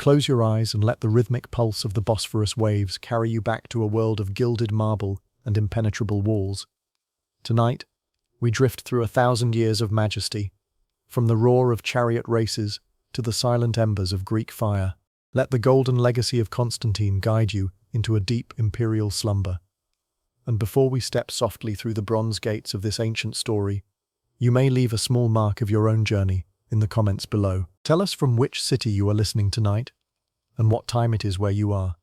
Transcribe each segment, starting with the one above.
Close your eyes and let the rhythmic pulse of the Bosphorus waves carry you back to a world of gilded marble and impenetrable walls. Tonight, we drift through 1,000 years of majesty, from the roar of chariot races to the silent embers of Greek fire. Let the golden legacy of Constantine guide you into a deep imperial slumber. And before we step softly through the bronze gates of this ancient story, you may leave a small mark of your own journey in the comments below. Tell us from which city you are listening tonight, and what time it is where you are.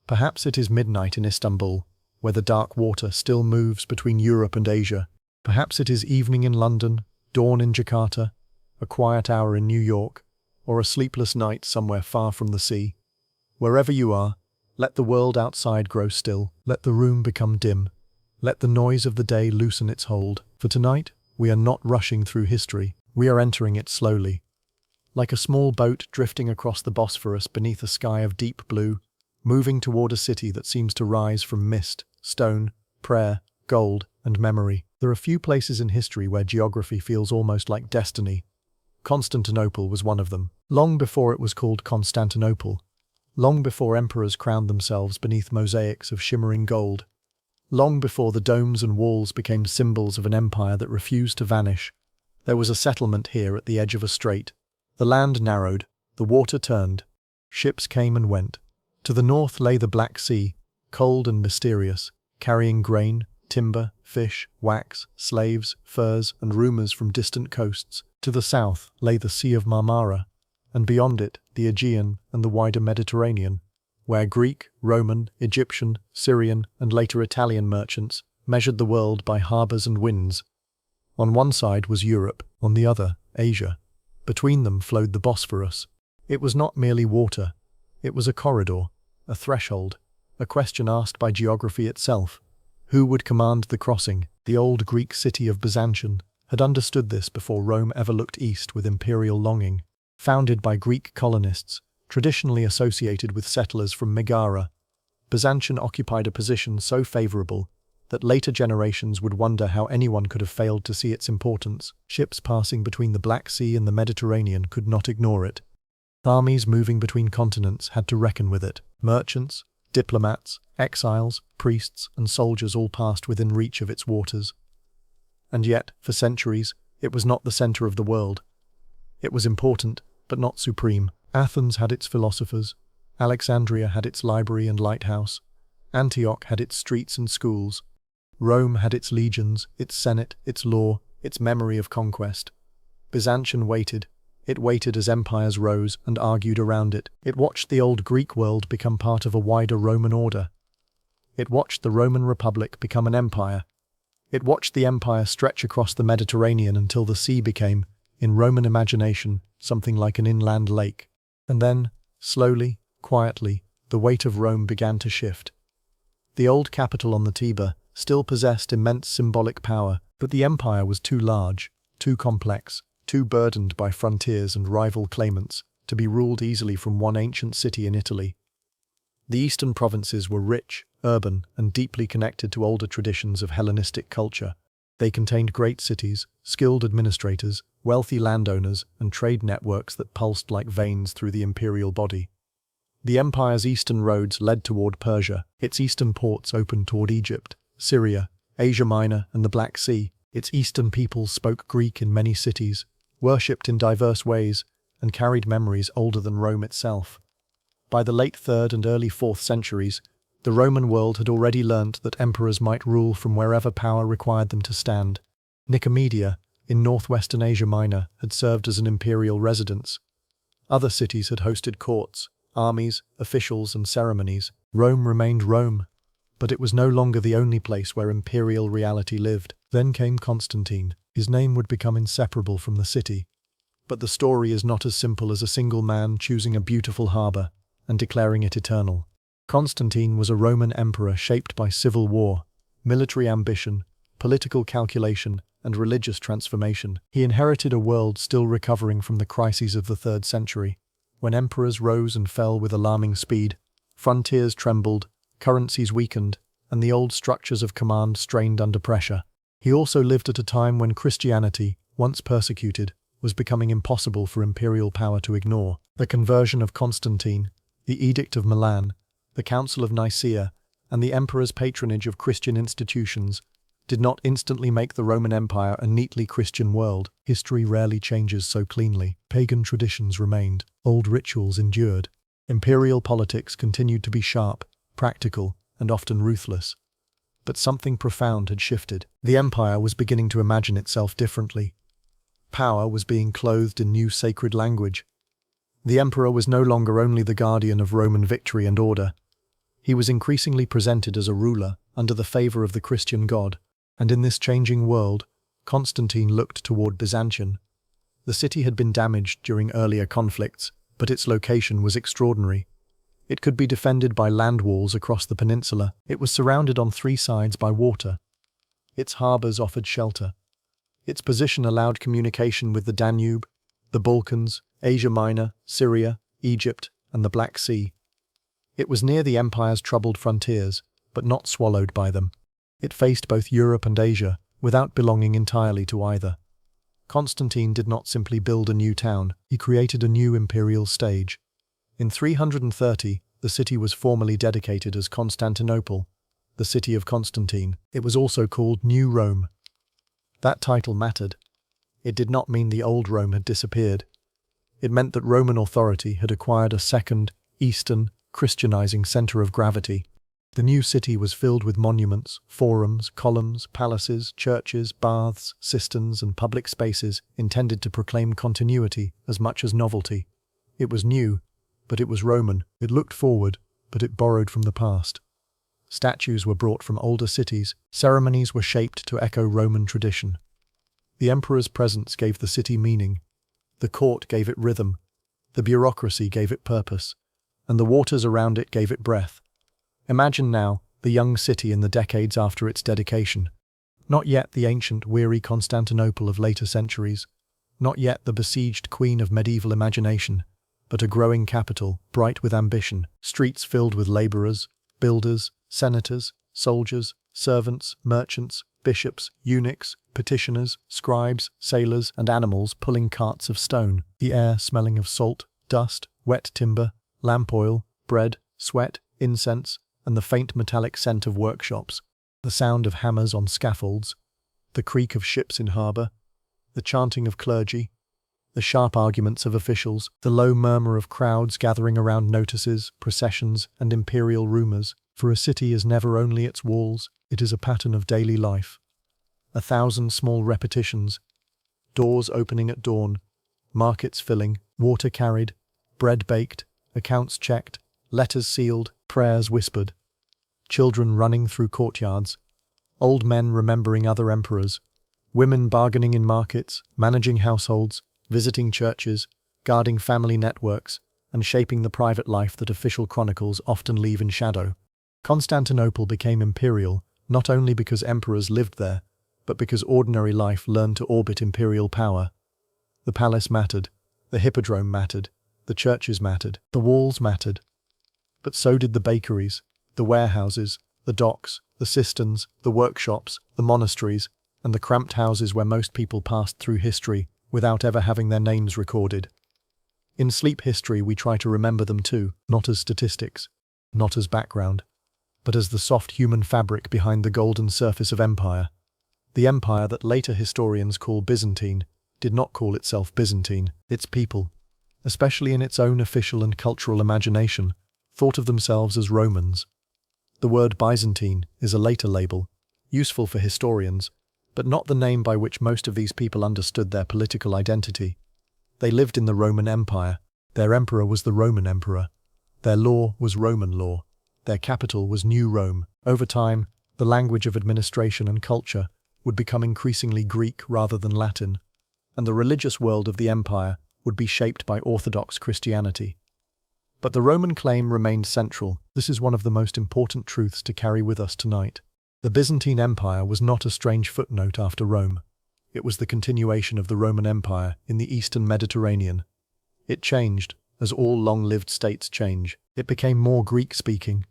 Perhaps it is midnight in Istanbul, where the dark water still moves between Europe and Asia. Perhaps it is evening in London, dawn in Jakarta, a quiet hour in New York, or a sleepless night somewhere far from the sea. Wherever you are, let the world outside grow still. Let the room become dim. Let the noise of the day loosen its hold. For tonight, we are not rushing through history. We are entering it slowly. Like a small boat drifting across the Bosphorus beneath a sky of deep blue, moving toward a city that seems to rise from mist, stone, prayer, gold, and memory. There are few places in history where geography feels almost like destiny. Constantinople was one of them. Long before it was called Constantinople, long before emperors crowned themselves beneath mosaics of shimmering gold, long before the domes and walls became symbols of an empire that refused to vanish, there was a settlement here at the edge of a strait. The land narrowed, the water turned, ships came and went. To the north lay the Black Sea, cold and mysterious, carrying grain, timber, fish, wax, slaves, furs, and rumors from distant coasts. To the south lay the Sea of Marmara, and beyond it the Aegean and the wider Mediterranean, where Greek, Roman, Egyptian, Syrian, and later Italian merchants measured the world by harbours and winds. On one side was Europe, on the other, Asia. Between them flowed the Bosphorus. It was not merely water, it was a corridor, a threshold, a question asked by geography itself. Who would command the crossing? The old Greek city of Byzantium had understood this before Rome ever looked east with imperial longing. Founded by Greek colonists, traditionally associated with settlers from Megara, Byzantium occupied a position so favorable that later generations would wonder how anyone could have failed to see its importance. Ships passing between the Black Sea and the Mediterranean could not ignore it. Armies moving between continents had to reckon with it. Merchants, diplomats, exiles, priests, and soldiers all passed within reach of its waters. And yet, for centuries, it was not the center of the world. It was important, but not supreme. Athens had its philosophers, Alexandria had its library and lighthouse, Antioch had its streets and schools, Rome had its legions, its senate, its law, its memory of conquest. Byzantium waited. It waited as empires rose and argued around it. It watched the old Greek world become part of a wider Roman order. It watched the Roman Republic become an empire. It watched the empire stretch across the Mediterranean until the sea became, in Roman imagination, something like an inland lake. And then, slowly, quietly, the weight of Rome began to shift. The old capital on the Tiber still possessed immense symbolic power, but the empire was too large, too complex, too burdened by frontiers and rival claimants to be ruled easily from one ancient city in Italy. The eastern provinces were rich, urban, and deeply connected to older traditions of Hellenistic culture. They contained great cities, skilled administrators, wealthy landowners, and trade networks that pulsed like veins through the imperial body. The empire's eastern roads led toward Persia. Its eastern ports opened toward Egypt, Syria, Asia Minor, and the Black Sea. Its eastern peoples spoke Greek in many cities, worshipped in diverse ways, and carried memories older than Rome itself. By the late 3rd and early 4th centuries, the Roman world had already learnt that emperors might rule from wherever power required them to stand. Nicomedia, in northwestern Asia Minor, had served as an imperial residence. Other cities had hosted courts, armies, officials, and ceremonies. Rome remained Rome, but it was no longer the only place where imperial reality lived. Then came Constantine. His name would become inseparable from the city. But the story is not as simple as a single man choosing a beautiful harbour and declaring it eternal. Constantine was a Roman emperor shaped by civil war, military ambition, political calculation, and religious transformation. He inherited a world still recovering from the crises of the 3rd century, when emperors rose and fell with alarming speed, frontiers trembled, currencies weakened, and the old structures of command strained under pressure. He also lived at a time when Christianity, once persecuted, was becoming impossible for imperial power to ignore. The conversion of Constantine, the Edict of Milan, the Council of Nicaea, and the emperor's patronage of Christian institutions did not instantly make the Roman Empire a neatly Christian world. History rarely changes so cleanly. Pagan traditions remained. Old rituals endured. Imperial politics continued to be sharp, practical, and often ruthless. But something profound had shifted. The empire was beginning to imagine itself differently. Power was being clothed in new sacred language. The emperor was no longer only the guardian of Roman victory and order. He was increasingly presented as a ruler under the favor of the Christian God. And in this changing world, Constantine looked toward Byzantium. The city had been damaged during earlier conflicts, but its location was extraordinary. It could be defended by land walls across the peninsula. It was surrounded on three sides by water. Its harbors offered shelter. Its position allowed communication with the Danube, the Balkans, Asia Minor, Syria, Egypt, and the Black Sea. It was near the empire's troubled frontiers, but not swallowed by them. It faced both Europe and Asia, without belonging entirely to either. Constantine did not simply build a new town, he created a new imperial stage. In 330, the city was formally dedicated as Constantinople, the city of Constantine. It was also called New Rome. That title mattered. It did not mean the old Rome had disappeared. It meant that Roman authority had acquired a second, Eastern, Christianizing center of gravity. The new city was filled with monuments, forums, columns, palaces, churches, baths, cisterns, and public spaces intended to proclaim continuity as much as novelty. It was new, but it was Roman. It looked forward, but it borrowed from the past. Statues were brought from older cities. Ceremonies were shaped to echo Roman tradition. The emperor's presence gave the city meaning. The court gave it rhythm. The bureaucracy gave it purpose. And the waters around it gave it breath. Imagine now the young city in the decades after its dedication. Not yet the ancient, weary Constantinople of later centuries. Not yet the besieged queen of medieval imagination, but a growing capital, bright with ambition, streets filled with laborers, builders, senators, soldiers, servants, merchants, bishops, eunuchs, petitioners, scribes, sailors, and animals pulling carts of stone. The air smelling of salt, dust, wet timber, lamp oil, bread, sweat, incense, and the faint metallic scent of workshops, the sound of hammers on scaffolds, the creak of ships in harbour, the chanting of clergy, the sharp arguments of officials, the low murmur of crowds gathering around notices, processions, and imperial rumours. For a city is never only its walls, it is a pattern of daily life. 1,000 small repetitions, doors opening at dawn, markets filling, water carried, bread baked, accounts checked, letters sealed, prayers whispered, children running through courtyards, old men remembering other emperors, women bargaining in markets, managing households, visiting churches, guarding family networks, and shaping the private life that official chronicles often leave in shadow. Constantinople became imperial not only because emperors lived there, but because ordinary life learned to orbit imperial power. The palace mattered, the hippodrome mattered, the churches mattered, the walls mattered. But so did the bakeries, the warehouses, the docks, the cisterns, the workshops, the monasteries, and the cramped houses where most people passed through history without ever having their names recorded. In sleep history we try to remember them too, not as statistics, not as background, but as the soft human fabric behind the golden surface of empire. The empire that later historians call Byzantine did not call itself Byzantine. Its people, especially in its own official and cultural imagination, thought of themselves as Romans. The word Byzantine is a later label, useful for historians, but not the name by which most of these people understood their political identity. They lived in the Roman Empire. Their emperor was the Roman emperor. Their law was Roman law. Their capital was New Rome. Over time, the language of administration and culture would become increasingly Greek rather than Latin, and the religious world of the empire would be shaped by Orthodox Christianity. But the Roman claim remained central. This is one of the most important truths to carry with us tonight. The Byzantine Empire was not a strange footnote after Rome. It was the continuation of the Roman Empire in the Eastern Mediterranean. It changed, as all long-lived states change. It became more Greek-speaking.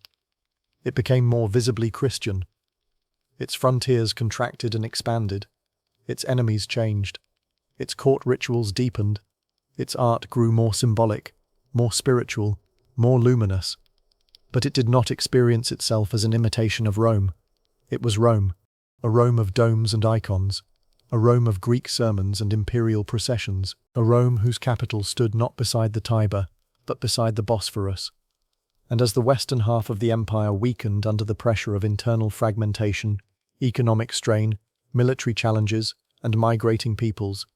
It became more visibly Christian. Its frontiers contracted and expanded. Its enemies changed. Its court rituals deepened. Its art grew more symbolic, more spiritual, more luminous. But it did not experience itself as an imitation of Rome. It was Rome, a Rome of domes and icons, a Rome of Greek sermons and imperial processions, a Rome whose capital stood not beside the Tiber, but beside the Bosphorus. And as the western half of the empire weakened under the pressure of internal fragmentation, economic strain, military challenges, and migrating peoples,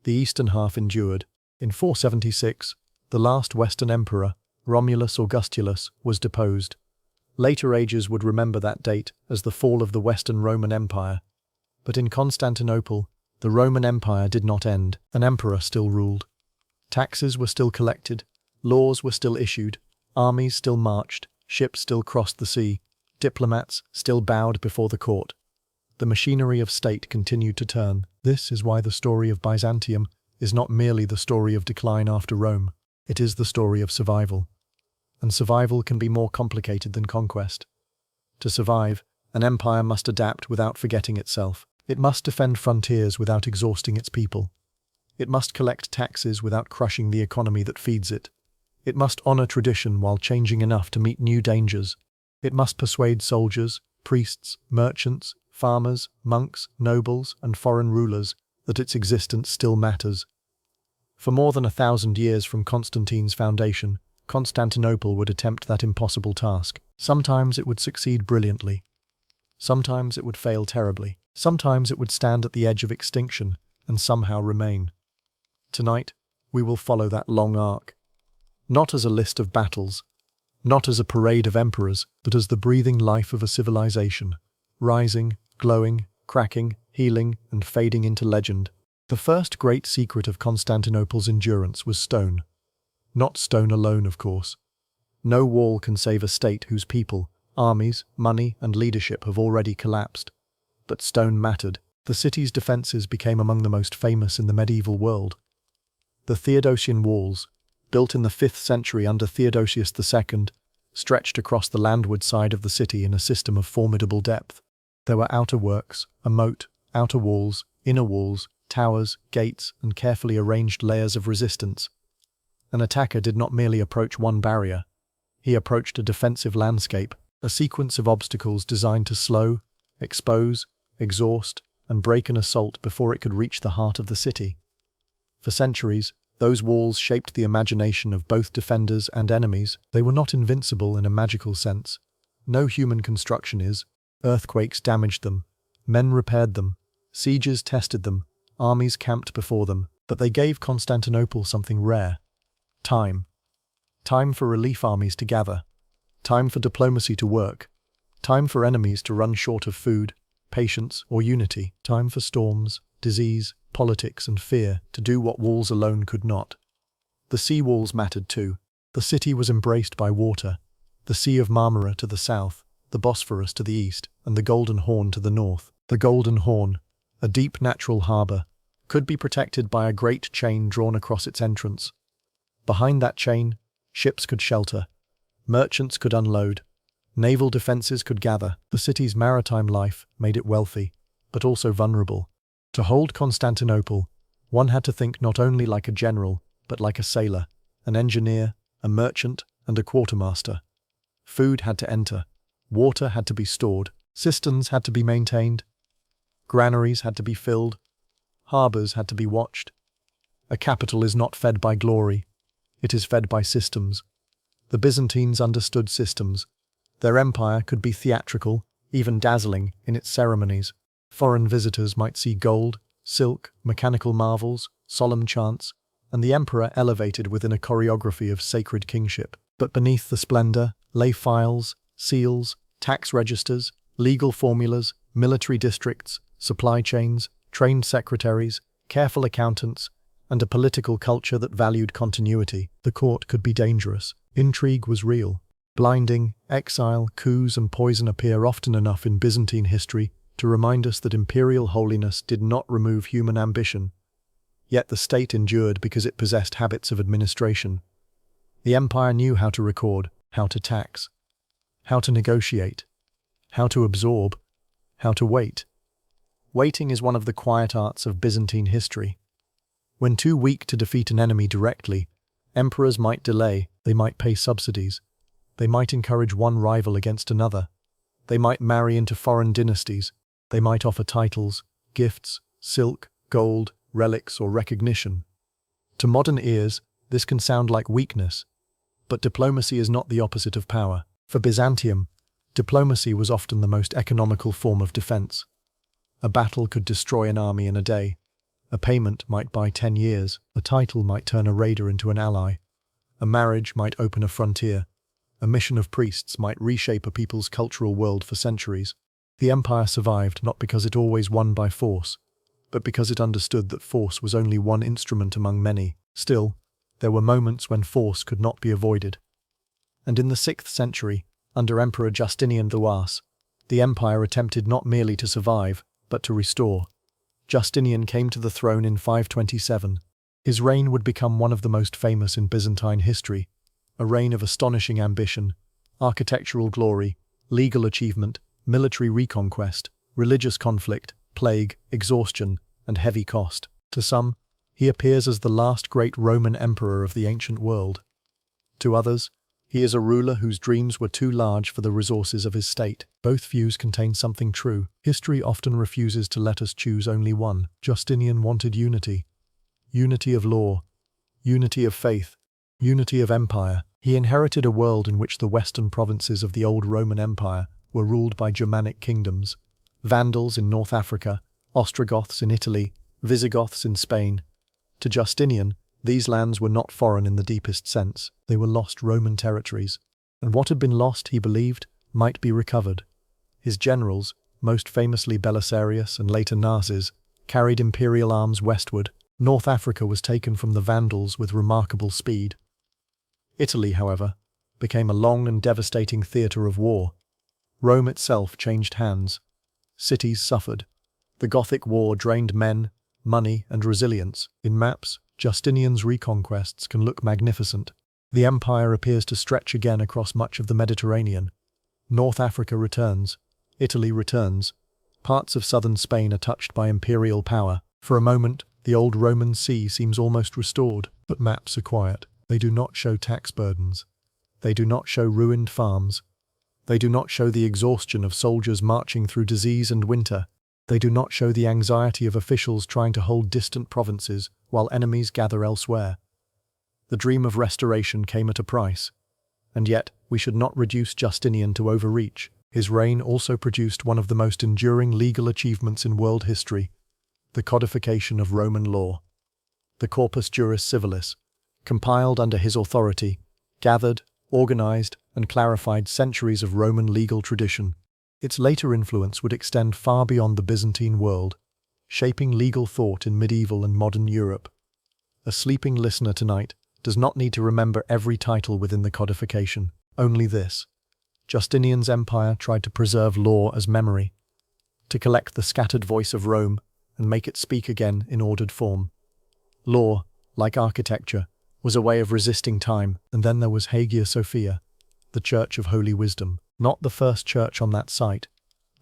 the eastern half endured. In 476, the last Western emperor, Romulus Augustulus, was deposed. Later ages would remember that date as the fall of the Western Roman Empire. But in Constantinople, the Roman Empire did not end. An emperor still ruled. Taxes were still collected, laws were still issued, armies still marched, ships still crossed the sea, diplomats still bowed before the court. The machinery of state continued to turn. This is why the story of Byzantium is not merely the story of decline after Rome. It is the story of survival. And survival can be more complicated than conquest. To survive, an empire must adapt without forgetting itself. It must defend frontiers without exhausting its people. It must collect taxes without crushing the economy that feeds it. It must honor tradition while changing enough to meet new dangers. It must persuade soldiers, priests, merchants, farmers, monks, nobles, and foreign rulers that its existence still matters. For more than 1,000 years from Constantine's foundation, Constantinople would attempt that impossible task. Sometimes it would succeed brilliantly. Sometimes it would fail terribly. Sometimes it would stand at the edge of extinction and somehow remain. Tonight, we will follow that long arc. Not as a list of battles, not as a parade of emperors, but as the breathing life of a civilization, rising, glowing, cracking, healing, and fading into legend. The first great secret of Constantinople's endurance was stone. Not stone alone, of course. No wall can save a state whose people, armies, money, and leadership have already collapsed. But stone mattered. The city's defences became among the most famous in the medieval world. The Theodosian walls, built in the 5th century under Theodosius II, stretched across the landward side of the city in a system of formidable depth. There were outer works, a moat, outer walls, inner walls, towers, gates, and carefully arranged layers of resistance. An attacker did not merely approach one barrier. He approached a defensive landscape, a sequence of obstacles designed to slow, expose, exhaust, and break an assault before it could reach the heart of the city. For centuries, those walls shaped the imagination of both defenders and enemies. They were not invincible in a magical sense. No human construction is. Earthquakes damaged them. Men repaired them. Sieges tested them. Armies camped before them. But they gave Constantinople something rare. Time. Time for relief armies to gather. Time for diplomacy to work. Time for enemies to run short of food, patience, or unity. Time for storms, disease, politics, and fear to do what walls alone could not. The sea walls mattered too. The city was embraced by water, the Sea of Marmara to the south, the Bosphorus to the east, and the Golden Horn to the north. The Golden Horn, a deep natural harbour, could be protected by a great chain drawn across its entrance. Behind that chain, ships could shelter, merchants could unload, naval defences could gather. The city's maritime life made it wealthy, but also vulnerable. To hold Constantinople, one had to think not only like a general, but like a sailor, an engineer, a merchant, and a quartermaster. Food had to enter, water had to be stored, cisterns had to be maintained, granaries had to be filled, harbours had to be watched. A capital is not fed by glory, it is fed by systems. The Byzantines understood systems. Their empire could be theatrical, even dazzling, in its ceremonies. Foreign visitors might see gold, silk, mechanical marvels, solemn chants, and the emperor elevated within a choreography of sacred kingship. But beneath the splendor lay files, seals, tax registers, legal formulas, military districts, supply chains, trained secretaries, careful accountants, and a political culture that valued continuity. The court could be dangerous. Intrigue was real. Blinding, exile, coups, and poison appear often enough in Byzantine history to remind us that imperial holiness did not remove human ambition. Yet the state endured because it possessed habits of administration. The empire knew how to record, how to tax, how to negotiate, how to absorb, how to wait. Waiting is one of the quiet arts of Byzantine history. When too weak to defeat an enemy directly, emperors might delay, they might pay subsidies, they might encourage one rival against another, they might marry into foreign dynasties, they might offer titles, gifts, silk, gold, relics, or recognition. To modern ears, this can sound like weakness, but diplomacy is not the opposite of power. For Byzantium, diplomacy was often the most economical form of defense. A battle could destroy an army in a day. A payment might buy 10 years. A title might turn a raider into an ally. A marriage might open a frontier. A mission of priests might reshape a people's cultural world for centuries. The empire survived not because it always won by force, but because it understood that force was only one instrument among many. Still, there were moments when force could not be avoided. And in the 6th century, under Emperor Justinian the empire attempted not merely to survive, but to restore. Justinian came to the throne in 527. His reign would become one of the most famous in Byzantine history, a reign of astonishing ambition, architectural glory, legal achievement, military reconquest, religious conflict, plague, exhaustion, and heavy cost. To some, he appears as the last great Roman emperor of the ancient world. To others, he is a ruler whose dreams were too large for the resources of his state. Both views contain something true. History often refuses to let us choose only one. Justinian wanted unity. Unity of law, unity of faith, unity of empire. He inherited a world in which the western provinces of the old Roman Empire were ruled by Germanic kingdoms, Vandals in North Africa, Ostrogoths in Italy, Visigoths in Spain. To Justinian, these lands were not foreign in the deepest sense. They were lost Roman territories, and what had been lost, he believed, might be recovered. His generals, most famously Belisarius and later Narses, carried imperial arms westward. North Africa was taken from the Vandals with remarkable speed. Italy, however, became a long and devastating theatre of war. Rome itself changed hands. Cities suffered. The Gothic War drained men, money, and resilience. In maps, Justinian's reconquests can look magnificent. The empire appears to stretch again across much of the Mediterranean. North Africa returns. Italy returns. Parts of southern Spain are touched by imperial power. For a moment, the old Roman see seems almost restored. But maps are quiet. They do not show tax burdens. They do not show ruined farms. They do not show the exhaustion of soldiers marching through disease and winter. They do not show the anxiety of officials trying to hold distant provinces while enemies gather elsewhere. The dream of restoration came at a price. And yet, we should not reduce Justinian to overreach. His reign also produced one of the most enduring legal achievements in world history, the codification of Roman law. The Corpus Juris Civilis, compiled under his authority, gathered, organized, and clarified centuries of Roman legal tradition. Its later influence would extend far beyond the Byzantine world, shaping legal thought in medieval and modern Europe. A sleeping listener tonight does not need to remember every title within the codification, only this. Justinian's empire tried to preserve law as memory, to collect the scattered voice of Rome and make it speak again in ordered form. Law, like architecture, was a way of resisting time. And then there was Hagia Sophia, the Church of Holy Wisdom. Not the first church on that site,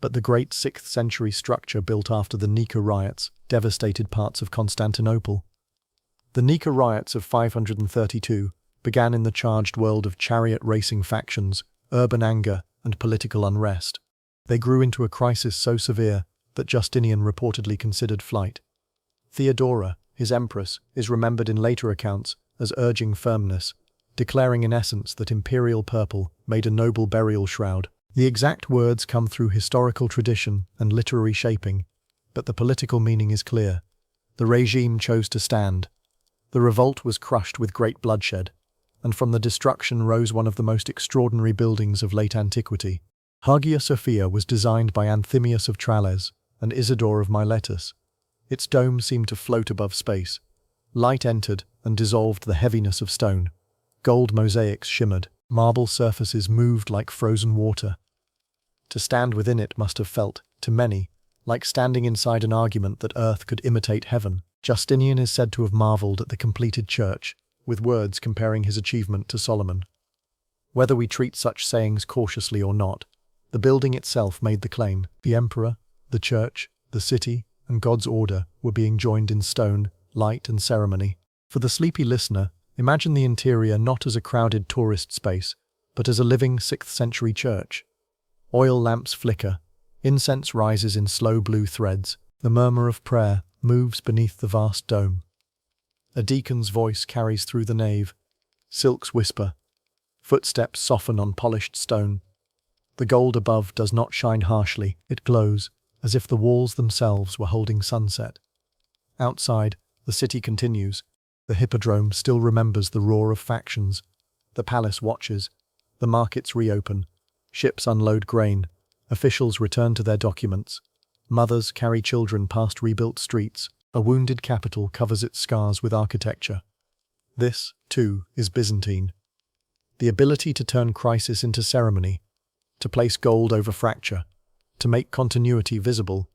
but the great 6th century structure built after the Nika riots devastated parts of Constantinople. The Nika riots of 532 began in the charged world of chariot racing factions, urban anger, and political unrest. They grew into a crisis so severe that Justinian reportedly considered flight. Theodora, his empress, is remembered in later accounts as urging firmness, declaring in essence that imperial purple made a noble burial shroud. The exact words come through historical tradition and literary shaping, but the political meaning is clear. The regime chose to stand. The revolt was crushed with great bloodshed, and from the destruction rose one of the most extraordinary buildings of late antiquity. Hagia Sophia was designed by Anthemius of Tralles and Isidore of Miletus. Its dome seemed to float above space. Light entered and dissolved the heaviness of stone. Gold mosaics shimmered. Marble surfaces moved like frozen water. To stand within it must have felt, to many, like standing inside an argument that earth could imitate heaven. Justinian is said to have marveled at the completed church, with words comparing his achievement to Solomon. Whether we treat such sayings cautiously or not, the building itself made the claim. The emperor, the church, the city, and God's order were being joined in stone, light and ceremony. For the sleepy listener, imagine the interior not as a crowded tourist space, but as a living 6th century church. Oil lamps flicker, incense rises in slow blue threads, the murmur of prayer moves beneath the vast dome. A deacon's voice carries through the nave, silks whisper, footsteps soften on polished stone. The gold above does not shine harshly, it glows, as if the walls themselves were holding sunset. Outside, the city continues. The hippodrome still remembers the roar of factions. The palace watches. The markets reopen. Ships unload grain. Officials return to their documents. Mothers carry children past rebuilt streets. A wounded capital covers its scars with architecture. This, too, is Byzantine. The ability to turn crisis into ceremony, to place gold over fracture, to make continuity visible.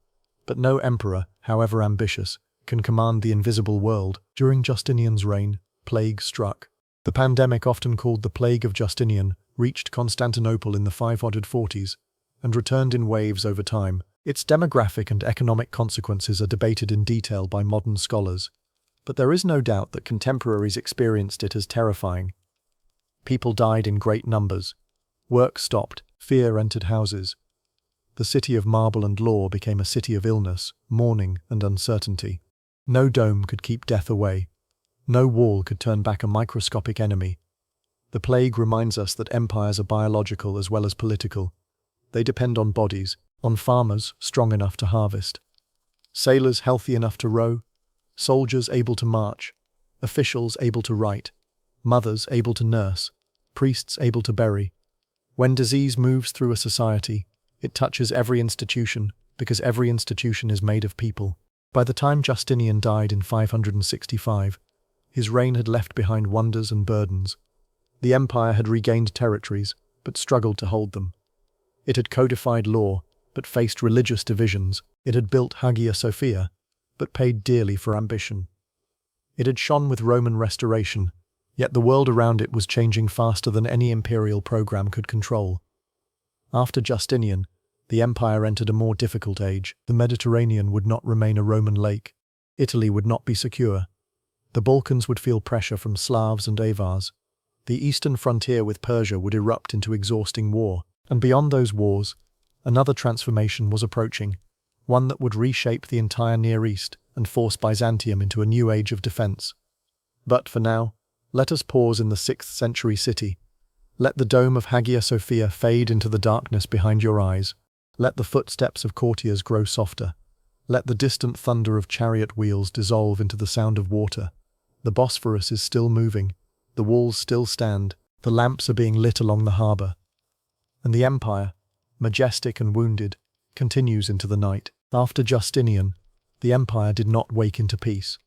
But no emperor, however ambitious, can command the invisible world. During Justinian's reign, plague struck. The pandemic, often called the Plague of Justinian, reached Constantinople in the 540s and returned in waves over time. Its demographic and economic consequences are debated in detail by modern scholars, but there is no doubt that contemporaries experienced it as terrifying. People died in great numbers. Work stopped. Fear entered houses. The city of marble and law became a city of illness, mourning, and uncertainty. No dome could keep death away. No wall could turn back a microscopic enemy. The plague reminds us that empires are biological as well as political. They depend on bodies, on farmers strong enough to harvest, sailors healthy enough to row, soldiers able to march, officials able to write, mothers able to nurse, priests able to bury. When disease moves through a society, it touches every institution, because every institution is made of people. By the time Justinian died in 565, his reign had left behind wonders and burdens. The empire had regained territories, but struggled to hold them. It had codified law, but faced religious divisions. It had built Hagia Sophia, but paid dearly for ambition. It had shone with Roman restoration, yet the world around it was changing faster than any imperial program could control. After Justinian, the empire entered a more difficult age. The Mediterranean would not remain a Roman lake. Italy would not be secure. The Balkans would feel pressure from Slavs and Avars. The eastern frontier with Persia would erupt into exhausting war. And beyond those wars, another transformation was approaching, one that would reshape the entire Near East and force Byzantium into a new age of defense. But for now, let us pause in the 6th century city. Let the dome of Hagia Sophia fade into the darkness behind your eyes. Let the footsteps of courtiers grow softer. Let the distant thunder of chariot wheels dissolve into the sound of water. The Bosphorus is still moving. The walls still stand. The lamps are being lit along the harbour. And the empire, majestic and wounded, continues into the night. After Justinian, the empire did not wake into peace.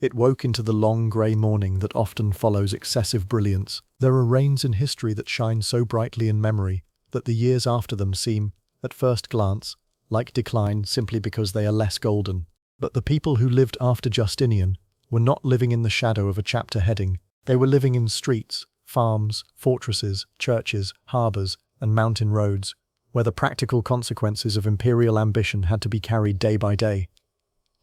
It woke into the long grey morning that often follows excessive brilliance. There are reigns in history that shine so brightly in memory that the years after them seem, at first glance, like decline simply because they are less golden. But the people who lived after Justinian were not living in the shadow of a chapter heading. They were living in streets, farms, fortresses, churches, harbours, and mountain roads, where the practical consequences of imperial ambition had to be carried day by day.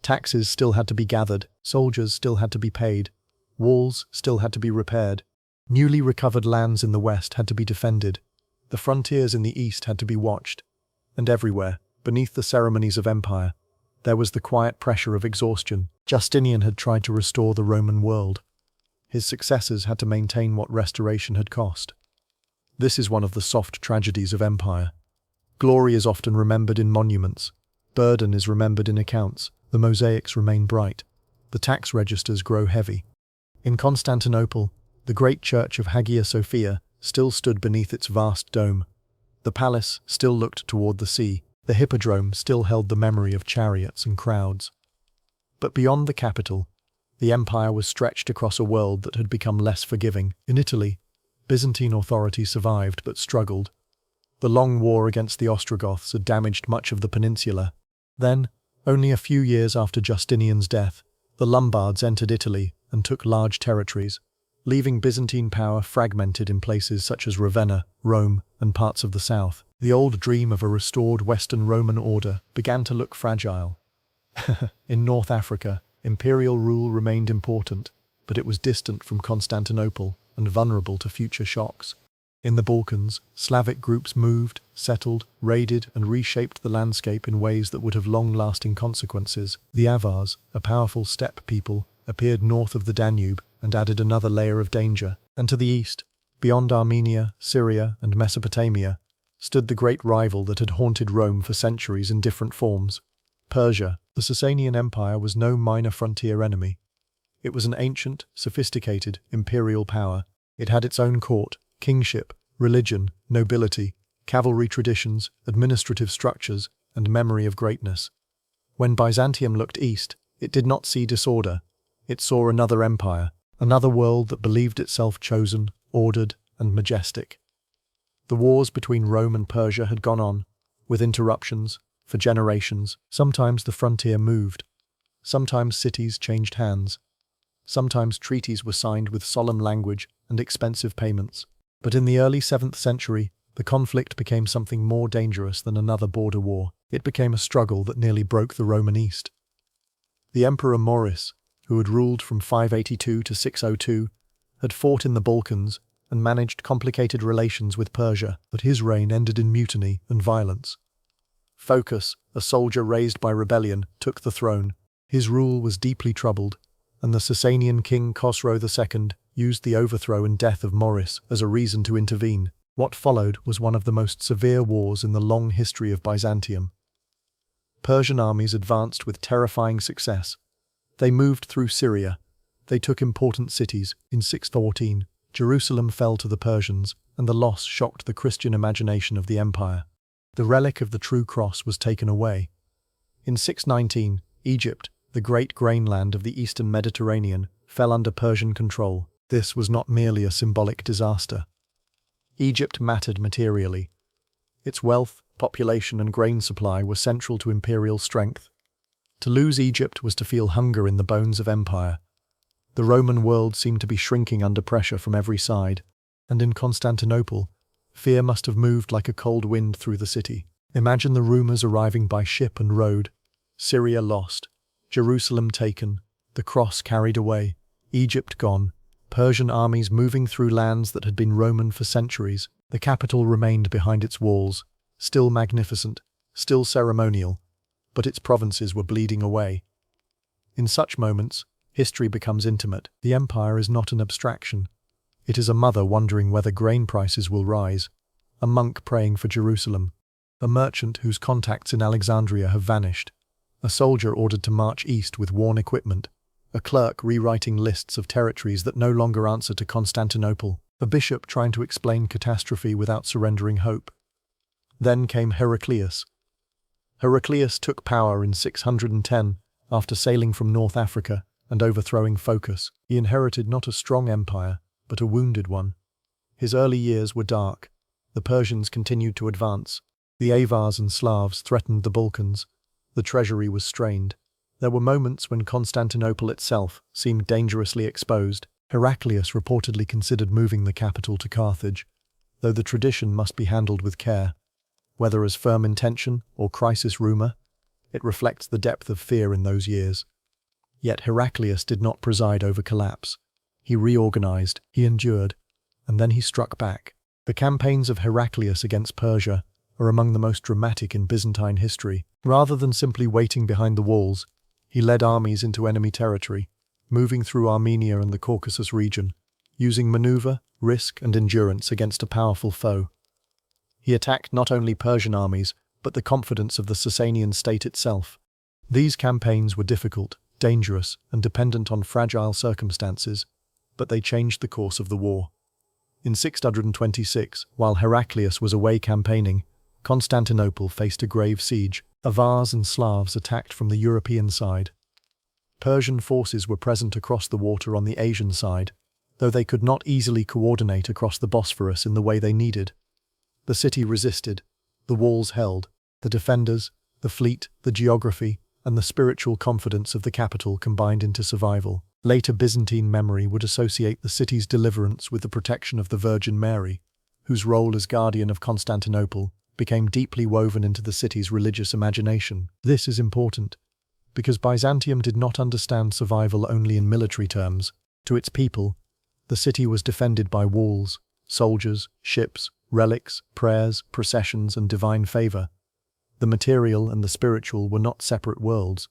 Taxes still had to be gathered, soldiers still had to be paid, walls still had to be repaired, newly recovered lands in the west had to be defended, the frontiers in the east had to be watched, and everywhere, beneath the ceremonies of empire, there was the quiet pressure of exhaustion. Justinian had tried to restore the Roman world. His successors had to maintain what restoration had cost. This is one of the soft tragedies of empire. Glory is often remembered in monuments. Burden is remembered in accounts. The mosaics remain bright. The tax registers grow heavy. In Constantinople, the great church of Hagia Sophia still stood beneath its vast dome. The palace still looked toward the sea. The hippodrome still held the memory of chariots and crowds. But beyond the capital, the empire was stretched across a world that had become less forgiving. In Italy, Byzantine authority survived but struggled. The long war against the Ostrogoths had damaged much of the peninsula. Then, only a few years after Justinian's death, the Lombards entered Italy and took large territories, leaving Byzantine power fragmented in places such as Ravenna, Rome, and parts of the south. The old dream of a restored Western Roman order began to look fragile. In North Africa, Imperial rule remained important, but it was distant from Constantinople and vulnerable to future shocks. In the Balkans, Slavic groups moved, settled, raided, and reshaped the landscape in ways that would have long-lasting consequences. The Avars, a powerful steppe people, appeared north of the Danube and added another layer of danger. And to the east, beyond Armenia, Syria, and Mesopotamia, stood the great rival that had haunted Rome for centuries in different forms. Persia. The Sasanian Empire was no minor frontier enemy. It was an ancient, sophisticated, imperial power. It had its own court, kingship, religion, nobility, cavalry traditions, administrative structures, and memory of greatness. When Byzantium looked east, it did not see disorder. It saw another empire, another world that believed itself chosen, ordered, and majestic. The wars between Rome and Persia had gone on, with interruptions, for generations. Sometimes the frontier moved. Sometimes cities changed hands. Sometimes treaties were signed with solemn language and expensive payments. But in the early 7th century, the conflict became something more dangerous than another border war. It became a struggle that nearly broke the Roman East. The Emperor Maurice, who had ruled from 582 to 602, had fought in the Balkans and managed complicated relations with Persia, but his reign ended in mutiny and violence. Phocas, a soldier raised by rebellion, took the throne. His rule was deeply troubled, and the Sasanian king Khosrow II used the overthrow and death of Maurice as a reason to intervene. What followed was one of the most severe wars in the long history of Byzantium. Persian armies advanced with terrifying success. They moved through Syria. They took important cities. In 614, Jerusalem fell to the Persians, and the loss shocked the Christian imagination of the empire. The relic of the true cross was taken away. In 619, Egypt, the great grain land of the eastern Mediterranean, fell under Persian control. This was not merely a symbolic disaster. Egypt mattered materially. Its wealth, population, and grain supply were central to imperial strength. To lose Egypt was to feel hunger in the bones of empire. The Roman world seemed to be shrinking under pressure from every side, and in Constantinople, fear must have moved like a cold wind through the city. Imagine the rumors arriving by ship and road. Syria lost, Jerusalem taken, the cross carried away, Egypt gone, Persian armies moving through lands that had been Roman for centuries. The capital remained behind its walls, still magnificent, still ceremonial, but its provinces were bleeding away. In such moments, history becomes intimate. The empire is not an abstraction. It is a mother wondering whether grain prices will rise, a monk praying for Jerusalem, a merchant whose contacts in Alexandria have vanished, a soldier ordered to march east with worn equipment, a clerk rewriting lists of territories that no longer answer to Constantinople, a bishop trying to explain catastrophe without surrendering hope. Then came Heraclius. Heraclius took power in 610 after sailing from North Africa and overthrowing Phocas. He inherited not a strong empire, but a wounded one. His early years were dark. The Persians continued to advance. The Avars and Slavs threatened the Balkans. The treasury was strained. There were moments when Constantinople itself seemed dangerously exposed. Heraclius reportedly considered moving the capital to Carthage, though the tradition must be handled with care. Whether as firm intention or crisis rumor, it reflects the depth of fear in those years. Yet Heraclius did not preside over collapse. He reorganized, he endured, and then he struck back. The campaigns of Heraclius against Persia are among the most dramatic in Byzantine history. Rather than simply waiting behind the walls, he led armies into enemy territory, moving through Armenia and the Caucasus region, using maneuver, risk, and endurance against a powerful foe. He attacked not only Persian armies, but the confidence of the Sasanian state itself. These campaigns were difficult, dangerous, and dependent on fragile circumstances, but they changed the course of the war. In 626, while Heraclius was away campaigning, Constantinople faced a grave siege. Avars and Slavs attacked from the European side. Persian forces were present across the water on the Asian side, though they could not easily coordinate across the Bosphorus in the way they needed. The city resisted, the walls held, the defenders, the fleet, the geography, and the spiritual confidence of the capital combined into survival. Later Byzantine memory would associate the city's deliverance with the protection of the Virgin Mary, whose role as guardian of Constantinople became deeply woven into the city's religious imagination. This is important, because Byzantium did not understand survival only in military terms. To its people, the city was defended by walls, soldiers, ships, relics, prayers, processions, and divine favor. The material and the spiritual were not separate worlds.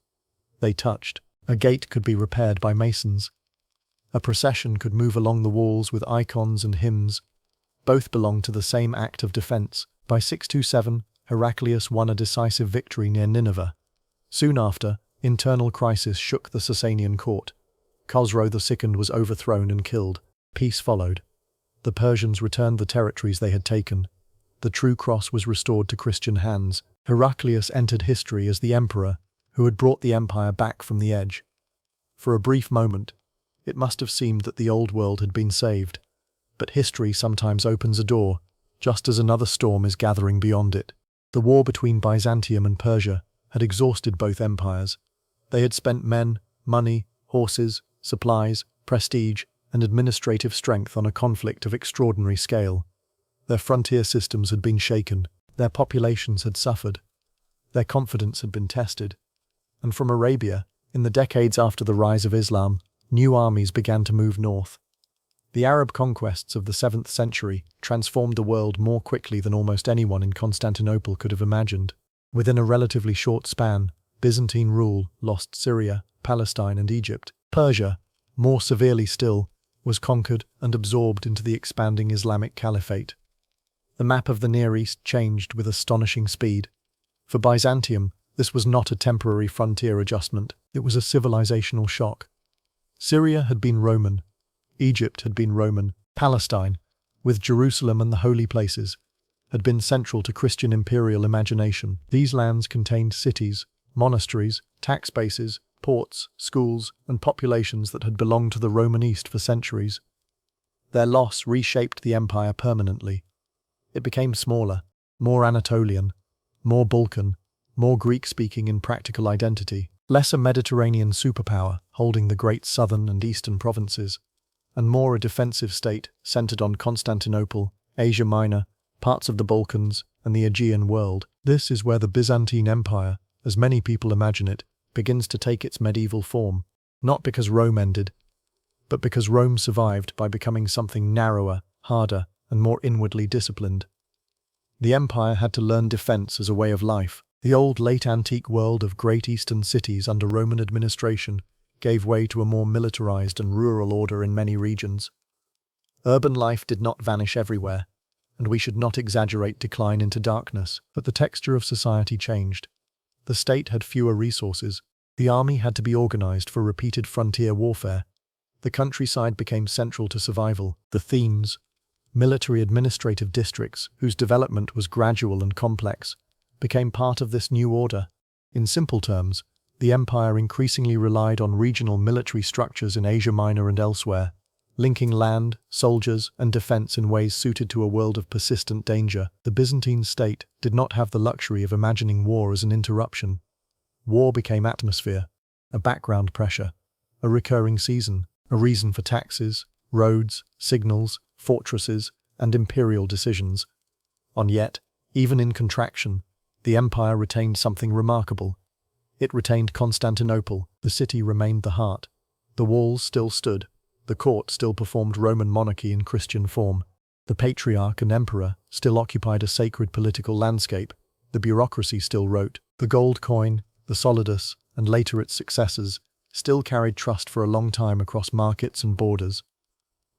They touched. A gate could be repaired by masons. A procession could move along the walls with icons and hymns. Both belonged to the same act of defense. By 627, Heraclius won a decisive victory near Nineveh. Soon after, internal crisis shook the Sasanian court. Khosrow II was overthrown and killed. Peace followed. The Persians returned the territories they had taken. The true cross was restored to Christian hands. Heraclius entered history as the emperor who had brought the empire back from the edge. For a brief moment, it must have seemed that the old world had been saved. But history sometimes opens a door, just as another storm is gathering beyond it. The war between Byzantium and Persia had exhausted both empires. They had spent men, money, horses, supplies, prestige, and administrative strength on a conflict of extraordinary scale. Their frontier systems had been shaken, their populations had suffered, their confidence had been tested. And from Arabia, in the decades after the rise of Islam, new armies began to move north. The Arab conquests of the 7th century transformed the world more quickly than almost anyone in Constantinople could have imagined. Within a relatively short span, Byzantine rule lost Syria, Palestine, and Egypt. Persia, more severely still, was conquered and absorbed into the expanding Islamic Caliphate. The map of the Near East changed with astonishing speed. For Byzantium, this was not a temporary frontier adjustment, it was a civilizational shock. Syria had been Roman, Egypt had been Roman, Palestine, with Jerusalem and the holy places, had been central to Christian imperial imagination. These lands contained cities, monasteries, tax bases, ports, schools, and populations that had belonged to the Roman East for centuries. Their loss reshaped the empire permanently. It became smaller, more Anatolian, more Balkan, more Greek-speaking in practical identity, less a Mediterranean superpower holding the great southern and eastern provinces, and more a defensive state centered on Constantinople, Asia Minor, parts of the Balkans, and the Aegean world. This is where the Byzantine Empire, as many people imagine it, begins to take its medieval form, not because Rome ended, but because Rome survived by becoming something narrower, harder, and more inwardly disciplined. The empire had to learn defense as a way of life. The old late antique world of great eastern cities under Roman administration gave way to a more militarized and rural order in many regions. Urban life did not vanish everywhere, and we should not exaggerate decline into darkness, but the texture of society changed. The state had fewer resources. The army had to be organized for repeated frontier warfare. The countryside became central to survival. The themes, military administrative districts, whose development was gradual and complex, became part of this new order. In simple terms, the empire increasingly relied on regional military structures in Asia Minor and elsewhere, linking land, soldiers, and defense in ways suited to a world of persistent danger. The Byzantine state did not have the luxury of imagining war as an interruption. War became atmosphere, a background pressure, a recurring season, a reason for taxes, roads, signals, fortresses, and imperial decisions. And yet, even in contraction, the empire retained something remarkable. It retained Constantinople. The city remained the heart. The walls still stood. The court still performed Roman monarchy in Christian form. The patriarch and emperor still occupied a sacred political landscape. The bureaucracy still wrote. The gold coin, the solidus, and later its successors, still carried trust for a long time across markets and borders.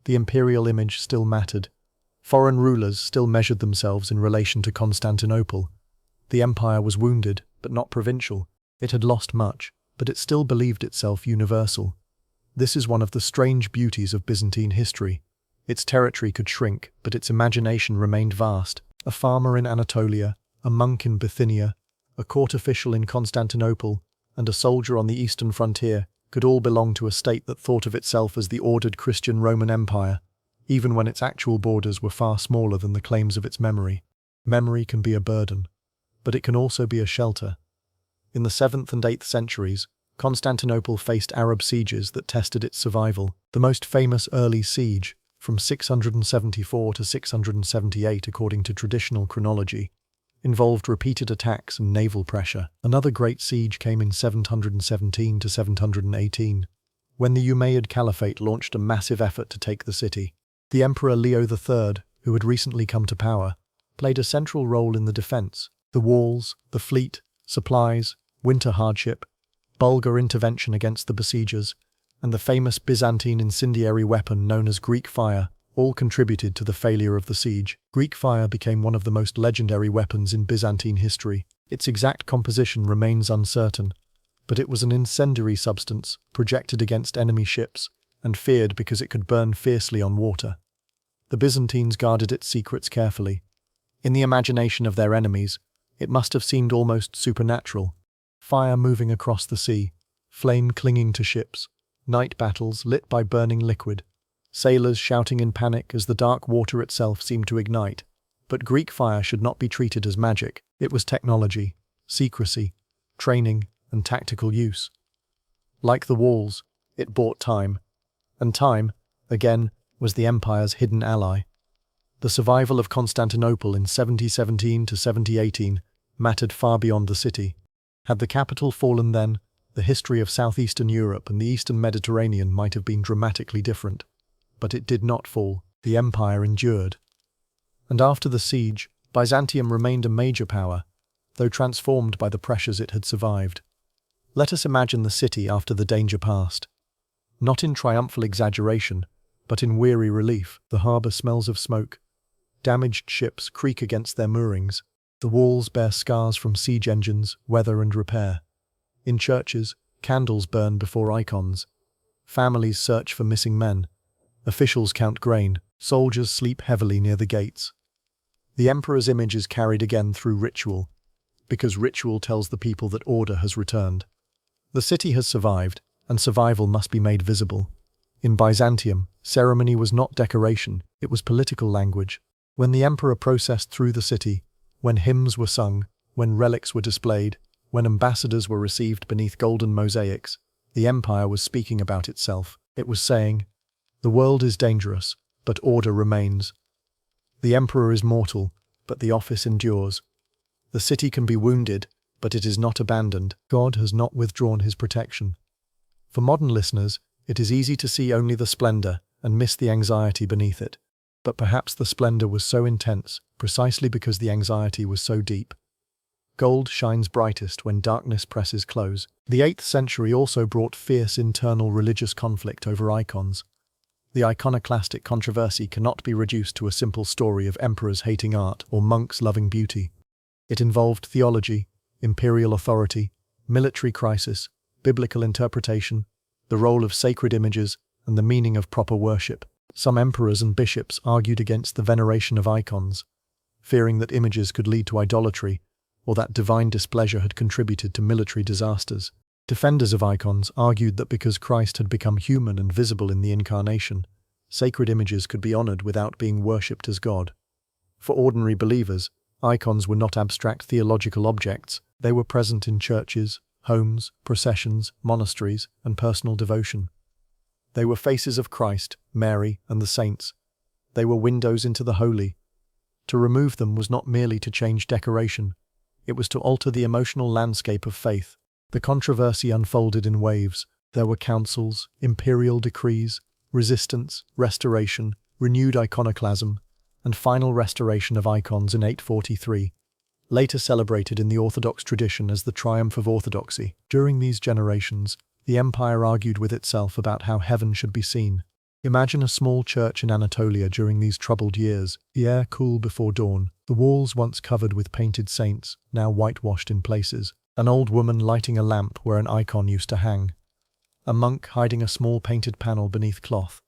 The imperial image still mattered. Foreign rulers still measured themselves in relation to Constantinople. The empire was wounded, but not provincial. It had lost much, but it still believed itself universal. This is one of the strange beauties of Byzantine history. Its territory could shrink, but its imagination remained vast. A farmer in Anatolia, a monk in Bithynia, a court official in Constantinople, and a soldier on the eastern frontier could all belong to a state that thought of itself as the ordered Christian Roman Empire, even when its actual borders were far smaller than the claims of its memory. Memory can be a burden, but it can also be a shelter. In the 7th and 8th centuries, Constantinople faced Arab sieges that tested its survival. The most famous early siege, from 674 to 678 according to traditional chronology, involved repeated attacks and naval pressure. Another great siege came in 717 to 718, when the Umayyad Caliphate launched a massive effort to take the city. The Emperor Leo III, who had recently come to power, played a central role in the defense. The walls, the fleet, supplies, winter hardship, Bulgar intervention against the besiegers, and the famous Byzantine incendiary weapon known as Greek fire all contributed to the failure of the siege. Greek fire became one of the most legendary weapons in Byzantine history. Its exact composition remains uncertain, but it was an incendiary substance projected against enemy ships and feared because it could burn fiercely on water. The Byzantines guarded its secrets carefully. In the imagination of their enemies, it must have seemed almost supernatural. Fire moving across the sea, flame clinging to ships, night battles lit by burning liquid, sailors shouting in panic as the dark water itself seemed to ignite. But Greek fire should not be treated as magic. It was technology, secrecy, training, and tactical use. Like the walls, it bought time. And time, again, was the empire's hidden ally. The survival of Constantinople in 7017 to 7018 mattered far beyond the city. Had the capital fallen then, the history of southeastern Europe and the eastern Mediterranean might have been dramatically different. But it did not fall. The empire endured. And after the siege, Byzantium remained a major power, though transformed by the pressures it had survived. Let us imagine the city after the danger passed. Not in triumphal exaggeration, but in weary relief. The harbour smells of smoke. Damaged ships creak against their moorings. The walls bear scars from siege engines, weather and repair. In churches, candles burn before icons. Families search for missing men. Officials count grain. Soldiers sleep heavily near the gates. The emperor's image is carried again through ritual, because ritual tells the people that order has returned. The city has survived, and survival must be made visible. In Byzantium, ceremony was not decoration, it was political language. When the emperor processed through the city, when hymns were sung, when relics were displayed, when ambassadors were received beneath golden mosaics, the empire was speaking about itself. It was saying, "The world is dangerous, but order remains. The emperor is mortal, but the office endures. The city can be wounded, but it is not abandoned. God has not withdrawn his protection." For modern listeners, it is easy to see only the splendor and miss the anxiety beneath it. But perhaps the splendor was so intense, precisely because the anxiety was so deep. Gold shines brightest when darkness presses close. The 8th century also brought fierce internal religious conflict over icons. The iconoclastic controversy cannot be reduced to a simple story of emperors hating art or monks loving beauty. It involved theology, imperial authority, military crisis, biblical interpretation, the role of sacred images, and the meaning of proper worship. Some emperors and bishops argued against the veneration of icons, fearing that images could lead to idolatry, or that divine displeasure had contributed to military disasters. Defenders of icons argued that because Christ had become human and visible in the Incarnation, sacred images could be honored without being worshipped as God. For ordinary believers, icons were not abstract theological objects. They were present in churches, homes, processions, monasteries, and personal devotion. They were faces of Christ, Mary, and the saints. They were windows into the holy. To remove them was not merely to change decoration. It was to alter the emotional landscape of faith. The controversy unfolded in waves. There were councils, imperial decrees, resistance, restoration, renewed iconoclasm, and final restoration of icons in 843, later celebrated in the Orthodox tradition as the triumph of orthodoxy. During these generations, the empire argued with itself about how heaven should be seen. Imagine a small church in Anatolia during these troubled years, the air cool before dawn, the walls once covered with painted saints, now whitewashed in places, an old woman lighting a lamp where an icon used to hang, a monk hiding a small painted panel beneath cloth,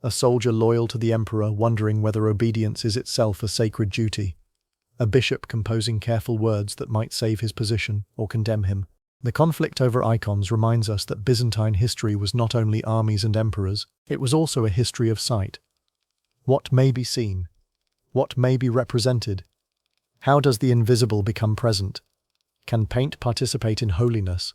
a soldier loyal to the emperor wondering whether obedience is itself a sacred duty, a bishop composing careful words that might save his position or condemn him. The conflict over icons reminds us that Byzantine history was not only armies and emperors, it was also a history of sight. What may be seen? What may be represented? How does the invisible become present? Can paint participate in holiness?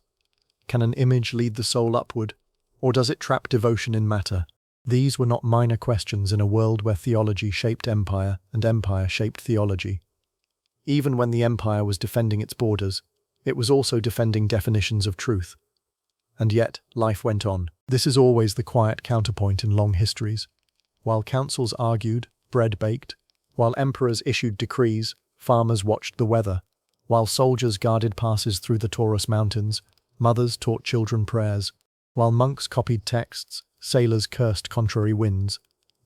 Can an image lead the soul upward, or does it trap devotion in matter? These were not minor questions in a world where theology shaped empire and empire shaped theology. Even when the empire was defending its borders, it was also defending definitions of truth. And yet, life went on. This is always the quiet counterpoint in long histories. While councils argued, bread baked. While emperors issued decrees, farmers watched the weather. While soldiers guarded passes through the Taurus mountains, mothers taught children prayers. While monks copied texts, sailors cursed contrary winds.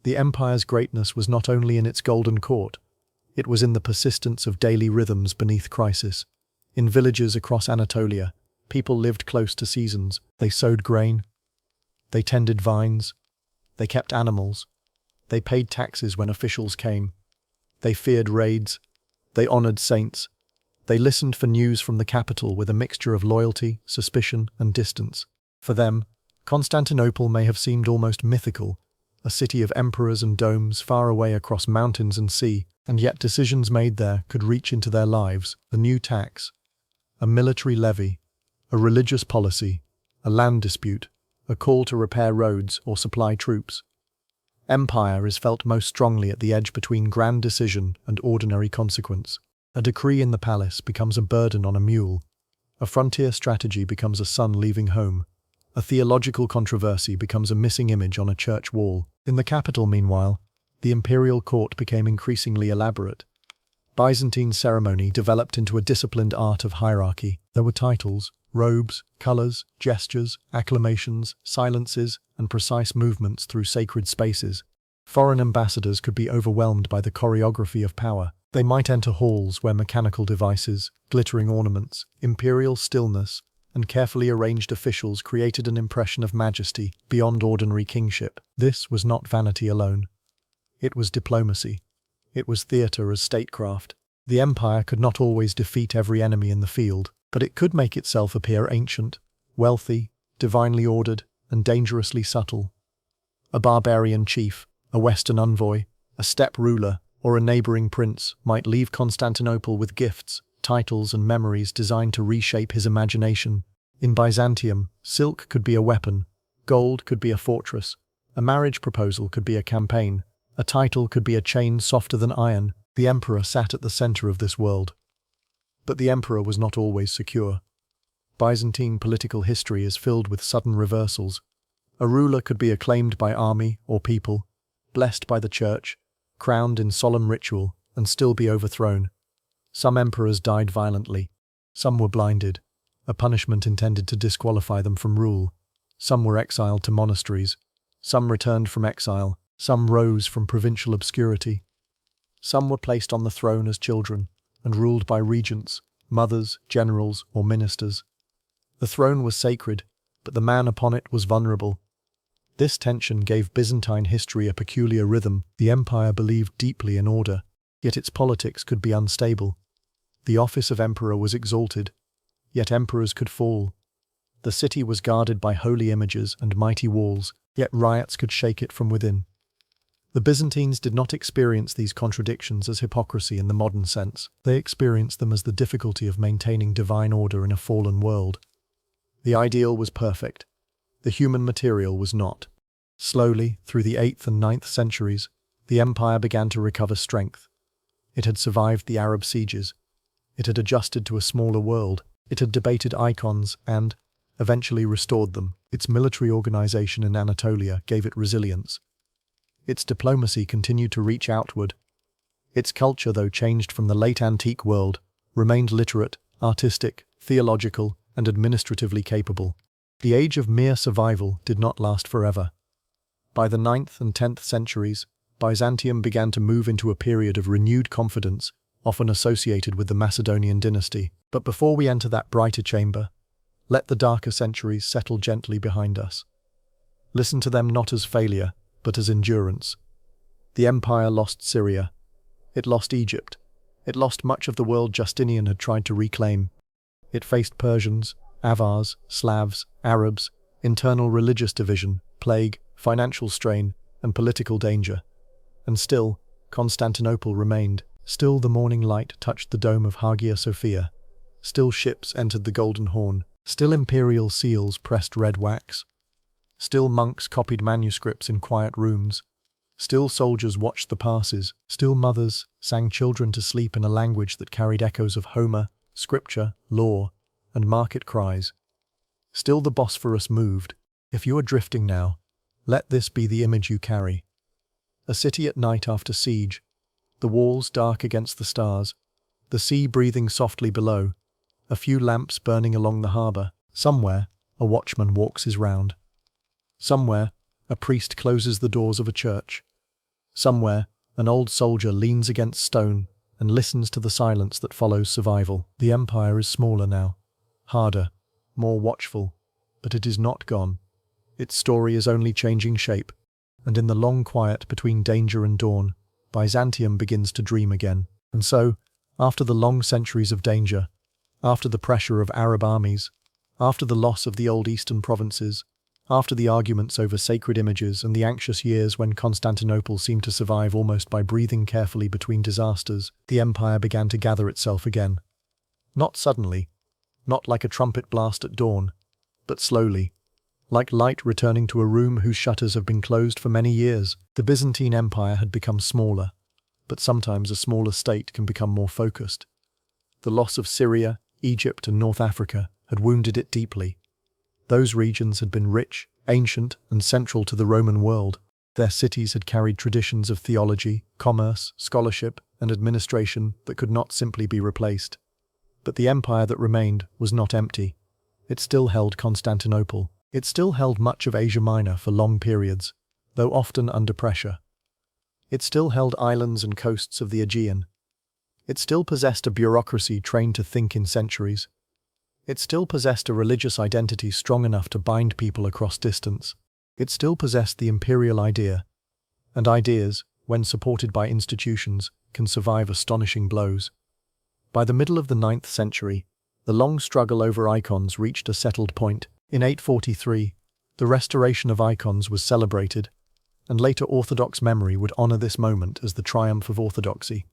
The empire's greatness was not only in its golden court, it was in the persistence of daily rhythms beneath crisis. In villages across Anatolia, people lived close to seasons. They sowed grain. They tended vines. They kept animals. They paid taxes when officials came. They feared raids. They honored saints. They listened for news from the capital with a mixture of loyalty, suspicion, and distance. For them, Constantinople may have seemed almost mythical, a city of emperors and domes far away across mountains and sea, and yet decisions made there could reach into their lives. A new tax, a military levy, a religious policy, a land dispute, a call to repair roads or supply troops. Empire is felt most strongly at the edge between grand decision and ordinary consequence. A decree in the palace becomes a burden on a mule. A frontier strategy becomes a son leaving home. A theological controversy becomes a missing image on a church wall. In the capital, meanwhile, the imperial court became increasingly elaborate. Byzantine ceremony developed into a disciplined art of hierarchy. There were titles, robes, colors, gestures, acclamations, silences, and precise movements through sacred spaces. Foreign ambassadors could be overwhelmed by the choreography of power. They might enter halls where mechanical devices, glittering ornaments, imperial stillness, and carefully arranged officials created an impression of majesty beyond ordinary kingship. This was not vanity alone. It was diplomacy. It was theatre as statecraft. The empire could not always defeat every enemy in the field, but it could make itself appear ancient, wealthy, divinely ordered, and dangerously subtle. A barbarian chief, a Western envoy, a steppe ruler, or a neighboring prince might leave Constantinople with gifts, titles, and memories designed to reshape his imagination. In Byzantium, silk could be a weapon, gold could be a fortress, a marriage proposal could be a campaign, a title could be a chain softer than iron. The emperor sat at the center of this world. But the emperor was not always secure. Byzantine political history is filled with sudden reversals. A ruler could be acclaimed by army or people, blessed by the church, crowned in solemn ritual, and still be overthrown. Some emperors died violently. Some were blinded, a punishment intended to disqualify them from rule. Some were exiled to monasteries. Some returned from exile. Some rose from provincial obscurity. Some were placed on the throne as children and ruled by regents, mothers, generals, or ministers. The throne was sacred, but the man upon it was vulnerable. This tension gave Byzantine history a peculiar rhythm. The empire believed deeply in order, yet its politics could be unstable. The office of emperor was exalted, yet emperors could fall. The city was guarded by holy images and mighty walls, yet riots could shake it from within. The Byzantines did not experience these contradictions as hypocrisy in the modern sense. They experienced them as the difficulty of maintaining divine order in a fallen world. The ideal was perfect. The human material was not. Slowly, through the 8th and 9th centuries, the empire began to recover strength. It had survived the Arab sieges. It had adjusted to a smaller world. It had debated icons and, eventually, restored them. Its military organization in Anatolia gave it resilience. Its diplomacy continued to reach outward. Its culture, though changed from the late antique world, remained literate, artistic, theological, and administratively capable. The age of mere survival did not last forever. By the 9th and 10th centuries, Byzantium began to move into a period of renewed confidence, often associated with the Macedonian dynasty. But before we enter that brighter chamber, let the darker centuries settle gently behind us. Listen to them not as failure, but as endurance. The empire lost Syria. It lost Egypt. It lost much of the world Justinian had tried to reclaim. It faced Persians, Avars, Slavs, Arabs, internal religious division, plague, financial strain, and political danger. And still, Constantinople remained. Still the morning light touched the dome of Hagia Sophia. Still ships entered the Golden Horn. Still imperial seals pressed red wax. Still monks copied manuscripts in quiet rooms. Still soldiers watched the passes. Still mothers sang children to sleep in a language that carried echoes of Homer, scripture, law, and market cries. Still the Bosphorus moved. If you are drifting now, let this be the image you carry. A city at night after siege, the walls dark against the stars, the sea breathing softly below, a few lamps burning along the harbour. Somewhere, a watchman walks his round. Somewhere, a priest closes the doors of a church. Somewhere, an old soldier leans against stone and listens to the silence that follows survival. The empire is smaller now, harder, more watchful, but it is not gone. Its story is only changing shape, and in the long quiet between danger and dawn, Byzantium begins to dream again. And so, after the long centuries of danger, after the pressure of Arab armies, after the loss of the old eastern provinces, after the arguments over sacred images and the anxious years when Constantinople seemed to survive almost by breathing carefully between disasters, the empire began to gather itself again. Not suddenly, not like a trumpet blast at dawn, but slowly, like light returning to a room whose shutters have been closed for many years. The Byzantine Empire had become smaller, but sometimes a smaller state can become more focused. The loss of Syria, Egypt, and North Africa had wounded it deeply. Those regions had been rich, ancient, and central to the Roman world. Their cities had carried traditions of theology, commerce, scholarship, and administration that could not simply be replaced. But the empire that remained was not empty. It still held Constantinople. It still held much of Asia Minor for long periods, though often under pressure. It still held islands and coasts of the Aegean. It still possessed a bureaucracy trained to think in centuries. It still possessed a religious identity strong enough to bind people across distance. It still possessed the imperial idea, and ideas, when supported by institutions, can survive astonishing blows. By the middle of the 9th century, the long struggle over icons reached a settled point. In 843, the restoration of icons was celebrated, and later Orthodox memory would honor this moment as the triumph of orthodoxy.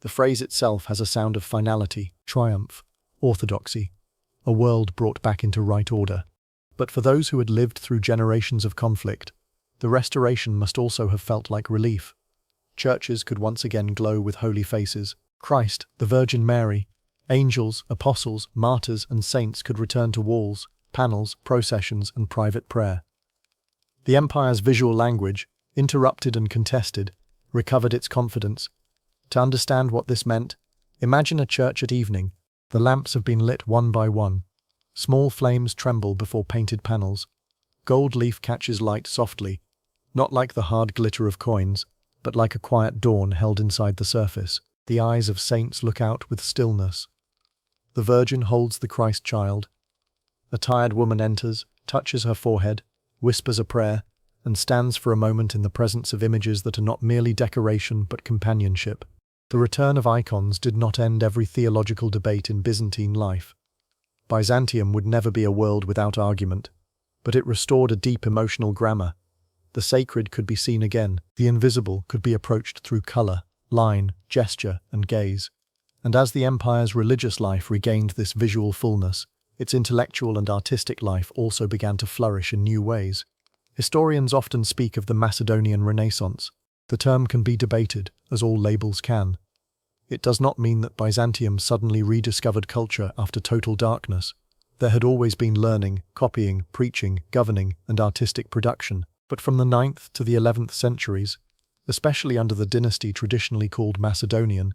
The phrase itself has a sound of finality, triumph, orthodoxy, a world brought back into right order. But for those who had lived through generations of conflict, the restoration must also have felt like relief. Churches could once again glow with holy faces. Christ, the Virgin Mary, angels, apostles, martyrs, and saints could return to walls, panels, processions, and private prayer. The empire's visual language, interrupted and contested, recovered its confidence. To understand what this meant, imagine a church at evening. The lamps have been lit one by one. Small flames tremble before painted panels. Gold leaf catches light softly, not like the hard glitter of coins, but like a quiet dawn held inside the surface. The eyes of saints look out with stillness. The Virgin holds the Christ child. A tired woman enters, touches her forehead, whispers a prayer, and stands for a moment in the presence of images that are not merely decoration but companionship. The return of icons did not end every theological debate in Byzantine life. Byzantium would never be a world without argument, but it restored a deep emotional grammar. The sacred could be seen again, the invisible could be approached through color, line, gesture, and gaze. And as the empire's religious life regained this visual fullness, its intellectual and artistic life also began to flourish in new ways. Historians often speak of the Macedonian Renaissance. The term can be debated, as all labels can. It does not mean that Byzantium suddenly rediscovered culture after total darkness. There had always been learning, copying, preaching, governing, and artistic production. But from the 9th to the 11th centuries, especially under the dynasty traditionally called Macedonian,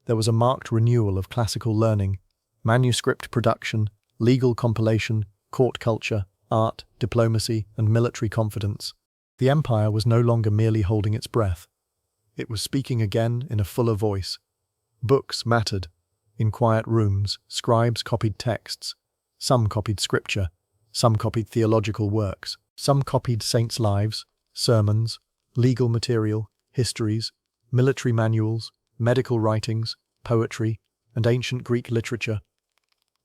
there was a marked renewal of classical learning, manuscript production, legal compilation, court culture, art, diplomacy, and military confidence. The empire was no longer merely holding its breath. It was speaking again in a fuller voice. Books mattered. In quiet rooms, scribes copied texts. Some copied scripture. Some copied theological works. Some copied saints' lives, sermons, legal material, histories, military manuals, medical writings, poetry, and ancient Greek literature.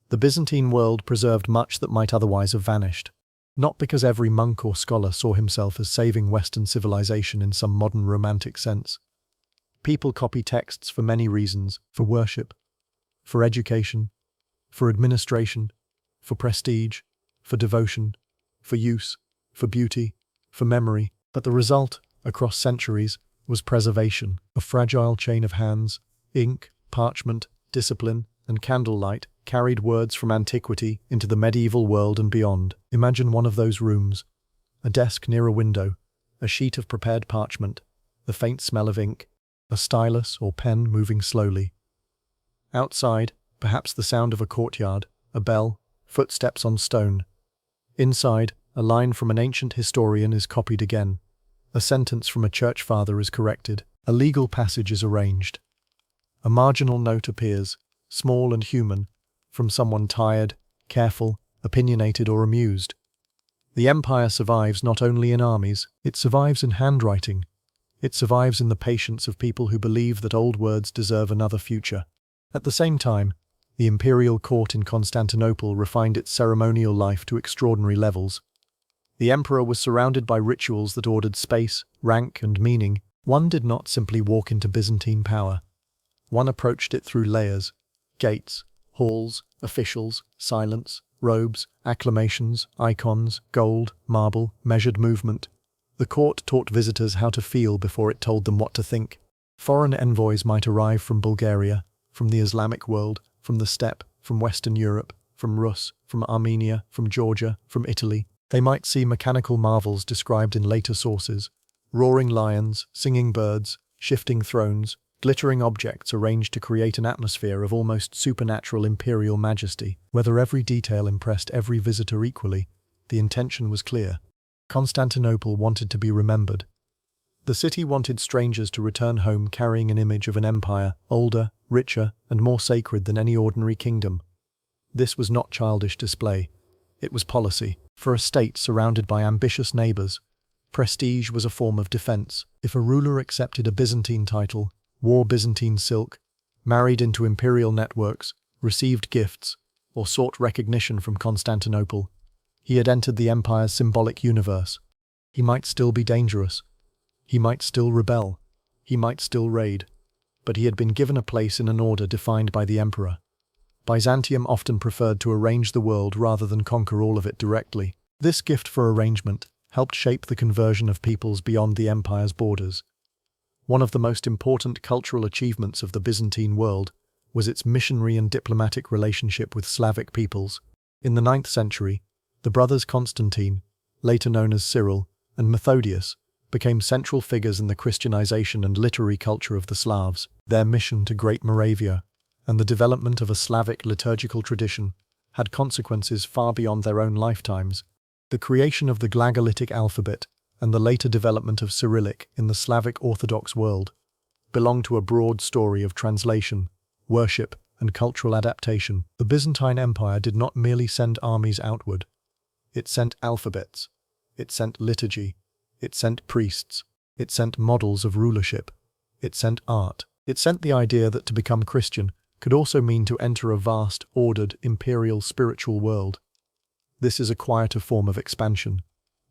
The Byzantine world preserved much that might otherwise have vanished. Not because every monk or scholar saw himself as saving Western civilization in some modern romantic sense. People copy texts for many reasons: for worship, for education, for administration, for prestige, for devotion, for use, for beauty, for memory. But the result, across centuries, was preservation. A fragile chain of hands, ink, parchment, discipline, and candlelight carried words from antiquity into the medieval world and beyond. Imagine one of those rooms. A desk near a window, a sheet of prepared parchment, the faint smell of ink, a stylus or pen moving slowly. Outside, perhaps the sound of a courtyard, a bell, footsteps on stone. Inside, a line from an ancient historian is copied again. A sentence from a church father is corrected. A legal passage is arranged. A marginal note appears, small and human, from someone tired, careful, opinionated or amused. The empire survives not only in armies, it survives in handwriting. It survives in the patience of people who believe that old words deserve another future. At the same time, the imperial court in Constantinople refined its ceremonial life to extraordinary levels. The emperor was surrounded by rituals that ordered space, rank, and meaning. One did not simply walk into Byzantine power. One approached it through layers, gates, halls, officials, silence, robes, acclamations, icons, gold, marble, measured movement. The court taught visitors how to feel before it told them what to think. Foreign envoys might arrive from Bulgaria, from the Islamic world, from the steppe, from Western Europe, from Rus, from Armenia, from Georgia, from Italy. They might see mechanical marvels described in later sources, roaring lions, singing birds, shifting thrones, glittering objects arranged to create an atmosphere of almost supernatural imperial majesty. Whether every detail impressed every visitor equally, the intention was clear. Constantinople wanted to be remembered. The city wanted strangers to return home carrying an image of an empire, older, richer, and more sacred than any ordinary kingdom. This was not childish display. It was policy. For a state surrounded by ambitious neighbors, prestige was a form of defense. If a ruler accepted a Byzantine title, wore Byzantine silk, married into imperial networks, received gifts, or sought recognition from Constantinople, he had entered the empire's symbolic universe. He might still be dangerous. He might still rebel. He might still raid. But he had been given a place in an order defined by the emperor. Byzantium often preferred to arrange the world rather than conquer all of it directly. This gift for arrangement helped shape the conversion of peoples beyond the empire's borders. One of the most important cultural achievements of the Byzantine world was its missionary and diplomatic relationship with Slavic peoples. In the 9th century, the brothers Constantine, later known as Cyril, and Methodius, became central figures in the Christianization and literary culture of the Slavs. Their mission to Great Moravia and the development of a Slavic liturgical tradition had consequences far beyond their own lifetimes. The creation of the Glagolitic alphabet and the later development of Cyrillic in the Slavic Orthodox world belong to a broad story of translation, worship, and cultural adaptation. The Byzantine Empire did not merely send armies outward. It sent alphabets. It sent liturgy. It sent priests. It sent models of rulership. It sent art. It sent the idea that to become Christian could also mean to enter a vast, ordered, imperial spiritual world. This is a quieter form of expansion.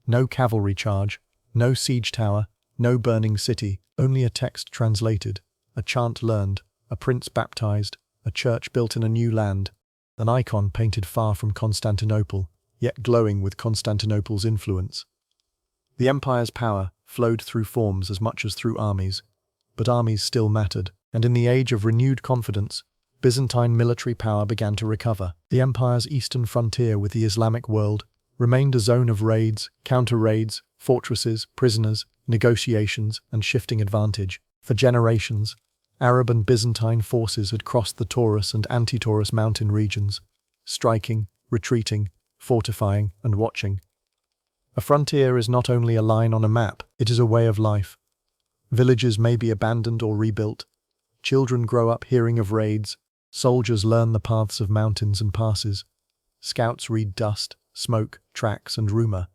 No cavalry charge, no siege tower, no burning city, only a text translated, a chant learned, a prince baptized, a church built in a new land, an icon painted far from Constantinople, yet glowing with Constantinople's influence. The empire's power flowed through forms as much as through armies, but armies still mattered, and in the age of renewed confidence, Byzantine military power began to recover. The empire's eastern frontier with the Islamic world remained a zone of raids, counter-raids, fortresses, prisoners, negotiations, and shifting advantage. For generations, Arab and Byzantine forces had crossed the Taurus and anti-Taurus mountain regions, striking, retreating, fortifying, and watching. A frontier is not only a line on a map, it is a way of life. Villages may be abandoned or rebuilt. Children grow up hearing of raids. Soldiers learn the paths of mountains and passes. Scouts read dust, smoke, tracks, and rumor.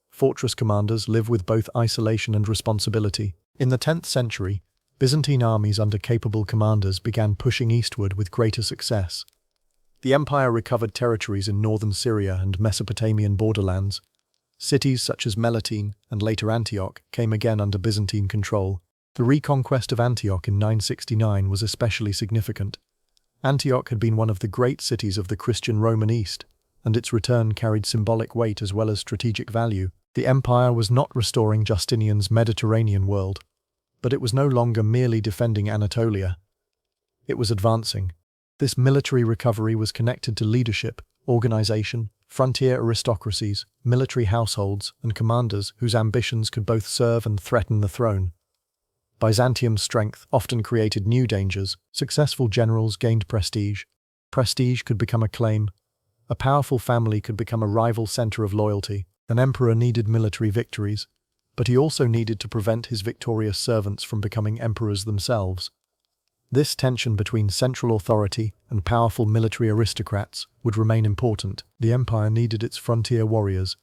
Fortress commanders live with both isolation and responsibility. In the 10th century, Byzantine armies under capable commanders began pushing eastward with greater success. The empire recovered territories in northern Syria and Mesopotamian borderlands. Cities such as Melitene and later Antioch came again under Byzantine control. The reconquest of Antioch in 969 was especially significant. Antioch had been one of the great cities of the Christian Roman East, and its return carried symbolic weight as well as strategic value. The empire was not restoring Justinian's Mediterranean world, but it was no longer merely defending Anatolia. It was advancing. This military recovery was connected to leadership, organization, frontier aristocracies, military households, and commanders whose ambitions could both serve and threaten the throne. Byzantium's strength often created new dangers. Successful generals gained prestige. Prestige could become a claim. A powerful family could become a rival center of loyalty. An emperor needed military victories, but he also needed to prevent his victorious servants from becoming emperors themselves. This tension between central authority and powerful military aristocrats would remain important. The empire needed its frontier warriors.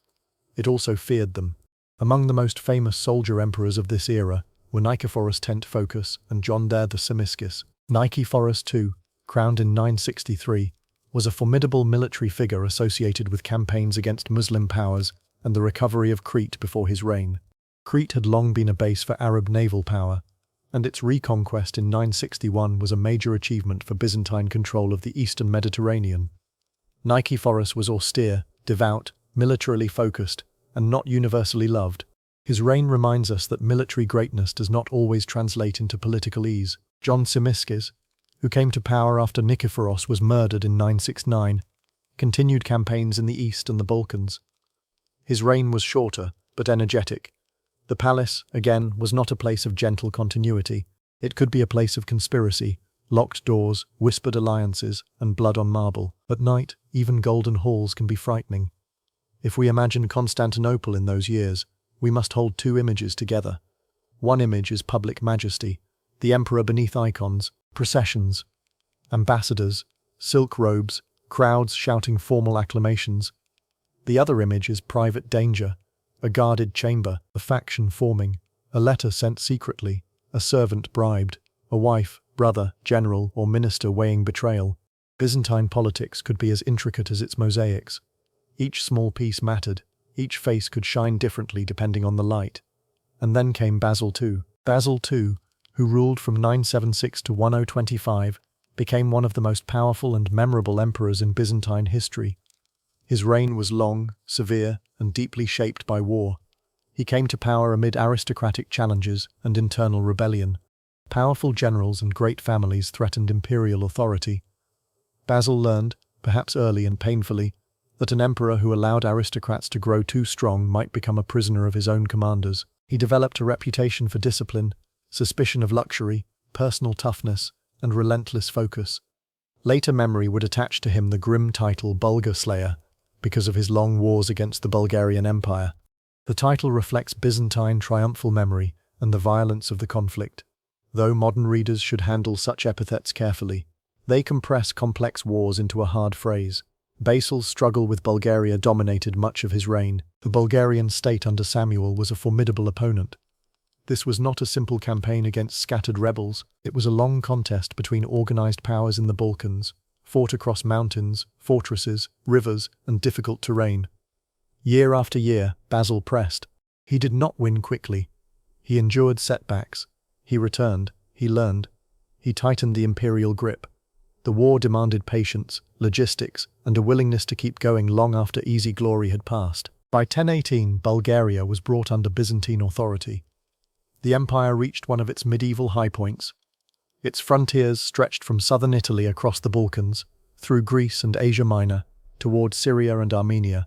It also feared them. Among the most famous soldier emperors of this era were Nicephorus X Phocas and John the Zimiscus. Nicephorus II, crowned in 963, was a formidable military figure associated with campaigns against Muslim powers and the recovery of Crete before his reign. Crete had long been a base for Arab naval power, and its reconquest in 961 was a major achievement for Byzantine control of the eastern Mediterranean. Nicephorus was austere, devout, militarily focused, and not universally loved. His reign reminds us that military greatness does not always translate into political ease. John Zimiscus, who came to power after Nicephorus was murdered in 969, continued campaigns in the east and the Balkans. His reign was shorter, but energetic. The palace, again, was not a place of gentle continuity. It could be a place of conspiracy, locked doors, whispered alliances, and blood on marble. At night, even golden halls can be frightening. If we imagine Constantinople in those years, we must hold two images together. One image is public majesty, the emperor beneath icons, processions, ambassadors, silk robes, crowds shouting formal acclamations. The other image is private danger, a guarded chamber, a faction forming, a letter sent secretly, a servant bribed, a wife, brother, general, or minister weighing betrayal. Byzantine politics could be as intricate as its mosaics. Each small piece mattered, each face could shine differently depending on the light. And then came Basil II. Basil II, who ruled from 976 to 1025, became one of the most powerful and memorable emperors in Byzantine history. His reign was long, severe, and deeply shaped by war. He came to power amid aristocratic challenges and internal rebellion. Powerful generals and great families threatened imperial authority. Basil learned, perhaps early and painfully, that an emperor who allowed aristocrats to grow too strong might become a prisoner of his own commanders. He developed a reputation for discipline, suspicion of luxury, personal toughness, and relentless focus. Later memory would attach to him the grim title Bulgar Slayer, because of his long wars against the Bulgarian Empire. The title reflects Byzantine triumphal memory and the violence of the conflict. Though modern readers should handle such epithets carefully, they compress complex wars into a hard phrase. Basil's struggle with Bulgaria dominated much of his reign. The Bulgarian state under Samuel was a formidable opponent. This was not a simple campaign against scattered rebels. It was a long contest between organized powers in the Balkans, fought across mountains, fortresses, rivers, and difficult terrain. Year after year, Basil pressed. He did not win quickly. He endured setbacks. He returned. He learned. He tightened the imperial grip. The war demanded patience, logistics, and a willingness to keep going long after easy glory had passed. By 1018, Bulgaria was brought under Byzantine authority. The empire reached one of its medieval high points. Its frontiers stretched from southern Italy across the Balkans, through Greece and Asia Minor, toward Syria and Armenia.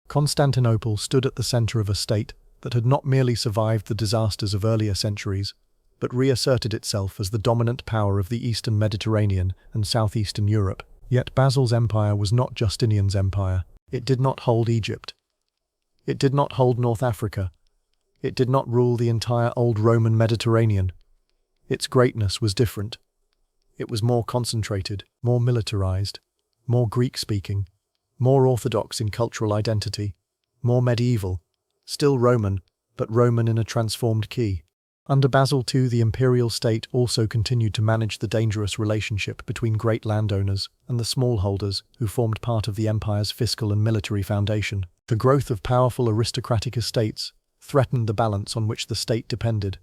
Constantinople stood at the center of a state that had not merely survived the disasters of earlier centuries, but reasserted itself as the dominant power of the eastern Mediterranean and southeastern Europe. Yet Basil's empire was not Justinian's empire. It did not hold Egypt. It did not hold North Africa. It did not rule the entire old Roman Mediterranean. Its greatness was different. It was more concentrated, more militarized, more Greek-speaking, more orthodox in cultural identity, more medieval, still Roman, but Roman in a transformed key. Under Basil II, the imperial state also continued to manage the dangerous relationship between great landowners and the smallholders who formed part of the empire's fiscal and military foundation. The growth of powerful aristocratic estates threatened the balance on which the state depended.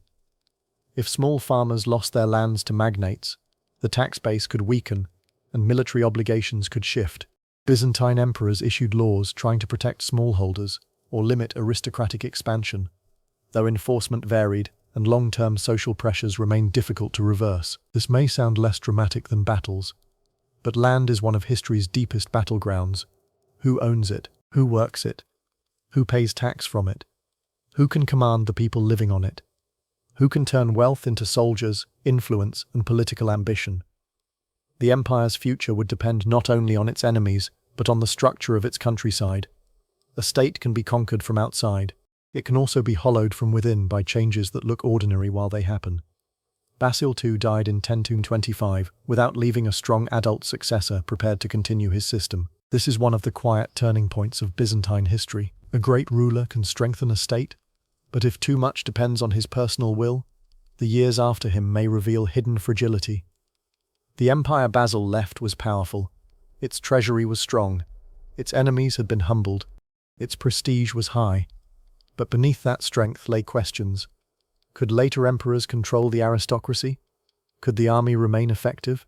If small farmers lost their lands to magnates, the tax base could weaken and military obligations could shift. Byzantine emperors issued laws trying to protect smallholders, or limit aristocratic expansion, though enforcement varied and long-term social pressures remained difficult to reverse. This may sound less dramatic than battles, but land is one of history's deepest battlegrounds. Who owns it? Who works it? Who pays tax from it? Who can command the people living on it? Who can turn wealth into soldiers, influence, and political ambition? The empire's future would depend not only on its enemies, but on the structure of its countryside. A state can be conquered from outside. It can also be hollowed from within by changes that look ordinary while they happen. Basil II died in 1025 without leaving a strong adult successor prepared to continue his system. This is one of the quiet turning points of Byzantine history. A great ruler can strengthen a state, but if too much depends on his personal will, the years after him may reveal hidden fragility. The empire Basil left was powerful. Its treasury was strong. Its enemies had been humbled. Its prestige was high. But beneath that strength lay questions. Could later emperors control the aristocracy? Could the army remain effective?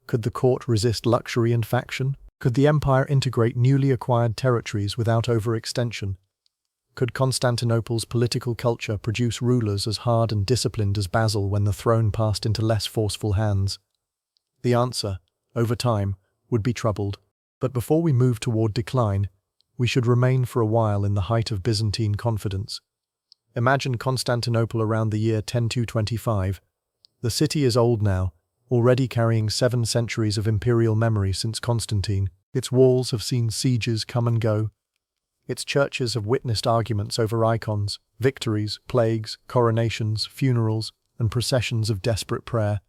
Could the court resist luxury and faction? Could the empire integrate newly acquired territories without overextension? Could Constantinople's political culture produce rulers as hard and disciplined as Basil when the throne passed into less forceful hands? The answer, over time, would be troubled. But before we move toward decline, we should remain for a while in the height of Byzantine confidence. Imagine Constantinople around the year 1025. The city is old now, already carrying 7 centuries of imperial memory since Constantine. Its walls have seen sieges come and go. Its churches have witnessed arguments over icons, victories, plagues, coronations, funerals, and processions of desperate prayer.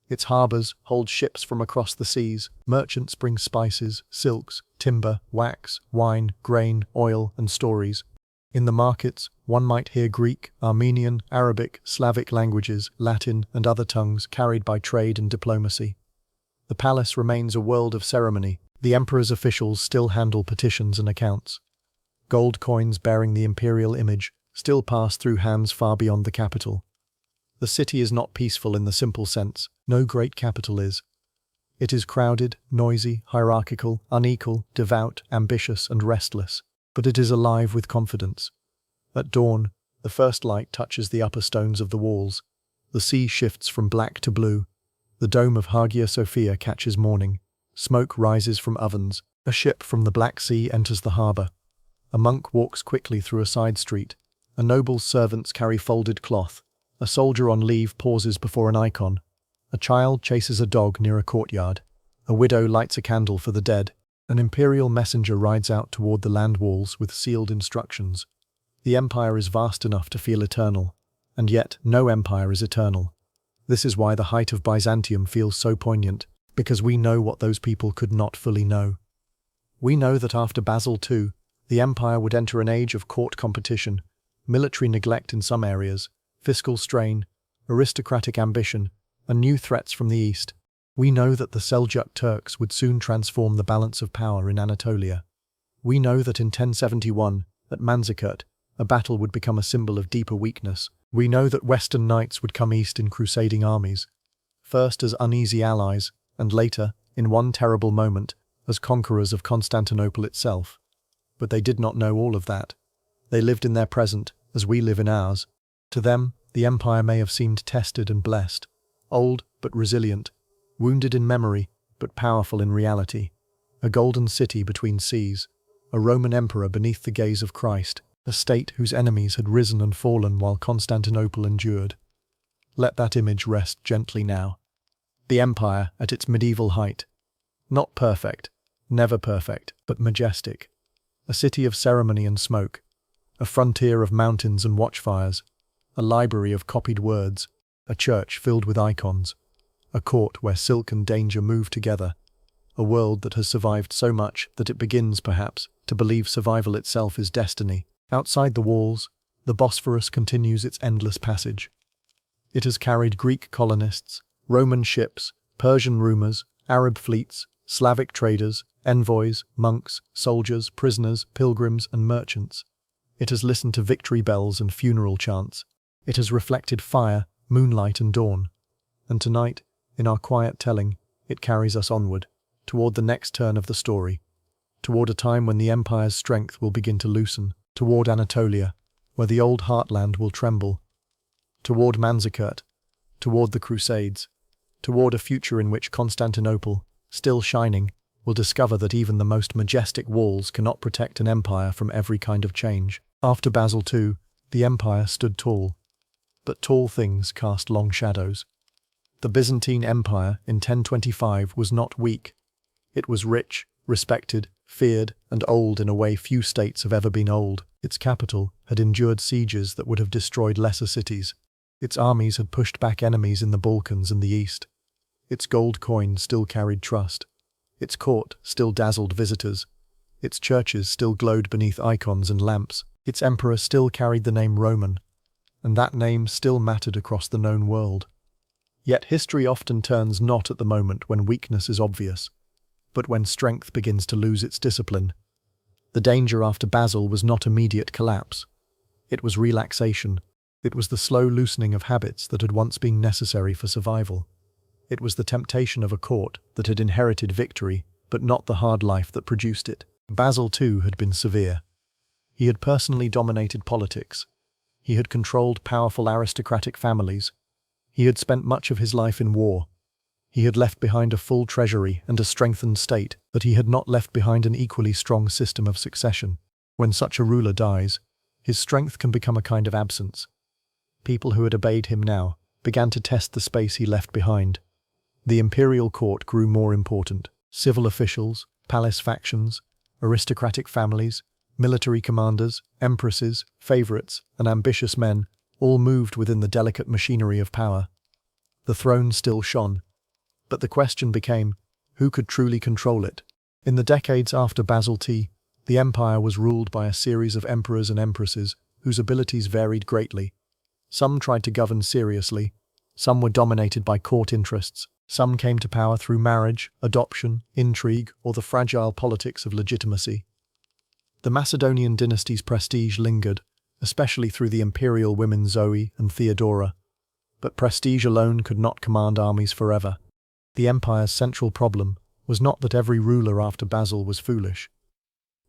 Its harbours hold ships from across the seas. Merchants bring spices, silks, timber, wax, wine, grain, oil, and stories. In the markets, one might hear Greek, Armenian, Arabic, Slavic languages, Latin, and other tongues carried by trade and diplomacy. The palace remains a world of ceremony. The emperor's officials still handle petitions and accounts. Gold coins bearing the imperial image still pass through hands far beyond the capital. The city is not peaceful in the simple sense. No great capital is. It is crowded, noisy, hierarchical, unequal, devout, ambitious, and restless. But it is alive with confidence. At dawn, the first light touches the upper stones of the walls. The sea shifts from black to blue. The dome of Hagia Sophia catches morning. Smoke rises from ovens. A ship from the Black Sea enters the harbour. A monk walks quickly through a side street. A noble's servants carry folded cloth. A soldier on leave pauses before an icon. A child chases a dog near a courtyard. A widow lights a candle for the dead. An imperial messenger rides out toward the land walls with sealed instructions. The empire is vast enough to feel eternal, and yet no empire is eternal. This is why the height of Byzantium feels so poignant, because we know what those people could not fully know. We know that after Basil II, the empire would enter an age of court competition, military neglect in some areas, fiscal strain, aristocratic ambition, and new threats from the east. We know that the Seljuk Turks would soon transform the balance of power in Anatolia. We know that in 1071, at Manzikert, a battle would become a symbol of deeper weakness. We know that Western knights would come east in crusading armies, first as uneasy allies, and later, in one terrible moment, as conquerors of Constantinople itself. But they did not know all of that. They lived in their present, as we live in ours. To them, the empire may have seemed tested and blessed, old but resilient, wounded in memory, but powerful in reality. A golden city between seas, a Roman emperor beneath the gaze of Christ, a state whose enemies had risen and fallen while Constantinople endured. Let that image rest gently now. The empire at its medieval height. Not perfect, never perfect, but majestic. A city of ceremony and smoke, a frontier of mountains and watchfires, a library of copied words, a church filled with icons, a court where silk and danger move together, a world that has survived so much that it begins, perhaps, to believe survival itself is destiny. Outside the walls, the Bosphorus continues its endless passage. It has carried Greek colonists, Roman ships, Persian rumors, Arab fleets, Slavic traders, envoys, monks, soldiers, prisoners, pilgrims, and merchants. It has listened to victory bells and funeral chants. It has reflected fire, moonlight, and dawn. And tonight, in our quiet telling, it carries us onward, toward the next turn of the story, toward a time when the empire's strength will begin to loosen, toward Anatolia, where the old heartland will tremble, toward Manzikert, toward the Crusades, toward a future in which Constantinople, still shining, will discover that even the most majestic walls cannot protect an empire from every kind of change. After Basil II, the empire stood tall, but tall things cast long shadows. The Byzantine Empire in 1025 was not weak. It was rich, respected, feared, and old in a way few states have ever been old. Its capital had endured sieges that would have destroyed lesser cities. Its armies had pushed back enemies in the Balkans and the East. Its gold coin still carried trust. Its court still dazzled visitors. Its churches still glowed beneath icons and lamps. Its emperor still carried the name Roman, and that name still mattered across the known world. Yet history often turns not at the moment when weakness is obvious, but when strength begins to lose its discipline. The danger after Basil was not immediate collapse. It was relaxation. It was the slow loosening of habits that had once been necessary for survival. It was the temptation of a court that had inherited victory, but not the hard life that produced it. Basil too had been severe. He had personally dominated politics. He had controlled powerful aristocratic families. He had spent much of his life in war. He had left behind a full treasury and a strengthened state, but he had not left behind an equally strong system of succession. When such a ruler dies, his strength can become a kind of absence. People who had obeyed him now began to test the space he left behind. The imperial court grew more important. Civil officials, palace factions, aristocratic families, military commanders, empresses, favorites, and ambitious men all moved within the delicate machinery of power. The throne still shone, but the question became, who could truly control it? In the decades after Basil T, the empire was ruled by a series of emperors and empresses whose abilities varied greatly. Some tried to govern seriously, some were dominated by court interests, some came to power through marriage, adoption, intrigue, or the fragile politics of legitimacy. The Macedonian dynasty's prestige lingered, especially through the imperial women Zoe and Theodora. But prestige alone could not command armies forever. The empire's central problem was not that every ruler after Basil was foolish.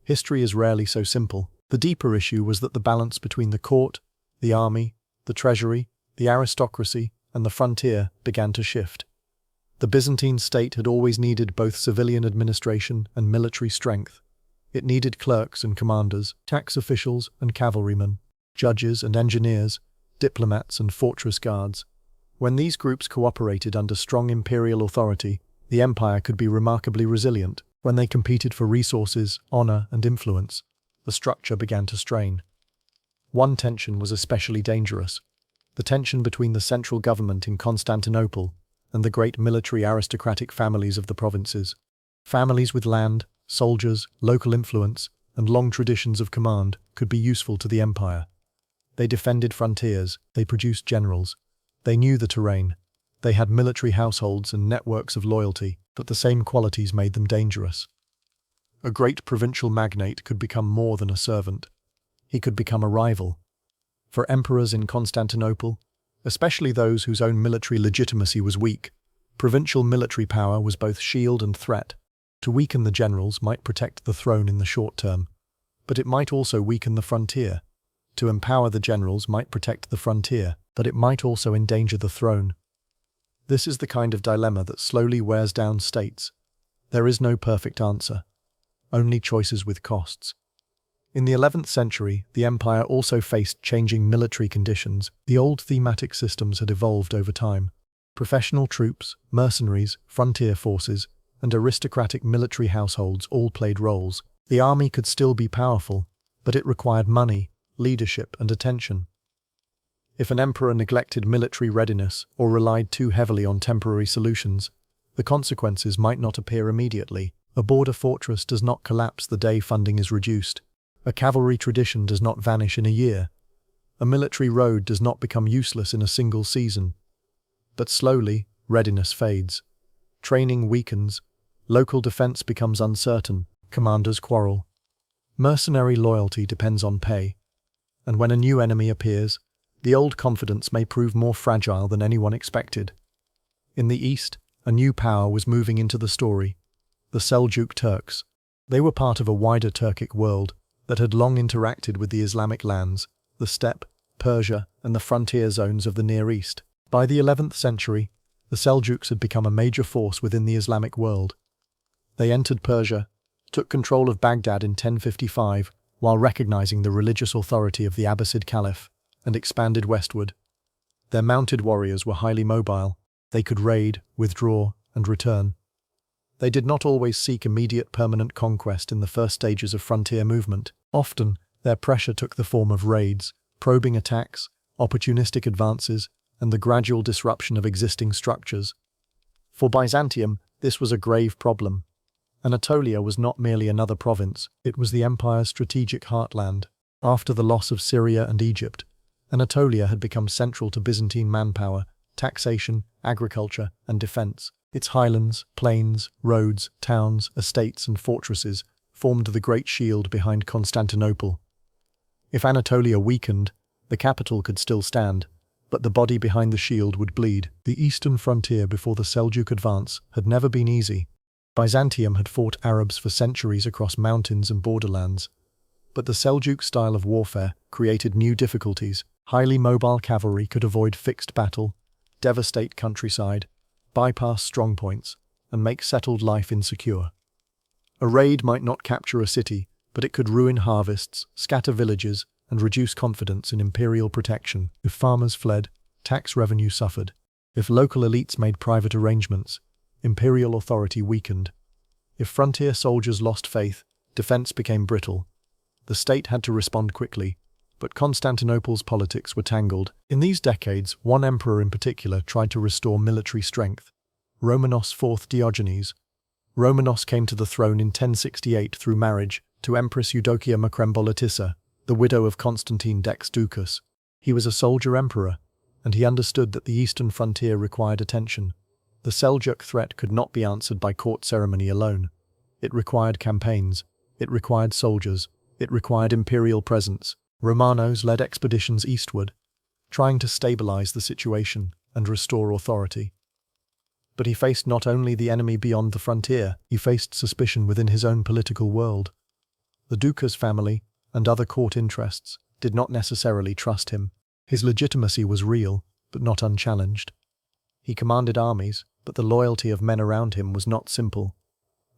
History is rarely so simple. The deeper issue was that the balance between the court, the army, the treasury, the aristocracy, and the frontier began to shift. The Byzantine state had always needed both civilian administration and military strength. It needed clerks and commanders, tax officials and cavalrymen, judges and engineers, diplomats and fortress guards. When these groups cooperated under strong imperial authority, the empire could be remarkably resilient. When they competed for resources, honor, and influence, the structure began to strain. One tension was especially dangerous: the tension between the central government in Constantinople and the great military aristocratic families of the provinces. Families with land, soldiers, local influence, and long traditions of command could be useful to the empire. They defended frontiers, they produced generals, they knew the terrain, they had military households and networks of loyalty, but the same qualities made them dangerous. A great provincial magnate could become more than a servant. He could become a rival. For emperors in Constantinople, especially those whose own military legitimacy was weak, provincial military power was both shield and threat. To weaken the generals might protect the throne in the short term, but it might also weaken the frontier. To empower the generals might protect the frontier, but it might also endanger the throne. This is the kind of dilemma that slowly wears down states. There is no perfect answer, only choices with costs. In the 11th century, the empire also faced changing military conditions. The old thematic systems had evolved over time. Professional troops, mercenaries, frontier forces, and aristocratic military households all played roles. The army could still be powerful, but it required money, leadership, and attention. If an emperor neglected military readiness or relied too heavily on temporary solutions, the consequences might not appear immediately. A border fortress does not collapse the day funding is reduced. A cavalry tradition does not vanish in a year. A military road does not become useless in a single season. But slowly, readiness fades. Training weakens. Local defense becomes uncertain. Commanders quarrel. Mercenary loyalty depends on pay. And when a new enemy appears, the old confidence may prove more fragile than anyone expected. In the East, a new power was moving into the story: the Seljuk Turks. They were part of a wider Turkic world, that had long interacted with the Islamic lands, the steppe, Persia, and the frontier zones of the Near East. By the 11th century, the Seljuks had become a major force within the Islamic world. They entered Persia, took control of Baghdad in 1055 while recognizing the religious authority of the Abbasid Caliph, and expanded westward. Their mounted warriors were highly mobile. They could raid, withdraw, and return. They did not always seek immediate permanent conquest in the first stages of frontier movement. Often, their pressure took the form of raids, probing attacks, opportunistic advances, and the gradual disruption of existing structures. For Byzantium, this was a grave problem. Anatolia was not merely another province, it was the empire's strategic heartland. After the loss of Syria and Egypt, Anatolia had become central to Byzantine manpower, taxation, agriculture, and defense. Its highlands, plains, roads, towns, estates, and fortresses formed the great shield behind Constantinople. If Anatolia weakened, the capital could still stand, but the body behind the shield would bleed. The eastern frontier before the Seljuk advance had never been easy. Byzantium had fought Arabs for centuries across mountains and borderlands, but the Seljuk style of warfare created new difficulties. Highly mobile cavalry could avoid fixed battle, devastate countryside, bypass strongpoints, and make settled life insecure. A raid might not capture a city, but it could ruin harvests, scatter villages, and reduce confidence in imperial protection. If farmers fled, tax revenue suffered. If local elites made private arrangements, imperial authority weakened. If frontier soldiers lost faith, defense became brittle. The state had to respond quickly, but Constantinople's politics were tangled. In these decades, one emperor in particular tried to restore military strength, Romanos IV Diogenes. Romanos came to the throne in 1068 through marriage to Empress Eudokia Macrembolitissa, the widow of Constantine Dex Ducas. He was a soldier emperor, and he understood that the eastern frontier required attention. The Seljuk threat could not be answered by court ceremony alone. It required campaigns, it required soldiers, it required imperial presence. Romanos led expeditions eastward, trying to stabilize the situation and restore authority. But he faced not only the enemy beyond the frontier, he faced suspicion within his own political world. The Ducas family and other court interests did not necessarily trust him. His legitimacy was real, but not unchallenged. He commanded armies, but the loyalty of men around him was not simple.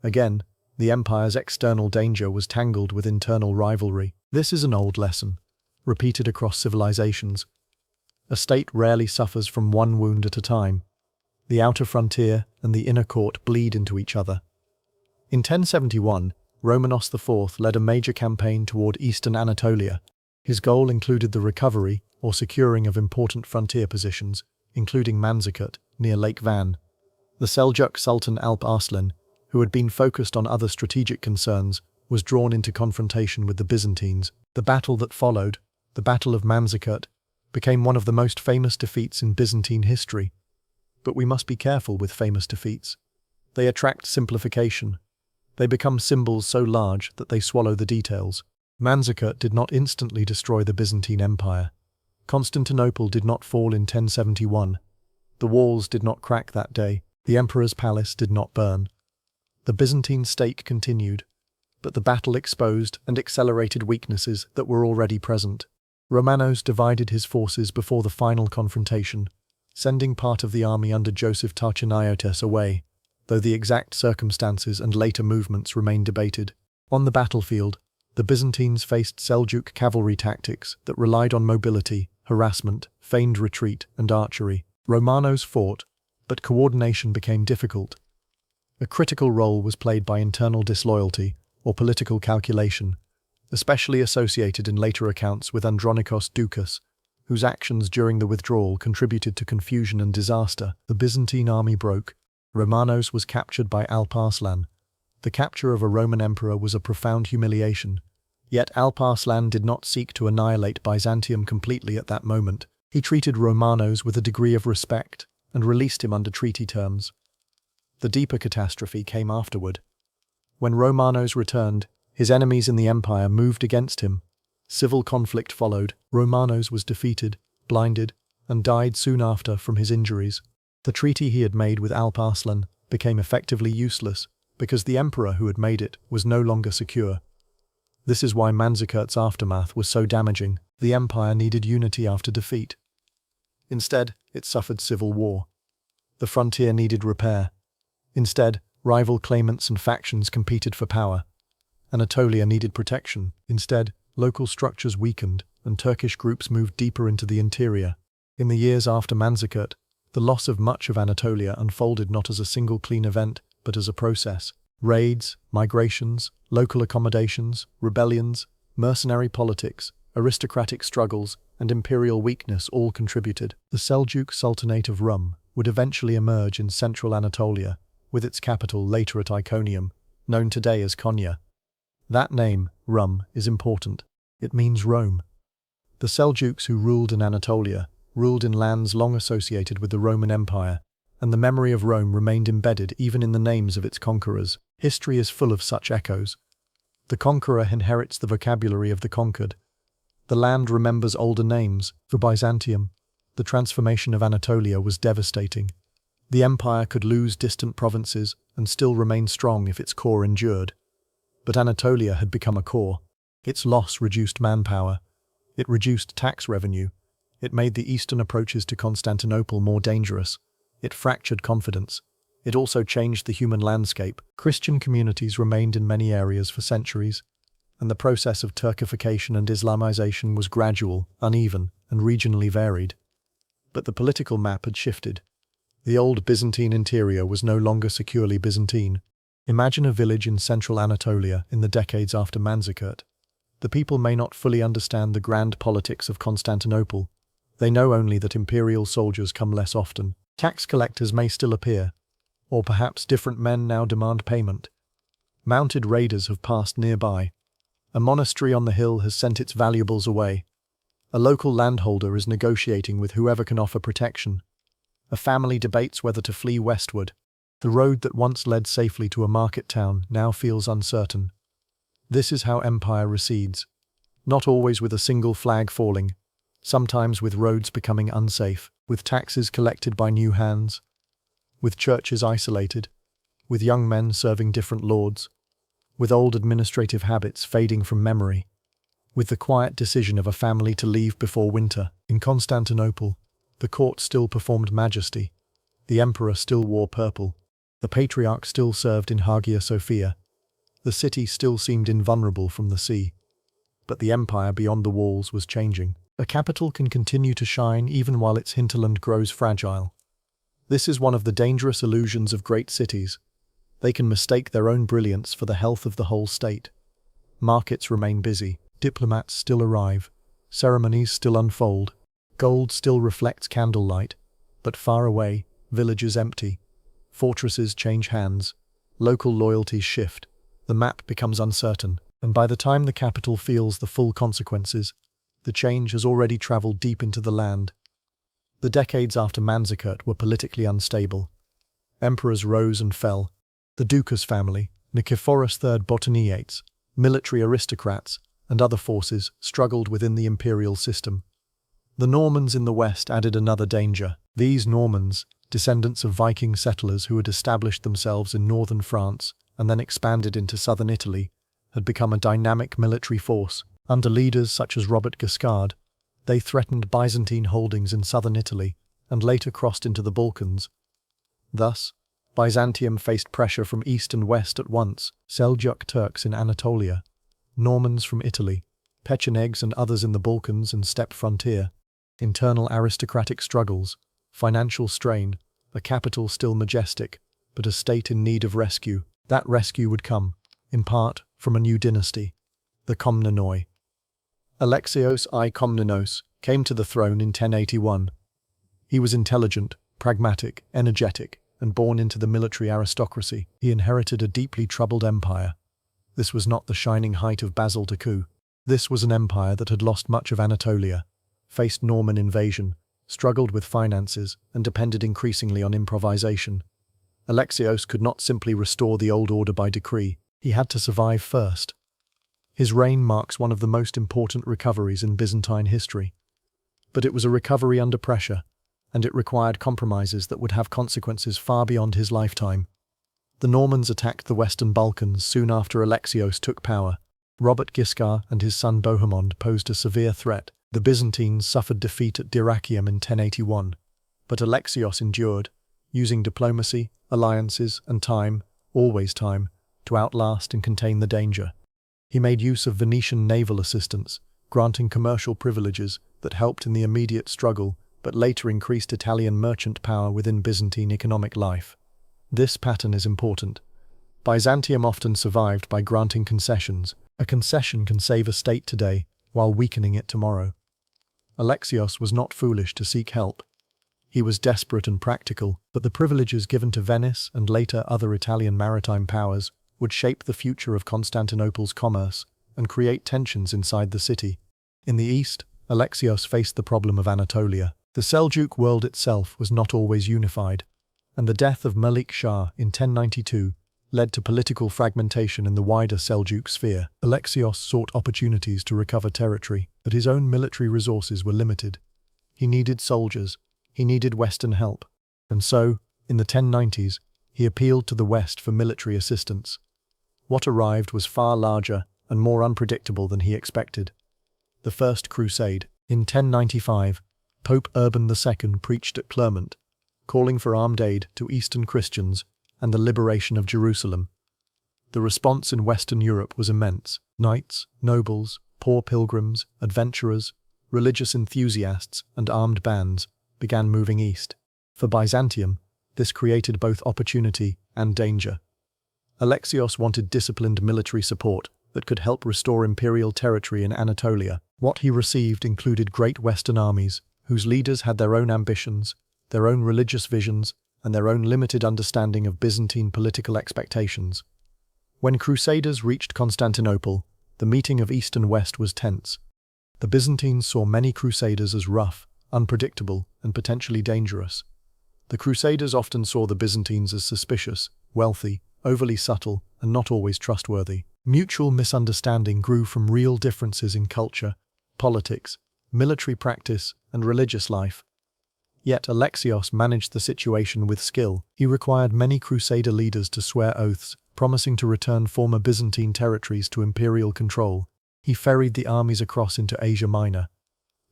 Again, the empire's external danger was tangled with internal rivalry. This is an old lesson, repeated across civilizations. A state rarely suffers from one wound at a time. The outer frontier and the inner court bleed into each other. In 1071, Romanos IV led a major campaign toward eastern Anatolia. His goal included the recovery or securing of important frontier positions, including Manzikert, near Lake Van. The Seljuk Sultan Alp Arslan, who had been focused on other strategic concerns, was drawn into confrontation with the Byzantines. The battle that followed, the Battle of Manzikert, became one of the most famous defeats in Byzantine history. But we must be careful with famous defeats. They attract simplification. They become symbols so large that they swallow the details. Manzikert did not instantly destroy the Byzantine Empire. Constantinople did not fall in 1071. The walls did not crack that day. The emperor's palace did not burn. The Byzantine state continued, but the battle exposed and accelerated weaknesses that were already present. Romanos divided his forces before the final confrontation, sending part of the army under Joseph Tarchanaiotes away, though the exact circumstances and later movements remain debated. On the battlefield, the Byzantines faced Seljuk cavalry tactics that relied on mobility, harassment, feigned retreat, and archery. Romanos fought, but coordination became difficult. A critical role was played by internal disloyalty or political calculation, especially associated in later accounts with Andronikos Doukas, whose actions during the withdrawal contributed to confusion and disaster. The Byzantine army broke. Romanos was captured by Alp Arslan. The capture of a Roman emperor was a profound humiliation, yet Alp Arslan did not seek to annihilate Byzantium completely at that moment. He treated Romanos with a degree of respect and released him under treaty terms. The deeper catastrophe came afterward. When Romanos returned, his enemies in the empire moved against him. Civil conflict followed. Romanos was defeated, blinded, and died soon after from his injuries. The treaty he had made with Alp Arslan became effectively useless because the emperor who had made it was no longer secure. This is why Manzikert's aftermath was so damaging. The empire needed unity after defeat. Instead, it suffered civil war. The frontier needed repair. Instead, rival claimants and factions competed for power. Anatolia needed protection. Instead, local structures weakened, and Turkish groups moved deeper into the interior. In the years after Manzikert, the loss of much of Anatolia unfolded not as a single clean event, but as a process. Raids, migrations, local accommodations, rebellions, mercenary politics, aristocratic struggles, and imperial weakness all contributed. The Seljuk Sultanate of Rum would eventually emerge in central Anatolia, with its capital later at Iconium, known today as Konya. That name, Rum, is important. It means Rome. The Seljuks who ruled in Anatolia ruled in lands long associated with the Roman Empire, and the memory of Rome remained embedded even in the names of its conquerors. History is full of such echoes. The conqueror inherits the vocabulary of the conquered. The land remembers older names. For Byzantium, the transformation of Anatolia was devastating. The empire could lose distant provinces and still remain strong if its core endured. But Anatolia had become a core. Its loss reduced manpower. It reduced tax revenue. It made the eastern approaches to Constantinople more dangerous. It fractured confidence. It also changed the human landscape. Christian communities remained in many areas for centuries, and the process of Turkification and Islamization was gradual, uneven, and regionally varied. But the political map had shifted. The old Byzantine interior was no longer securely Byzantine. Imagine a village in central Anatolia in the decades after Manzikert. The people may not fully understand the grand politics of Constantinople. They know only that imperial soldiers come less often. Tax collectors may still appear, or perhaps different men now demand payment. Mounted raiders have passed nearby. A monastery on the hill has sent its valuables away. A local landholder is negotiating with whoever can offer protection. A family debates whether to flee westward. The road that once led safely to a market town now feels uncertain. This is how empire recedes. Not always with a single flag falling, sometimes with roads becoming unsafe, with taxes collected by new hands, with churches isolated, with young men serving different lords, with old administrative habits fading from memory, with the quiet decision of a family to leave before winter. In Constantinople, the court still performed majesty. The emperor still wore purple. The patriarch still served in Hagia Sophia. The city still seemed invulnerable from the sea. But the empire beyond the walls was changing. A capital can continue to shine even while its hinterland grows fragile. This is one of the dangerous illusions of great cities. They can mistake their own brilliance for the health of the whole state. Markets remain busy. Diplomats still arrive. Ceremonies still unfold. Gold still reflects candlelight. But far away, villages empty. Fortresses change hands. Local loyalties shift. The map becomes uncertain. And by the time the capital feels the full consequences, the change has already traveled deep into the land. The decades after Manzikert were politically unstable. Emperors rose and fell. The Ducas family, Nicephorus III Botaniates, military aristocrats, and other forces struggled within the imperial system. The Normans in the west added another danger. These Normans, descendants of Viking settlers who had established themselves in northern France and then expanded into southern Italy, had become a dynamic military force. Under leaders such as Robert Guiscard, they threatened Byzantine holdings in southern Italy and later crossed into the Balkans. Thus, Byzantium faced pressure from east and west at once: Seljuk Turks in Anatolia, Normans from Italy, Pechenegs and others in the Balkans and steppe frontier, internal aristocratic struggles, financial strain, a capital still majestic, but a state in need of rescue. That rescue would come, in part, from a new dynasty, the Komnenoi. Alexios I Komnenos came to the throne in 1081. He was intelligent, pragmatic, energetic, and born into the military aristocracy. He inherited a deeply troubled empire. This was not the shining height of Basil Taku. This was an empire that had lost much of Anatolia, faced Norman invasion, struggled with finances, and depended increasingly on improvisation. Alexios could not simply restore the old order by decree. He had to survive first. His reign marks one of the most important recoveries in Byzantine history. But it was a recovery under pressure, and it required compromises that would have consequences far beyond his lifetime. The Normans attacked the Western Balkans soon after Alexios took power. Robert Guiscard and his son Bohemond posed a severe threat. The Byzantines suffered defeat at Dyrrhachium in 1081, but Alexios endured, using diplomacy, alliances, and time, always time, to outlast and contain the danger. He made use of Venetian naval assistance, granting commercial privileges that helped in the immediate struggle, but later increased Italian merchant power within Byzantine economic life. This pattern is important. Byzantium often survived by granting concessions. A concession can save a state today, while weakening it tomorrow. Alexios was not foolish to seek help. He was desperate and practical, but the privileges given to Venice and later other Italian maritime powers would shape the future of Constantinople's commerce and create tensions inside the city. In the east, Alexios faced the problem of Anatolia. The Seljuk world itself was not always unified, and the death of Malik Shah in 1092 led to political fragmentation in the wider Seljuk sphere. Alexios sought opportunities to recover territory, but his own military resources were limited. He needed soldiers, he needed Western help, and so, in the 1090s, he appealed to the West for military assistance. What arrived was far larger and more unpredictable than he expected. The First Crusade. In 1095, Pope Urban II preached at Clermont, calling for armed aid to Eastern Christians and the liberation of Jerusalem. The response in Western Europe was immense. Knights, nobles, poor pilgrims, adventurers, religious enthusiasts, and armed bands began moving east. For Byzantium, this created both opportunity and danger. Alexios wanted disciplined military support that could help restore imperial territory in Anatolia. What he received included great Western armies, whose leaders had their own ambitions, their own religious visions, and their own limited understanding of Byzantine political expectations. When Crusaders reached Constantinople, the meeting of East and West was tense. The Byzantines saw many Crusaders as rough, unpredictable, and potentially dangerous. The Crusaders often saw the Byzantines as suspicious, wealthy, overly subtle, and not always trustworthy. Mutual misunderstanding grew from real differences in culture, politics, military practice, and religious life. Yet Alexios managed the situation with skill. He required many Crusader leaders to swear oaths, promising to return former Byzantine territories to imperial control. He ferried the armies across into Asia Minor.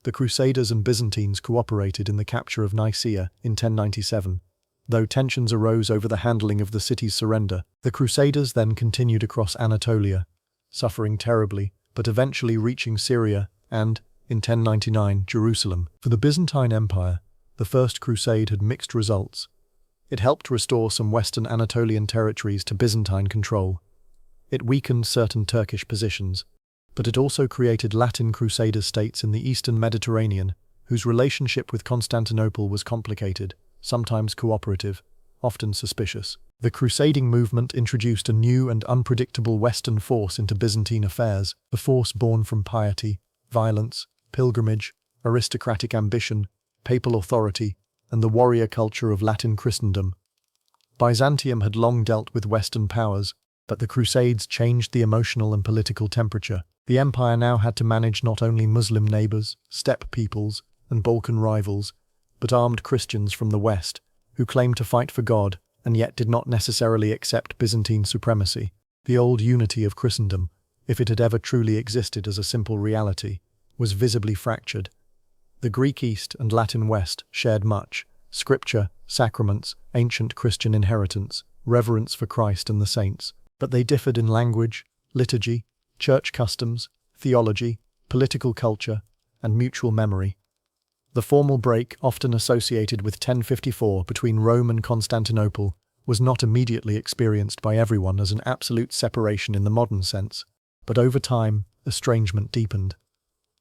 The Crusaders and Byzantines cooperated in the capture of Nicaea in 1097. Though tensions arose over the handling of the city's surrender, the Crusaders then continued across Anatolia, suffering terribly, but eventually reaching Syria and, in 1099, Jerusalem. For the Byzantine Empire, the First Crusade had mixed results. It helped restore some Western Anatolian territories to Byzantine control. It weakened certain Turkish positions, but it also created Latin Crusader states in the Eastern Mediterranean, whose relationship with Constantinople was complicated, sometimes cooperative, often suspicious. The crusading movement introduced a new and unpredictable Western force into Byzantine affairs, a force born from piety, violence, pilgrimage, aristocratic ambition, papal authority, and the warrior culture of Latin Christendom. Byzantium had long dealt with Western powers, but the Crusades changed the emotional and political temperature. The empire now had to manage not only Muslim neighbors, steppe peoples, and Balkan rivals, but armed Christians from the West, who claimed to fight for God and yet did not necessarily accept Byzantine supremacy. The old unity of Christendom, if it had ever truly existed as a simple reality, was visibly fractured. The Greek East and Latin West shared much: scripture, sacraments, ancient Christian inheritance, reverence for Christ and the saints. But they differed in language, liturgy, church customs, theology, political culture, and mutual memory. The formal break, often associated with 1054 between Rome and Constantinople, was not immediately experienced by everyone as an absolute separation in the modern sense, but over time, estrangement deepened.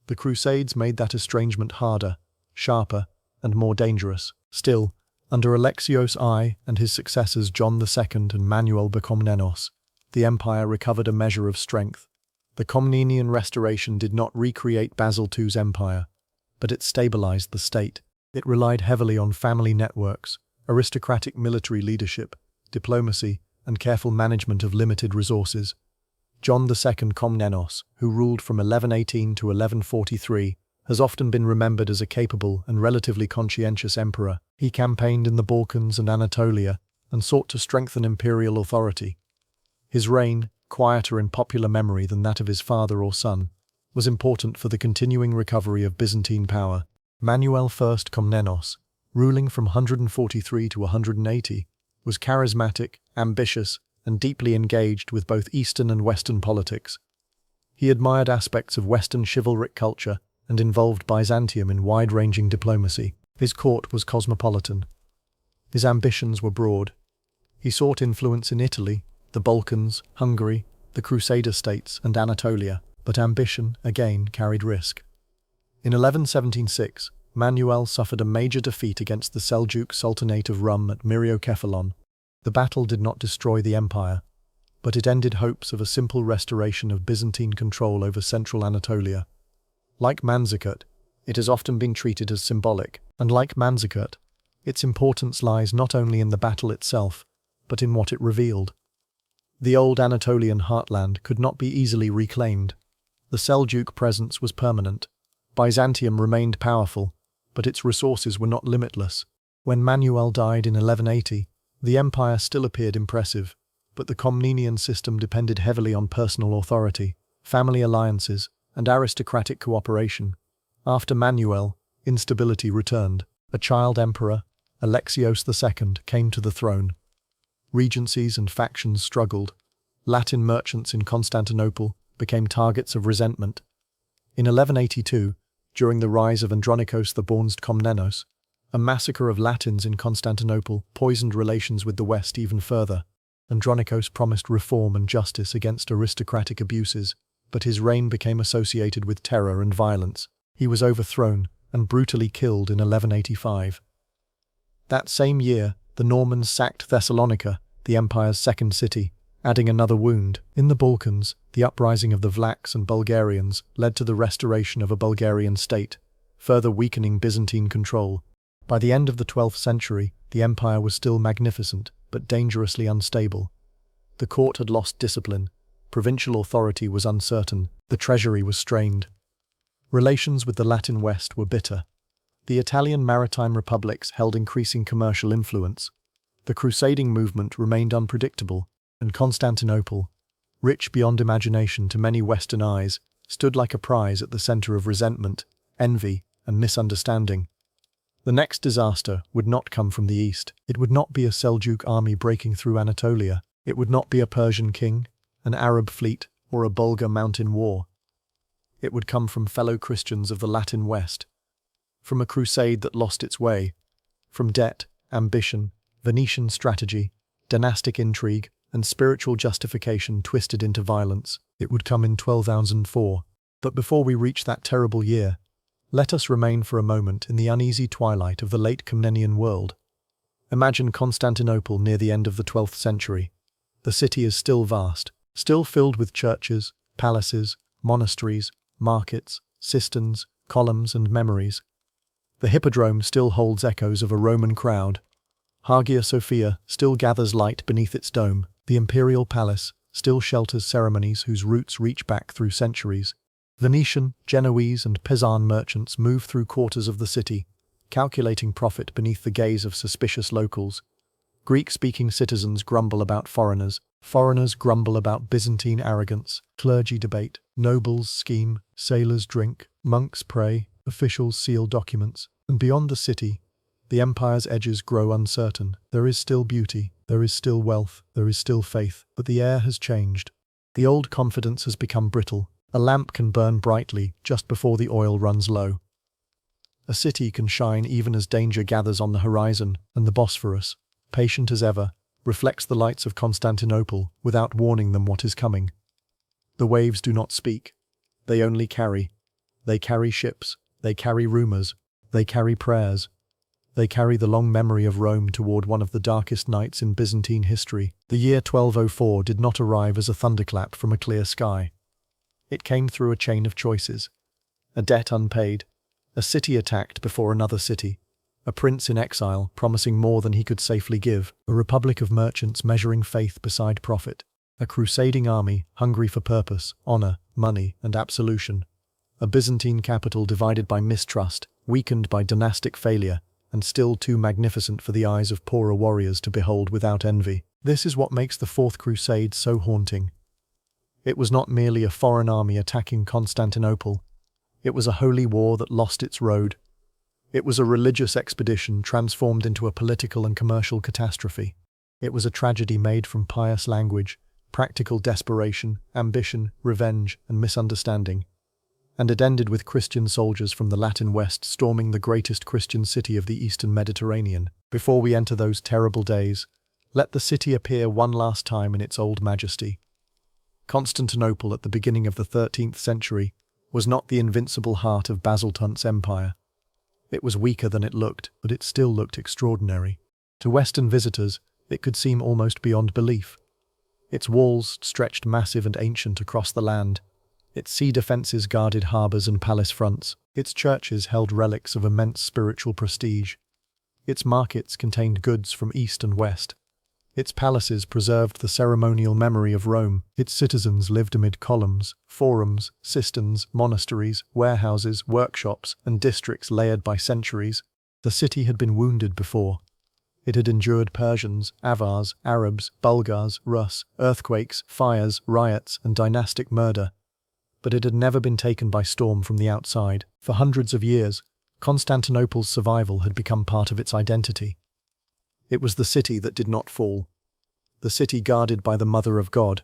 The Crusades made that estrangement harder, sharper, and more dangerous. Still, under Alexios I and his successors John II and Manuel Komnenos, the empire recovered a measure of strength. The Komnenian restoration did not recreate Basil II's empire, but it stabilized the state. It relied heavily on family networks, aristocratic military leadership, diplomacy, and careful management of limited resources. John II Komnenos, who ruled from 1118 to 1143, has often been remembered as a capable and relatively conscientious emperor. He campaigned in the Balkans and Anatolia and sought to strengthen imperial authority. His reign, quieter in popular memory than that of his father or son, was important for the continuing recovery of Byzantine power. Manuel I Komnenos, ruling from 143 to 180, was charismatic, ambitious, and deeply engaged with both Eastern and Western politics. He admired aspects of Western chivalric culture and involved Byzantium in wide-ranging diplomacy. His court was cosmopolitan. His ambitions were broad. He sought influence in Italy, the Balkans, Hungary, the Crusader states, and Anatolia, but ambition, again, carried risk. In 1176, Manuel suffered a major defeat against the Seljuk Sultanate of Rum at Myriokephalon. The battle did not destroy the empire, but it ended hopes of a simple restoration of Byzantine control over central Anatolia. Like Manzikert, it has often been treated as symbolic, and like Manzikert, its importance lies not only in the battle itself, but in what it revealed. The old Anatolian heartland could not be easily reclaimed. The Seljuk presence was permanent. Byzantium remained powerful, but its resources were not limitless. When Manuel died in 1180, the empire still appeared impressive, but the Komnenian system depended heavily on personal authority, family alliances, and aristocratic cooperation. After Manuel, instability returned. A child emperor, Alexios II, came to the throne. Regencies and factions struggled. Latin merchants in Constantinople became targets of resentment. In 1182, during the rise of Andronikos the Born Komnenos, a massacre of Latins in Constantinople poisoned relations with the West even further. Andronikos promised reform and justice against aristocratic abuses, but his reign became associated with terror and violence. He was overthrown and brutally killed in 1185. That same year, the Normans sacked Thessalonica, the empire's second city, adding another wound. In the Balkans, the uprising of the Vlachs and Bulgarians led to the restoration of a Bulgarian state, further weakening Byzantine control. By the end of the 12th century, the empire was still magnificent, but dangerously unstable. The court had lost discipline, provincial authority was uncertain, the treasury was strained. Relations with the Latin West were bitter. The Italian maritime republics held increasing commercial influence. The crusading movement remained unpredictable, and Constantinople, rich beyond imagination to many Western eyes, stood like a prize at the center of resentment, envy, and misunderstanding. The next disaster would not come from the east. It would not be a Seljuk army breaking through Anatolia. It would not be a Persian king, an Arab fleet, or a Bulgar mountain war. It would come from fellow Christians of the Latin West, from a crusade that lost its way, from debt, ambition, Venetian strategy, dynastic intrigue, and spiritual justification twisted into violence. It would come in 1204. But before we reach that terrible year, let us remain for a moment in the uneasy twilight of the late Komnenian world. Imagine Constantinople near the end of the 12th century. The city is still vast, still filled with churches, palaces, monasteries, markets, cisterns, columns, and memories. The Hippodrome still holds echoes of a Roman crowd. Hagia Sophia still gathers light beneath its dome. The imperial palace still shelters ceremonies whose roots reach back through centuries. Venetian, Genoese, and Pisan merchants move through quarters of the city, calculating profit beneath the gaze of suspicious locals. Greek-speaking citizens grumble about foreigners. Foreigners grumble about Byzantine arrogance. Clergy debate. Nobles scheme. Sailors drink. Monks pray. Officials seal documents. And beyond the city, the empire's edges grow uncertain. There is still beauty. There is still wealth. There is still faith. But the air has changed. The old confidence has become brittle. A lamp can burn brightly just before the oil runs low. A city can shine even as danger gathers on the horizon, and the Bosphorus, patient as ever, reflects the lights of Constantinople without warning them what is coming. The waves do not speak. They only carry. They carry ships. They carry rumors. They carry prayers. They carry the long memory of Rome toward one of the darkest nights in Byzantine history. The year 1204 did not arrive as a thunderclap from a clear sky. It came through a chain of choices. A debt unpaid, a city attacked before another city, a prince in exile promising more than he could safely give, a republic of merchants measuring faith beside profit, a crusading army hungry for purpose, honor, money, and absolution, a Byzantine capital divided by mistrust, weakened by dynastic failure, and still too magnificent for the eyes of poorer warriors to behold without envy. This is what makes the Fourth Crusade so haunting. It was not merely a foreign army attacking Constantinople. It was a holy war that lost its road. It was a religious expedition transformed into a political and commercial catastrophe. It was a tragedy made from pious language, practical desperation, ambition, revenge, and misunderstanding. And it ended with Christian soldiers from the Latin West storming the greatest Christian city of the Eastern Mediterranean. Before we enter those terrible days, let the city appear one last time in its old majesty. Constantinople at the beginning of the 13th century was not the invincible heart of Byzantine's empire. It was weaker than it looked, but it still looked extraordinary. To Western visitors, it could seem almost beyond belief. Its walls stretched massive and ancient across the land. Its sea defences guarded harbours and palace fronts. Its churches held relics of immense spiritual prestige. Its markets contained goods from east and west. Its palaces preserved the ceremonial memory of Rome. Its citizens lived amid columns, forums, cisterns, monasteries, warehouses, workshops, and districts layered by centuries. The city had been wounded before. It had endured Persians, Avars, Arabs, Bulgars, Rus, earthquakes, fires, riots, and dynastic murder. But it had never been taken by storm from the outside. For hundreds of years, Constantinople's survival had become part of its identity. It was the city that did not fall. The city guarded by the Mother of God.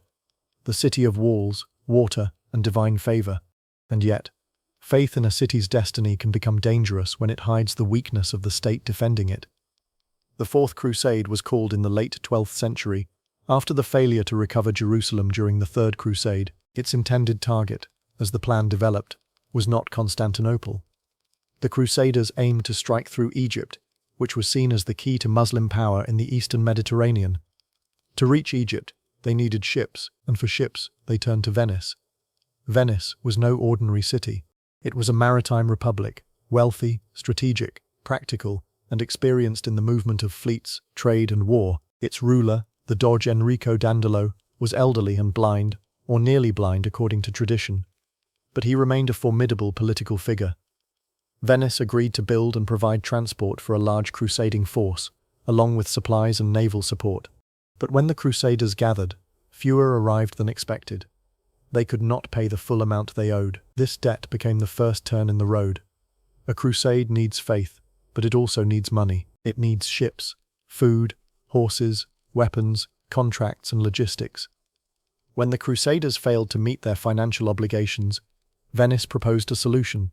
The city of walls, water, and divine favor. And yet, faith in a city's destiny can become dangerous when it hides the weakness of the state defending it. The Fourth Crusade was called in the late 12th century, after the failure to recover Jerusalem during the Third Crusade. Its intended target, as the plan developed, was not Constantinople. The Crusaders aimed to strike through Egypt, which was seen as the key to Muslim power in the Eastern Mediterranean. To reach Egypt, they needed ships, and for ships, they turned to Venice. Venice was no ordinary city. It was a maritime republic, wealthy, strategic, practical, and experienced in the movement of fleets, trade, and war. Its ruler, the Doge Enrico Dandolo, was elderly and blind, or nearly blind according to tradition. But he remained a formidable political figure. Venice agreed to build and provide transport for a large crusading force, along with supplies and naval support. But when the Crusaders gathered, fewer arrived than expected. They could not pay the full amount they owed. This debt became the first turn in the road. A crusade needs faith, but it also needs money. It needs ships, food, horses, weapons, contracts, and logistics. When the Crusaders failed to meet their financial obligations, Venice proposed a solution.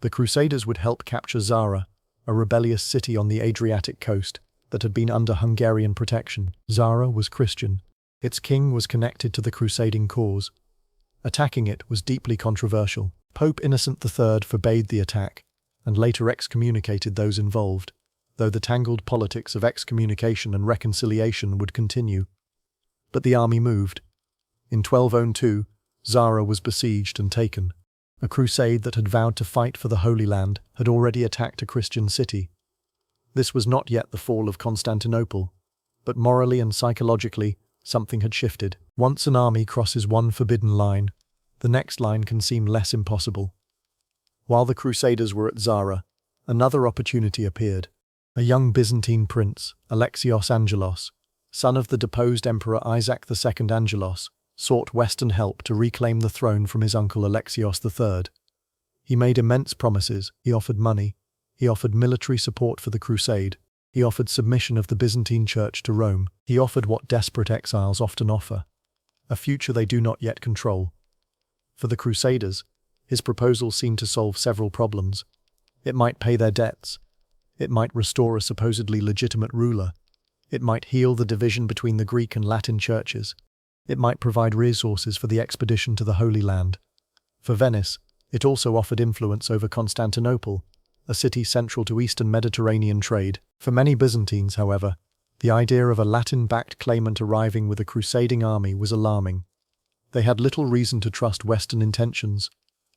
The Crusaders would help capture Zara, a rebellious city on the Adriatic coast that had been under Hungarian protection. Zara was Christian. Its king was connected to the crusading cause. Attacking it was deeply controversial. Pope Innocent III forbade the attack, and later excommunicated those involved, though the tangled politics of excommunication and reconciliation would continue. But the army moved. In 1202, Zara was besieged and taken. A crusade that had vowed to fight for the Holy Land had already attacked a Christian city. This was not yet the fall of Constantinople, but morally and psychologically, something had shifted. Once an army crosses one forbidden line, the next line can seem less impossible. While the Crusaders were at Zara, another opportunity appeared. A young Byzantine prince, Alexios Angelos, son of the deposed Emperor Isaac II Angelos, sought Western help to reclaim the throne from his uncle Alexios III. He made immense promises. He offered money. He offered military support for the crusade. He offered submission of the Byzantine Church to Rome. He offered what desperate exiles often offer: a future they do not yet control. For the Crusaders, his proposal seemed to solve several problems. It might pay their debts. It might restore a supposedly legitimate ruler. It might heal the division between the Greek and Latin churches. It might provide resources for the expedition to the Holy Land. For Venice, it also offered influence over Constantinople, a city central to Eastern Mediterranean trade. For many Byzantines, however, the idea of a Latin-backed claimant arriving with a crusading army was alarming. They had little reason to trust Western intentions.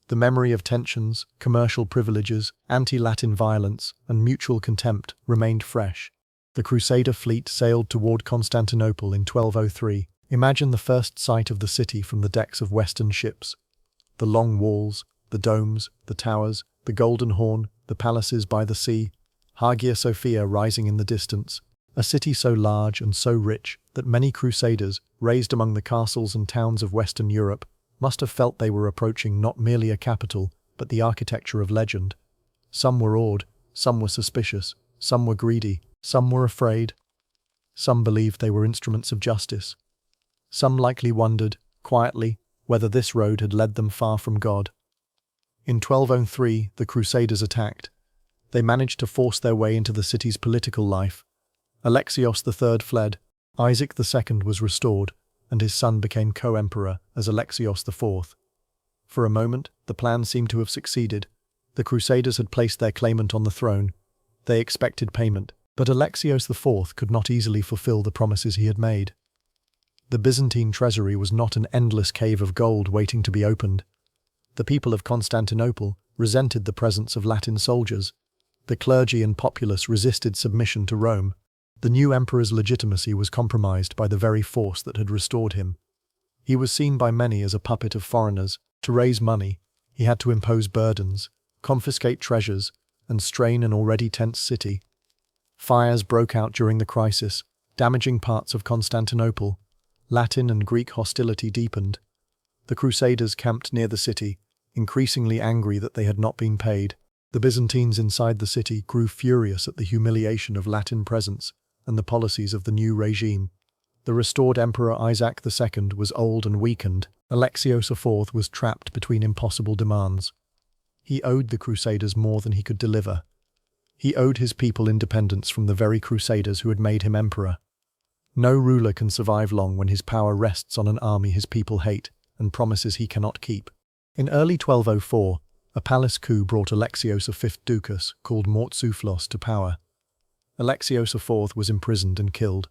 The memory of tensions, commercial privileges, anti-Latin violence, and mutual contempt remained fresh. The Crusader fleet sailed toward Constantinople in 1203. Imagine the first sight of the city from the decks of Western ships. The long walls, the domes, the towers, the Golden Horn, the palaces by the sea, Hagia Sophia rising in the distance. A city so large and so rich that many crusaders, raised among the castles and towns of Western Europe, must have felt they were approaching not merely a capital, but the architecture of legend. Some were awed, some were suspicious, some were greedy, some were afraid. Some believed they were instruments of justice. Some likely wondered, quietly, whether this road had led them far from God. In 1203, the Crusaders attacked. They managed to force their way into the city's political life. Alexios III fled, Isaac II was restored, and his son became co-emperor as Alexios IV. For a moment, the plan seemed to have succeeded. The Crusaders had placed their claimant on the throne. They expected payment, but Alexios IV could not easily fulfill the promises he had made. The Byzantine treasury was not an endless cave of gold waiting to be opened. The people of Constantinople resented the presence of Latin soldiers. The clergy and populace resisted submission to Rome. The new emperor's legitimacy was compromised by the very force that had restored him. He was seen by many as a puppet of foreigners. To raise money, he had to impose burdens, confiscate treasures, and strain an already tense city. Fires broke out during the crisis, damaging parts of Constantinople. Latin and Greek hostility deepened. The Crusaders camped near the city, increasingly angry that they had not been paid. The Byzantines inside the city grew furious at the humiliation of Latin presence and the policies of the new regime. The restored Emperor Isaac II was old and weakened. Alexios IV was trapped between impossible demands. He owed the Crusaders more than he could deliver. He owed his people independence from the very Crusaders who had made him emperor. No ruler can survive long when his power rests on an army his people hate and promises he cannot keep. In early 1204, a palace coup brought Alexios V Ducas, called Mortsouphlos, to power. Alexios IV was imprisoned and killed.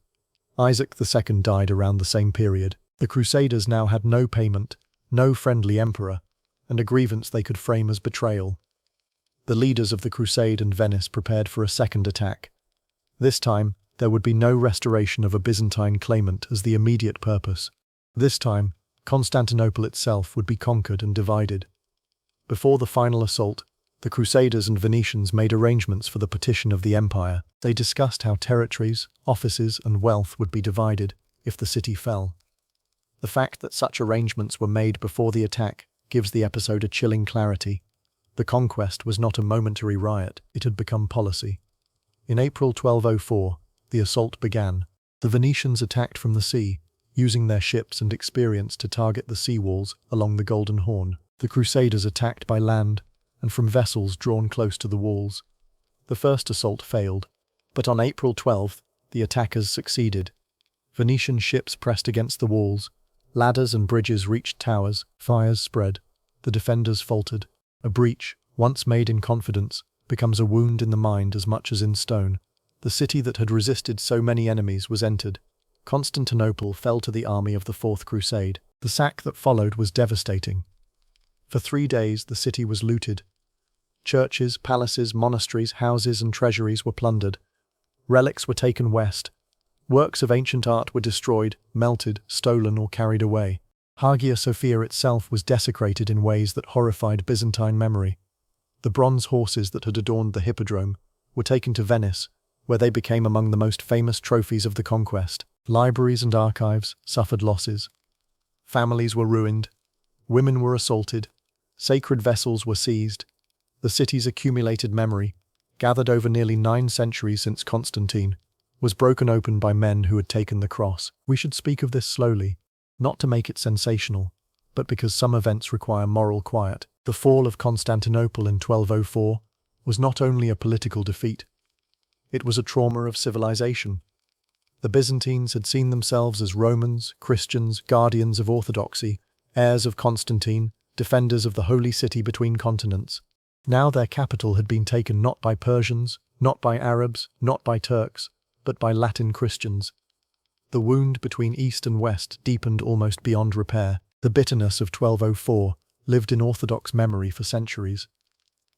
Isaac II died around the same period. The Crusaders now had no payment, no friendly emperor, and a grievance they could frame as betrayal. The leaders of the Crusade and Venice prepared for a second attack. This time, there would be no restoration of a Byzantine claimant as the immediate purpose. This time, Constantinople itself would be conquered and divided. Before the final assault, the Crusaders and Venetians made arrangements for the partition of the empire. They discussed how territories, offices, and wealth would be divided if the city fell. The fact that such arrangements were made before the attack gives the episode a chilling clarity. The conquest was not a momentary riot, it had become policy. In April 1204, the assault began. The Venetians attacked from the sea, using their ships and experience to target the sea walls along the Golden Horn. The Crusaders attacked by land and from vessels drawn close to the walls. The first assault failed, but on April 12th, the attackers succeeded. Venetian ships pressed against the walls, ladders and bridges reached towers, fires spread, the defenders faltered. A breach, once made in confidence, becomes a wound in the mind as much as in stone. The city that had resisted so many enemies was entered. Constantinople fell to the army of the Fourth Crusade. The sack that followed was devastating. For 3 days the city was looted. Churches, palaces, monasteries, houses and treasuries were plundered. Relics were taken west. Works of ancient art were destroyed, melted, stolen or carried away. Hagia Sophia itself was desecrated in ways that horrified Byzantine memory. The bronze horses that had adorned the hippodrome were taken to Venice, where they became among the most famous trophies of the conquest. Libraries and archives suffered losses. Families were ruined. Women were assaulted. Sacred vessels were seized. The city's accumulated memory, gathered over nearly 9 centuries since Constantine, was broken open by men who had taken the cross. We should speak of this slowly, not to make it sensational, but because some events require moral quiet. The fall of Constantinople in 1204 was not only a political defeat, it was a trauma of civilization. The Byzantines had seen themselves as Romans, Christians, guardians of orthodoxy, heirs of Constantine, defenders of the holy city between continents. Now their capital had been taken not by Persians, not by Arabs, not by Turks, but by Latin Christians. The wound between East and West deepened almost beyond repair. The bitterness of 1204 lived in Orthodox memory for centuries.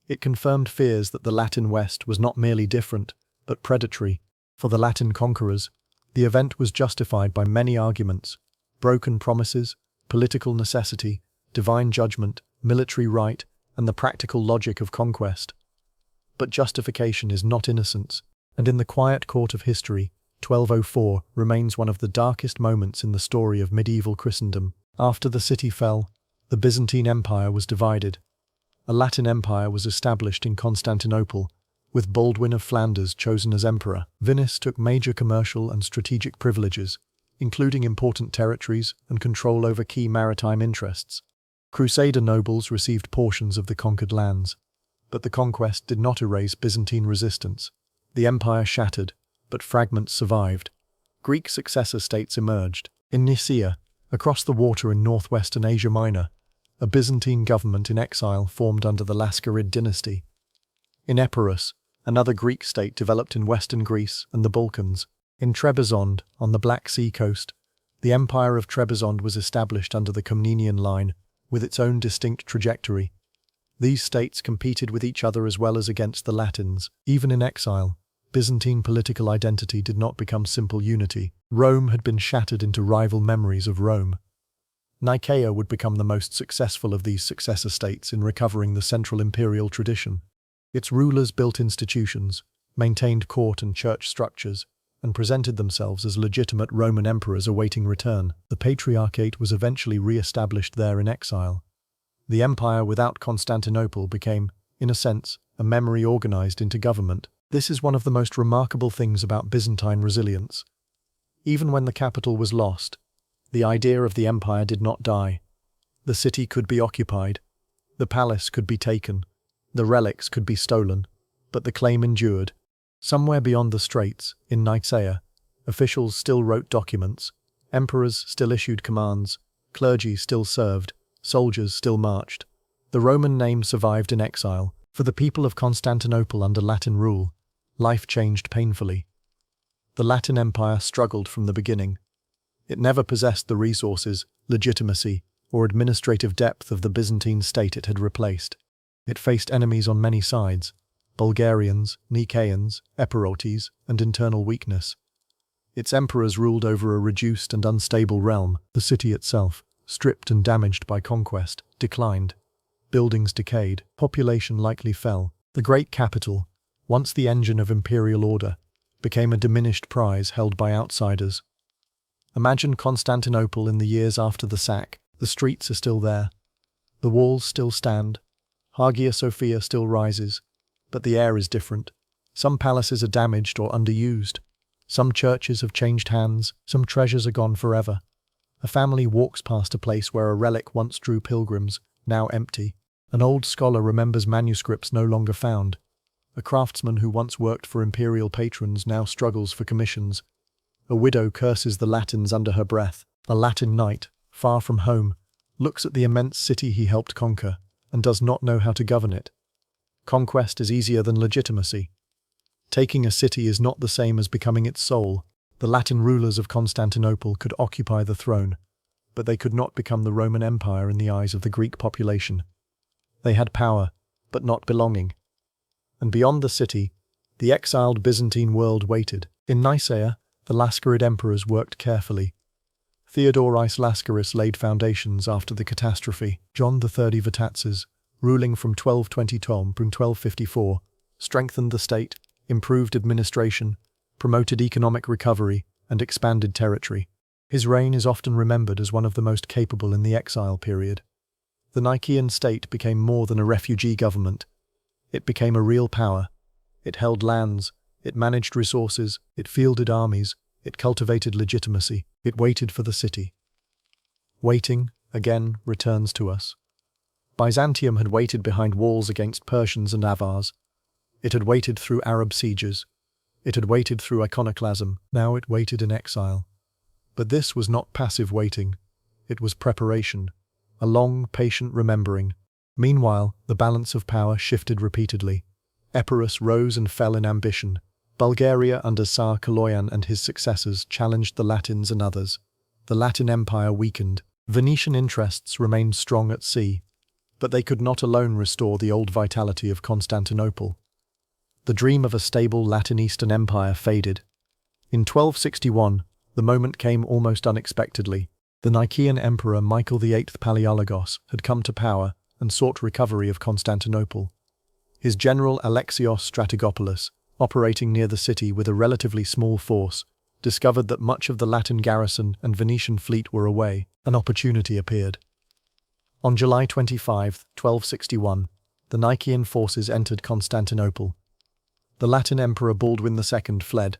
It confirmed fears that the Latin West was not merely different, but predatory. For the Latin conquerors, the event was justified by many arguments: broken promises, political necessity, divine judgment, military right, and the practical logic of conquest. But justification is not innocence, and in the quiet court of history, 1204, remains one of the darkest moments in the story of medieval Christendom. After the city fell, the Byzantine Empire was divided. A Latin empire was established in Constantinople, with Baldwin of Flanders chosen as emperor. Venice took major commercial and strategic privileges, including important territories and control over key maritime interests. Crusader nobles received portions of the conquered lands, but the conquest did not erase Byzantine resistance. The empire shattered, but fragments survived. Greek successor states emerged. In Nicaea, across the water in northwestern Asia Minor, a Byzantine government in exile formed under the Laskarid dynasty. In Epirus, another Greek state developed in western Greece and the Balkans. In Trebizond, on the Black Sea coast, the Empire of Trebizond was established under the Komnenian line, with its own distinct trajectory. These states competed with each other as well as against the Latins. Even in exile, Byzantine political identity did not become simple unity. Rome had been shattered into rival memories of Rome. Nicaea would become the most successful of these successor states in recovering the central imperial tradition. Its rulers built institutions, maintained court and church structures, and presented themselves as legitimate Roman emperors awaiting return. The Patriarchate was eventually re-established there in exile. The empire without Constantinople became, in a sense, a memory organized into government. This is one of the most remarkable things about Byzantine resilience. Even when the capital was lost, the idea of the empire did not die. The city could be occupied, the palace could be taken, the relics could be stolen, but the claim endured. Somewhere beyond the straits, in Nicaea, officials still wrote documents, emperors still issued commands, clergy still served, soldiers still marched. The Roman name survived in exile. For the people of Constantinople under Latin rule, life changed painfully. The Latin Empire struggled from the beginning. It never possessed the resources, legitimacy, or administrative depth of the Byzantine state it had replaced. It faced enemies on many sides: Bulgarians, Nicaeans, Epirotes, and internal weakness. Its emperors ruled over a reduced and unstable realm. The city itself, stripped and damaged by conquest, declined. Buildings decayed, population likely fell. The great capital, once the engine of imperial order, became a diminished prize held by outsiders. Imagine Constantinople in the years after the sack. The streets are still there. The walls still stand. Hagia Sophia still rises. But the air is different. Some palaces are damaged or underused. Some churches have changed hands. Some treasures are gone forever. A family walks past a place where a relic once drew pilgrims, now empty. An old scholar remembers manuscripts no longer found. A craftsman who once worked for imperial patrons now struggles for commissions. A widow curses the Latins under her breath. A Latin knight, far from home, looks at the immense city he helped conquer and does not know how to govern it. Conquest is easier than legitimacy. Taking a city is not the same as becoming its soul. The Latin rulers of Constantinople could occupy the throne, but they could not become the Roman Empire in the eyes of the Greek population. They had power, but not belonging. And beyond the city, the exiled Byzantine world waited. In Nicaea, the Laskarid emperors worked carefully. Theodoros Lascaris laid foundations after the catastrophe. John XXX Vatatzes, ruling from 1222 to 1254, strengthened the state, improved administration, promoted economic recovery, and expanded territory. His reign is often remembered as one of the most capable in the exile period. The Nicaean state became more than a refugee government. It became a real power. It held lands, it managed resources, it fielded armies, it cultivated legitimacy, it waited for the city. Waiting, again, returns to us. Byzantium had waited behind walls against Persians and Avars. It had waited through Arab sieges. It had waited through iconoclasm. Now it waited in exile. But this was not passive waiting. It was preparation, a long, patient remembering. Meanwhile, the balance of power shifted repeatedly. Epirus rose and fell in ambition. Bulgaria under Tsar Kaloyan and his successors challenged the Latins and others. The Latin Empire weakened. Venetian interests remained strong at sea, but they could not alone restore the old vitality of Constantinople. The dream of a stable Latin Eastern Empire faded. In 1261, the moment came almost unexpectedly. The Nicaean Emperor Michael VIII Palaiologos had come to power and sought recovery of Constantinople. His general Alexios Strategopoulos, operating near the city with a relatively small force, discovered that much of the Latin garrison and Venetian fleet were away. An opportunity appeared. On July 25, 1261, the Nicaean forces entered Constantinople. The Latin Emperor Baldwin II fled.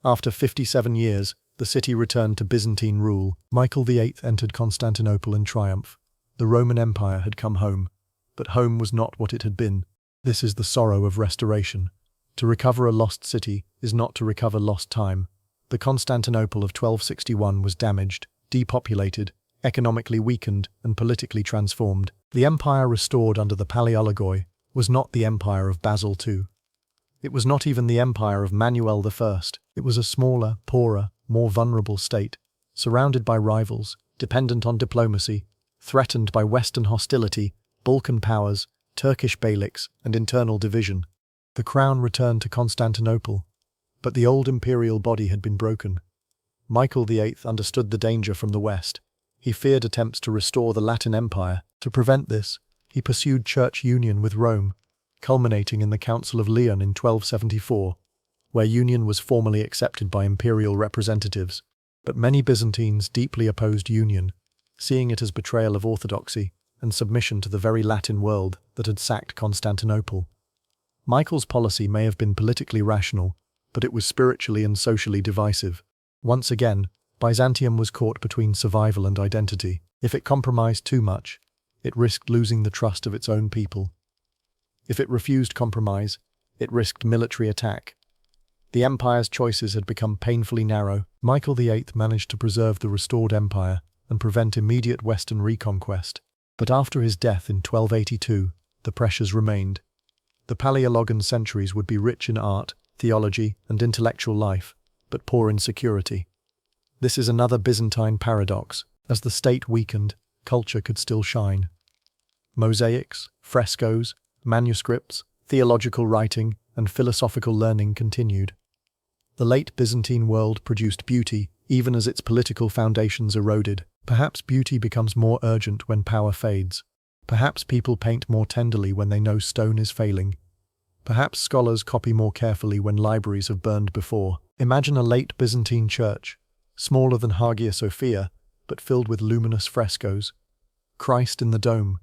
After 57 years, the city returned to Byzantine rule. Michael VIII entered Constantinople in triumph. The Roman Empire had come home, but home was not what it had been. This is the sorrow of restoration. To recover a lost city is not to recover lost time. The Constantinople of 1261 was damaged, depopulated, economically weakened, and politically transformed. The empire restored under the Paleologoi was not the empire of Basil II. It was not even the empire of Manuel I. It was a smaller, poorer, more vulnerable state, surrounded by rivals, dependent on diplomacy, threatened by Western hostility, Balkan powers, Turkish beyliks, and internal division. The crown returned to Constantinople, but the old imperial body had been broken. Michael VIII understood the danger from the west. He feared attempts to restore the Latin Empire. To prevent this, he pursued church union with Rome, culminating in the Council of Leon in 1274, where union was formally accepted by imperial representatives. But many Byzantines deeply opposed union, seeing it as betrayal of orthodoxy and submission to the very Latin world that had sacked Constantinople. Michael's policy may have been politically rational, but it was spiritually and socially divisive. Once again, Byzantium was caught between survival and identity. If it compromised too much, it risked losing the trust of its own people. If it refused compromise, it risked military attack. The empire's choices had become painfully narrow. Michael VIII managed to preserve the restored empire and prevent immediate Western reconquest. But after his death in 1282, the pressures remained. The Paleologan centuries would be rich in art, theology, and intellectual life, but poor in security. This is another Byzantine paradox. As the state weakened, culture could still shine. Mosaics, frescoes, manuscripts, theological writing, and philosophical learning continued. The late Byzantine world produced beauty, even as its political foundations eroded. Perhaps beauty becomes more urgent when power fades. Perhaps people paint more tenderly when they know stone is failing. Perhaps scholars copy more carefully when libraries have burned before. Imagine a late Byzantine church, smaller than Hagia Sophia, but filled with luminous frescoes. Christ in the dome,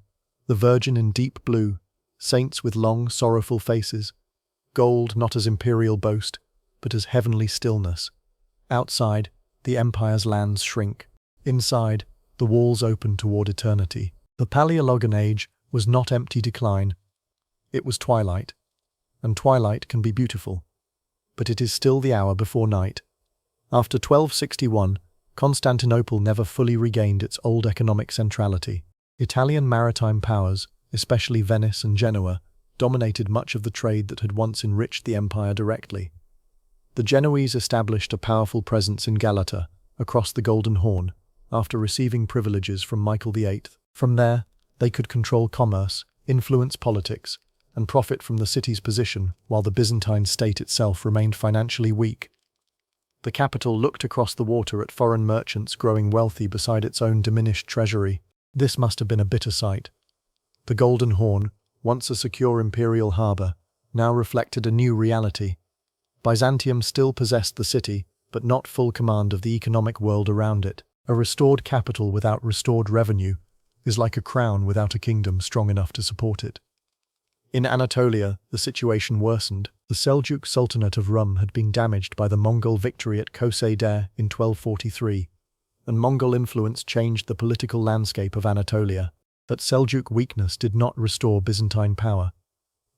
the Virgin in deep blue, saints with long, sorrowful faces, gold not as imperial boast, but as heavenly stillness. Outside, the empire's lands shrink. Inside, the walls open toward eternity. The Paleologan age was not empty decline. It was twilight, and twilight can be beautiful. But it is still the hour before night. After 1261, Constantinople never fully regained its old economic centrality. Italian maritime powers, especially Venice and Genoa, dominated much of the trade that had once enriched the empire directly. The Genoese established a powerful presence in Galata, across the Golden Horn, after receiving privileges from Michael VIII. From there, they could control commerce, influence politics, and profit from the city's position, while the Byzantine state itself remained financially weak. The capital looked across the water at foreign merchants growing wealthy beside its own diminished treasury. This must have been a bitter sight. The Golden Horn, once a secure imperial harbour, now reflected a new reality. Byzantium still possessed the city, but not full command of the economic world around it. A restored capital without restored revenue is like a crown without a kingdom strong enough to support it. In Anatolia, the situation worsened. The Seljuk Sultanate of Rum had been damaged by the Mongol victory at Crusades in 1243, and Mongol influence changed the political landscape of Anatolia. But Seljuk weakness did not restore Byzantine power.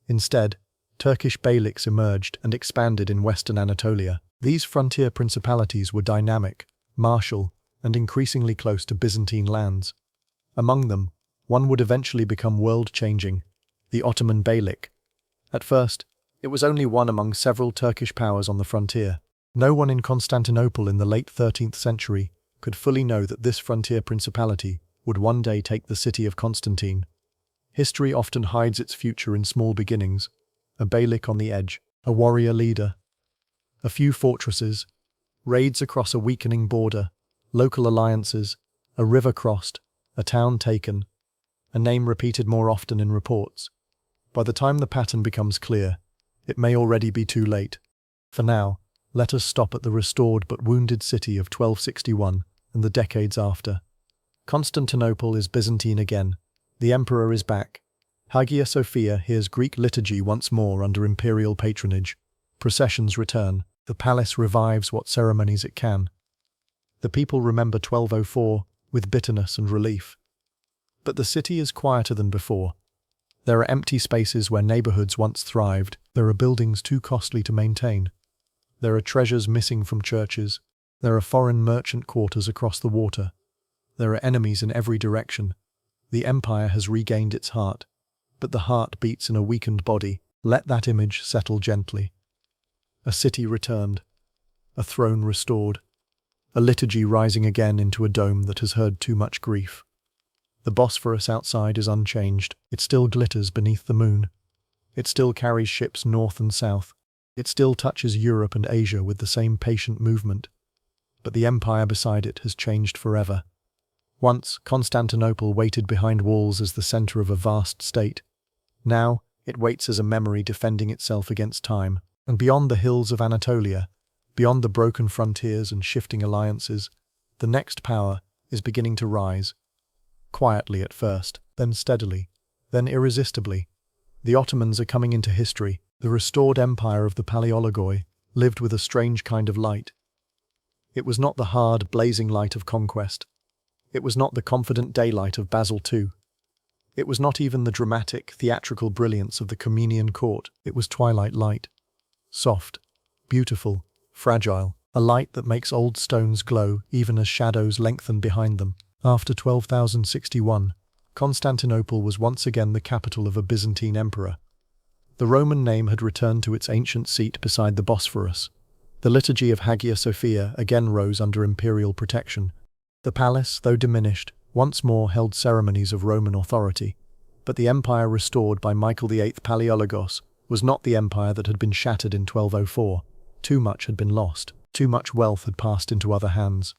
Instead, Turkish beyliks emerged and expanded in western Anatolia. These frontier principalities were dynamic, martial, and increasingly close to Byzantine lands. Among them, one would eventually become world-changing, the Ottoman beylik. At first, it was only one among several Turkish powers on the frontier. No one in Constantinople in the late 13th century could fully know that this frontier principality would one day take the city of Constantine. History often hides its future in small beginnings, a beylik on the edge, a warrior leader, a few fortresses, raids across a weakening border, local alliances, a river crossed, a town taken, a name repeated more often in reports. By the time the pattern becomes clear, it may already be too late. For now, Let us stop at the restored but wounded city of 1261 and the decades after. Constantinople is Byzantine again. The emperor is back. Hagia Sophia hears Greek liturgy once more under imperial patronage. Processions return. The palace revives what ceremonies it can. The people remember 1204 with bitterness and relief. But the city is quieter than before. There are empty spaces where neighborhoods once thrived. There are buildings too costly to maintain. There are treasures missing from churches. There are foreign merchant quarters across the water. There are enemies in every direction. The empire has regained its heart, but the heart beats in a weakened body. Let that image settle gently. A city returned, a throne restored, a liturgy rising again into a dome that has heard too much grief. The Bosphorus outside is unchanged. It still glitters beneath the moon. It still carries ships north and south. It still touches Europe and Asia with the same patient movement. But the empire beside it has changed forever. Once, Constantinople waited behind walls as the center of a vast state. Now, it waits as a memory defending itself against time. And beyond the hills of Anatolia, beyond the broken frontiers and shifting alliances, the next power is beginning to rise. Quietly at first, then steadily, then irresistibly. The Ottomans are coming into history. The restored empire of the Paleologoi lived with a strange kind of light. It was not the hard, blazing light of conquest. It was not the confident daylight of Basil II. It was not even the dramatic, theatrical brilliance of the Comnenian court. It was twilight light. Soft, beautiful, fragile. A light that makes old stones glow even as shadows lengthen behind them. After 12,061, Constantinople was once again the capital of a Byzantine emperor. The Roman name had returned to its ancient seat beside the Bosphorus. The liturgy of Hagia Sophia again rose under imperial protection. The palace, though diminished, once more held ceremonies of Roman authority. But the empire restored by Michael VIII Palaeologos was not the empire that had been shattered in 1204. Too much had been lost. Too much wealth had passed into other hands.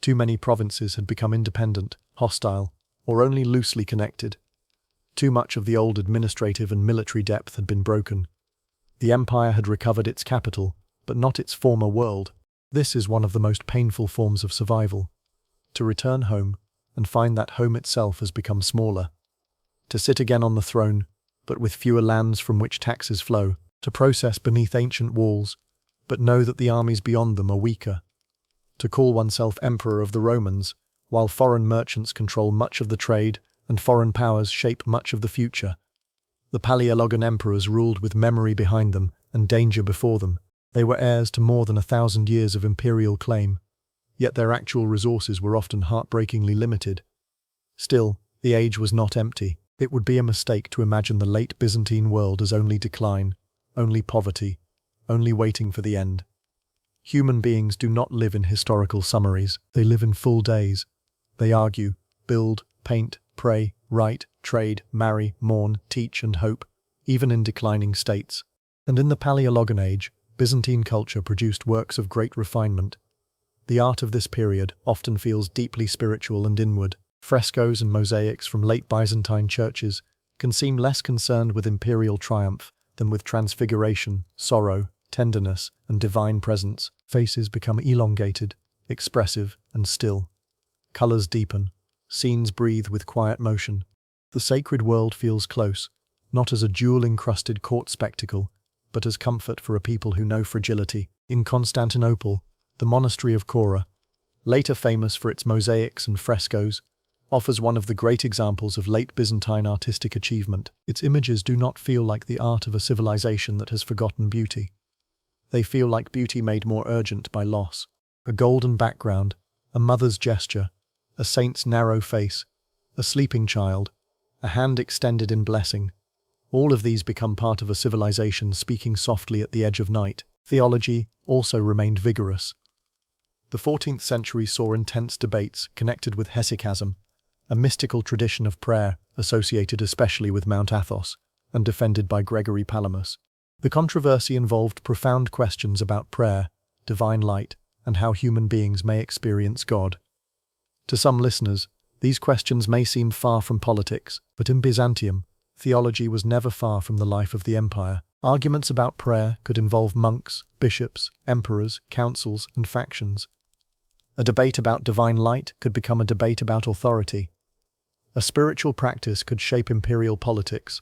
Too many provinces had become independent, hostile, or only loosely connected. Too much of the old administrative and military depth had been broken. The empire had recovered its capital, but not its former world. This is one of the most painful forms of survival. To return home and find that home itself has become smaller. To sit again on the throne, but with fewer lands from which taxes flow. To process beneath ancient walls, but know that the armies beyond them are weaker. To call oneself emperor of the Romans, while foreign merchants control much of the trade and foreign powers shape much of the future. The Palaeologan emperors ruled with memory behind them and danger before them. They were heirs to more than 1,000 years of imperial claim, yet their actual resources were often heartbreakingly limited. Still, the age was not empty. It would be a mistake to imagine the late Byzantine world as only decline, only poverty, only waiting for the end. Human beings do not live in historical summaries. They live in full days. They argue, build, paint, pray, write, trade, marry, mourn, teach and hope, even in declining states. And in the Palaeologan age, Byzantine culture produced works of great refinement. The art of this period often feels deeply spiritual and inward. Frescoes and mosaics from late Byzantine churches can seem less concerned with imperial triumph than with transfiguration, sorrow, tenderness, and divine presence. Faces become elongated, expressive, and still. Colors deepen. Scenes breathe with quiet motion. The sacred world feels close, not as a jewel-encrusted court spectacle, but as comfort for a people who know fragility. In Constantinople, the monastery of Cora, later famous for its mosaics and frescoes, offers one of the great examples of late Byzantine artistic achievement. Its images do not feel like the art of a civilization that has forgotten beauty. They feel like beauty made more urgent by loss. A golden background, a mother's gesture, a saint's narrow face, a sleeping child, a hand extended in blessing. All of these become part of a civilization speaking softly at the edge of night. Theology also remained vigorous. The 14th century saw intense debates connected with hesychasm, a mystical tradition of prayer associated especially with Mount Athos and defended by Gregory Palamas. The controversy involved profound questions about prayer, divine light, and how human beings may experience God. To some listeners, these questions may seem far from politics, but in Byzantium, theology was never far from the life of the empire. Arguments about prayer could involve monks, bishops, emperors, councils, and factions. A debate about divine light could become a debate about authority. A spiritual practice could shape imperial politics.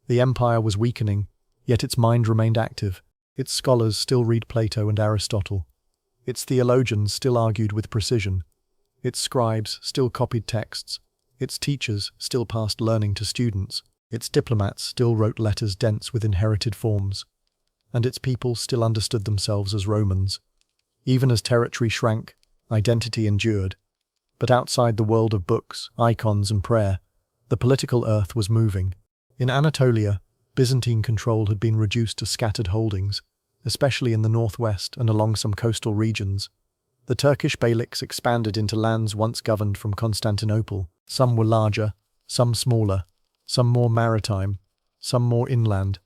The empire was weakening, yet its mind remained active. Its scholars still read Plato and Aristotle. Its theologians still argued with precision. Its scribes still copied texts. Its teachers still passed learning to students. Its diplomats still wrote letters dense with inherited forms. And its people still understood themselves as Romans. Even as territory shrank, identity endured. But outside the world of books, icons, and prayer, the political earth was moving. In Anatolia, Byzantine control had been reduced to scattered holdings, especially in the northwest and along some coastal regions. The Turkish beyliks expanded into lands once governed from Constantinople. Some were larger, some smaller, some more maritime, some more inland.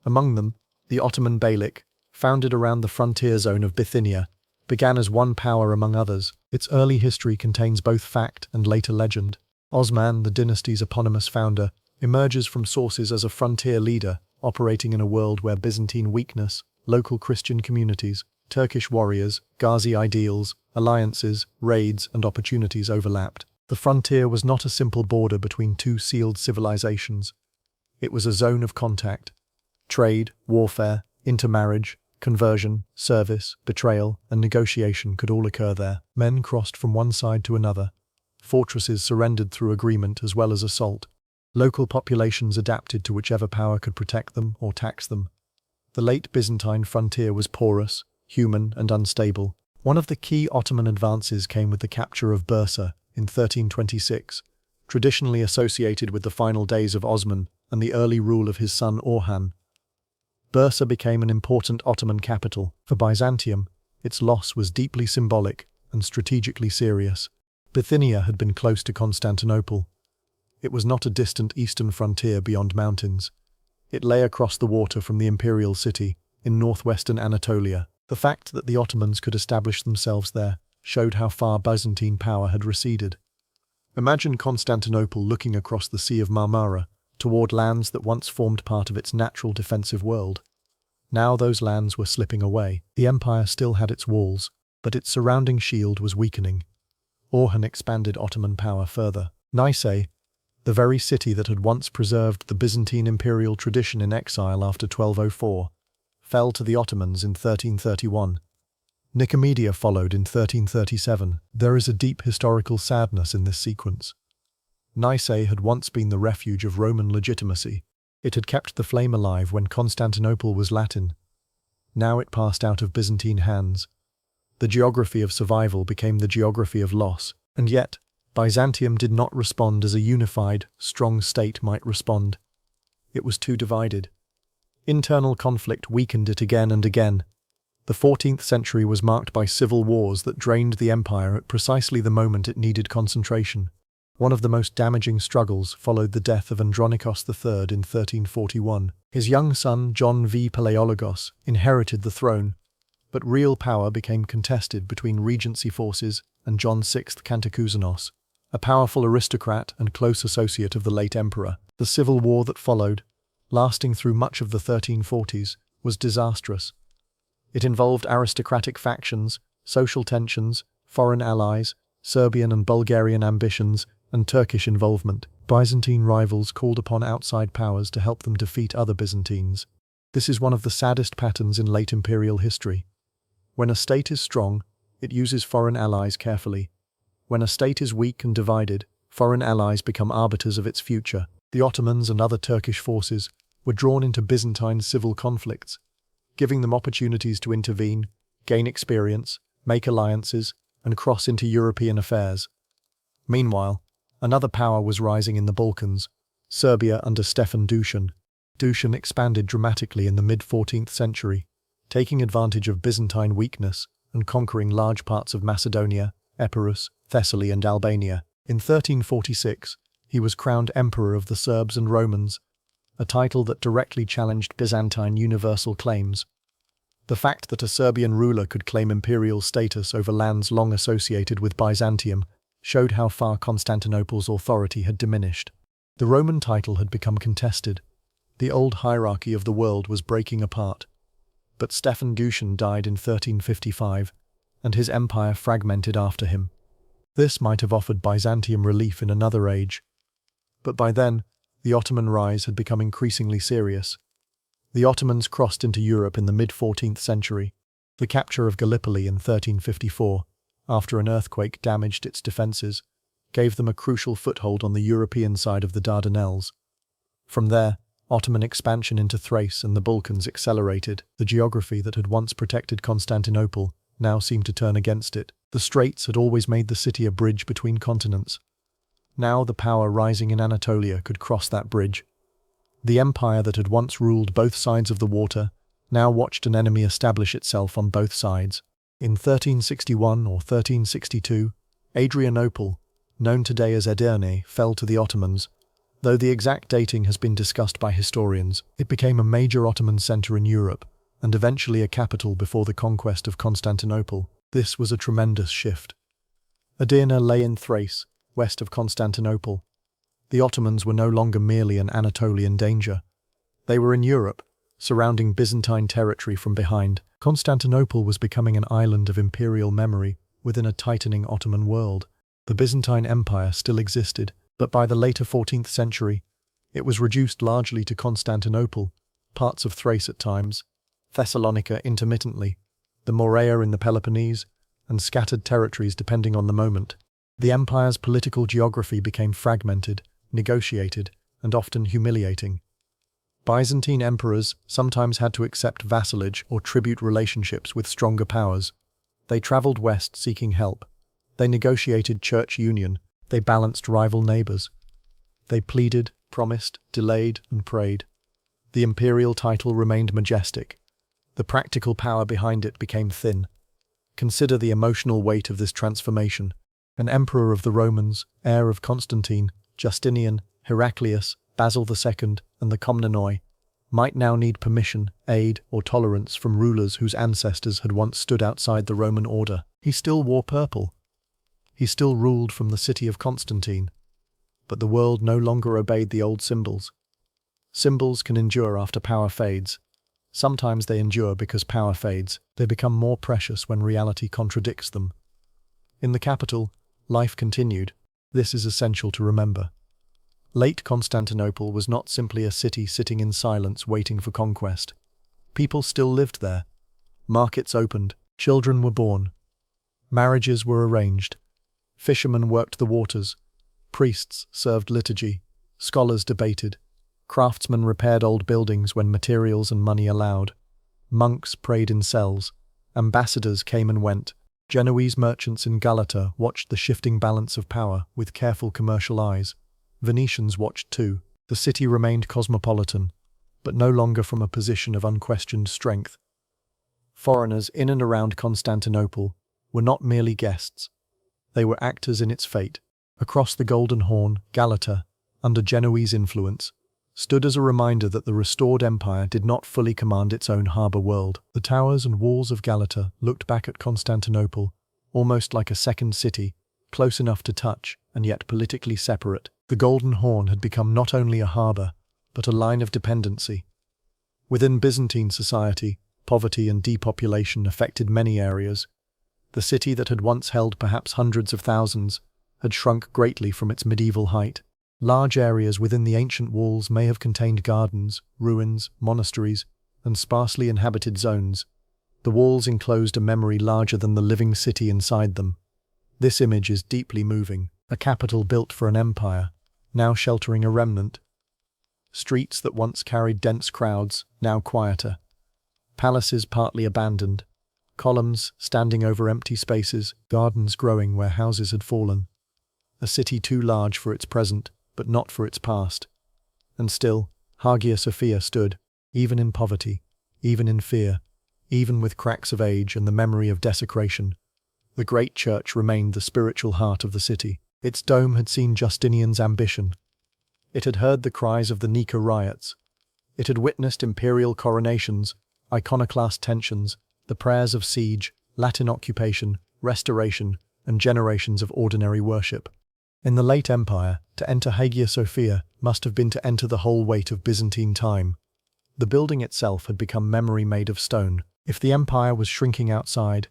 Among them, the Ottoman beylik, founded around the frontier zone of Bithynia, began as one power among others. Its early history contains both fact and later legend. Osman, the dynasty's eponymous founder, emerges from sources as a frontier leader, operating in a world where Byzantine weakness, local Christian communities, Turkish warriors, Ghazi ideals, alliances, raids, and opportunities overlapped. The frontier was not a simple border between two sealed civilizations. It was a zone of contact. Trade, warfare, intermarriage, conversion, service, betrayal, and negotiation could all occur there. Men crossed from one side to another. Fortresses surrendered through agreement as well as assault. Local populations adapted to whichever power could protect them or tax them. The late Byzantine frontier was porous, human, and unstable. One of the key Ottoman advances came with the capture of Bursa in 1326, traditionally associated with the final days of Osman and the early rule of his son Orhan. Bursa became an important Ottoman capital. For Byzantium, its loss was deeply symbolic and strategically serious. Bithynia had been close to Constantinople. It was not a distant eastern frontier beyond mountains. It lay across the water from the imperial city in northwestern Anatolia. The fact that the Ottomans could establish themselves there showed how far Byzantine power had receded. Imagine Constantinople looking across the Sea of Marmara toward lands that once formed part of its natural defensive world. Now those lands were slipping away. The empire still had its walls, but its surrounding shield was weakening. Orhan expanded Ottoman power further. Nicaea, the very city that had once preserved the Byzantine imperial tradition in exile after 1204, fell to the Ottomans in 1331. Nicomedia followed in 1337. There is a deep historical sadness in this sequence. Nicaea had once been the refuge of Roman legitimacy. It had kept the flame alive when Constantinople was Latin. Now it passed out of Byzantine hands. The geography of survival became the geography of loss, and yet, Byzantium did not respond as a unified, strong state might respond. It was too divided. Internal conflict weakened it again and again. The 14th century was marked by civil wars that drained the empire at precisely the moment it needed concentration. One of the most damaging struggles followed the death of Andronikos III in 1341. His young son, John V. Palaiologos, inherited the throne, but real power became contested between regency forces and John VI Cantacuzénos, a powerful aristocrat and close associate of the late emperor. The civil war that followed, lasting through much of the 1340s, was disastrous. It involved aristocratic factions, social tensions, foreign allies, Serbian and Bulgarian ambitions, and Turkish involvement. Byzantine rivals called upon outside powers to help them defeat other Byzantines. This is one of the saddest patterns in late imperial history. When a state is strong, it uses foreign allies carefully. When a state is weak and divided, foreign allies become arbiters of its future. The Ottomans and other Turkish forces were drawn into Byzantine civil conflicts, giving them opportunities to intervene, gain experience, make alliances, and cross into European affairs. Meanwhile, another power was rising in the Balkans, Serbia under Stefan Dušan. Dušan expanded dramatically in the mid-14th century, taking advantage of Byzantine weakness and conquering large parts of Macedonia, Epirus, Thessaly, and Albania. In 1346, he was crowned Emperor of the Serbs and Romans, a title that directly challenged Byzantine universal claims. The fact that a Serbian ruler could claim imperial status over lands long associated with Byzantium showed how far Constantinople's authority had diminished. The Roman title had become contested. The old hierarchy of the world was breaking apart. But Stefan Gution died in 1355, and his empire fragmented after him. This might have offered Byzantium relief in another age. But by then, the Ottoman rise had become increasingly serious. The Ottomans crossed into Europe in the mid-14th century. The capture of Gallipoli in 1354, after an earthquake damaged its defences, gave them a crucial foothold on the European side of the Dardanelles. From there, Ottoman expansion into Thrace and the Balkans accelerated. The geography that had once protected Constantinople now seemed to turn against it. The straits had always made the city a bridge between continents. Now the power rising in Anatolia could cross that bridge. The empire that had once ruled both sides of the water now watched an enemy establish itself on both sides. In 1361 or 1362, Adrianople, known today as Edirne, fell to the Ottomans. Though the exact dating has been discussed by historians, it became a major Ottoman centre in Europe, and eventually a capital before the conquest of Constantinople. This was a tremendous shift. Edirne lay in Thrace, west of Constantinople. The Ottomans were no longer merely an Anatolian danger. They were in Europe, surrounding Byzantine territory from behind. Constantinople was becoming an island of imperial memory within a tightening Ottoman world. The Byzantine Empire still existed, but by the later 14th century, it was reduced largely to Constantinople, parts of Thrace at times, Thessalonica intermittently, the Morea in the Peloponnese, and scattered territories depending on the moment. The empire's political geography became fragmented, negotiated, and often humiliating. Byzantine emperors sometimes had to accept vassalage or tribute relationships with stronger powers. They travelled west seeking help. They negotiated church union. They balanced rival neighbours. They pleaded, promised, delayed, and prayed. The imperial title remained majestic. The practical power behind it became thin. Consider the emotional weight of this transformation. An emperor of the Romans, heir of Constantine, Justinian, Heraclius, Basil II, and the Komnenoi, might now need permission, aid, or tolerance from rulers whose ancestors had once stood outside the Roman order. He still wore purple. He still ruled from the city of Constantine. But the world no longer obeyed the old symbols. Symbols can endure after power fades. Sometimes they endure because power fades. They become more precious when reality contradicts them. In the capital, life continued. This is essential to remember. Late Constantinople was not simply a city sitting in silence waiting for conquest. People still lived there. Markets opened. Children were born. Marriages were arranged. Fishermen worked the waters. Priests served liturgy. Scholars debated. Craftsmen repaired old buildings when materials and money allowed. Monks prayed in cells. Ambassadors came and went. Genoese merchants in Galata watched the shifting balance of power with careful commercial eyes. Venetians watched too. The city remained cosmopolitan, but no longer from a position of unquestioned strength. Foreigners in and around Constantinople were not merely guests. They were actors in its fate. Across the Golden Horn, Galata, under Genoese influence, stood as a reminder that the restored empire did not fully command its own harbour world. The towers and walls of Galata looked back at Constantinople, almost like a second city, close enough to touch and yet politically separate. The Golden Horn had become not only a harbour, but a line of dependency. Within Byzantine society, poverty and depopulation affected many areas. The city that had once held perhaps hundreds of thousands had shrunk greatly from its medieval height. Large areas within the ancient walls may have contained gardens, ruins, monasteries, and sparsely inhabited zones. The walls enclosed a memory larger than the living city inside them. This image is deeply moving. A capital built for an empire, now sheltering a remnant. Streets that once carried dense crowds, now quieter. Palaces partly abandoned. Columns standing over empty spaces, gardens growing where houses had fallen. A city too large for its present, but not for its past. And still, Hagia Sophia stood, even in poverty, even in fear, even with cracks of age and the memory of desecration. The great church remained the spiritual heart of the city. Its dome had seen Justinian's ambition. It had heard the cries of the Nika riots. It had witnessed imperial coronations, iconoclast tensions, the prayers of siege, Latin occupation, restoration, and generations of ordinary worship. In the late empire, to enter Hagia Sophia must have been to enter the whole weight of Byzantine time. The building itself had become memory made of stone. If the empire was shrinking outside,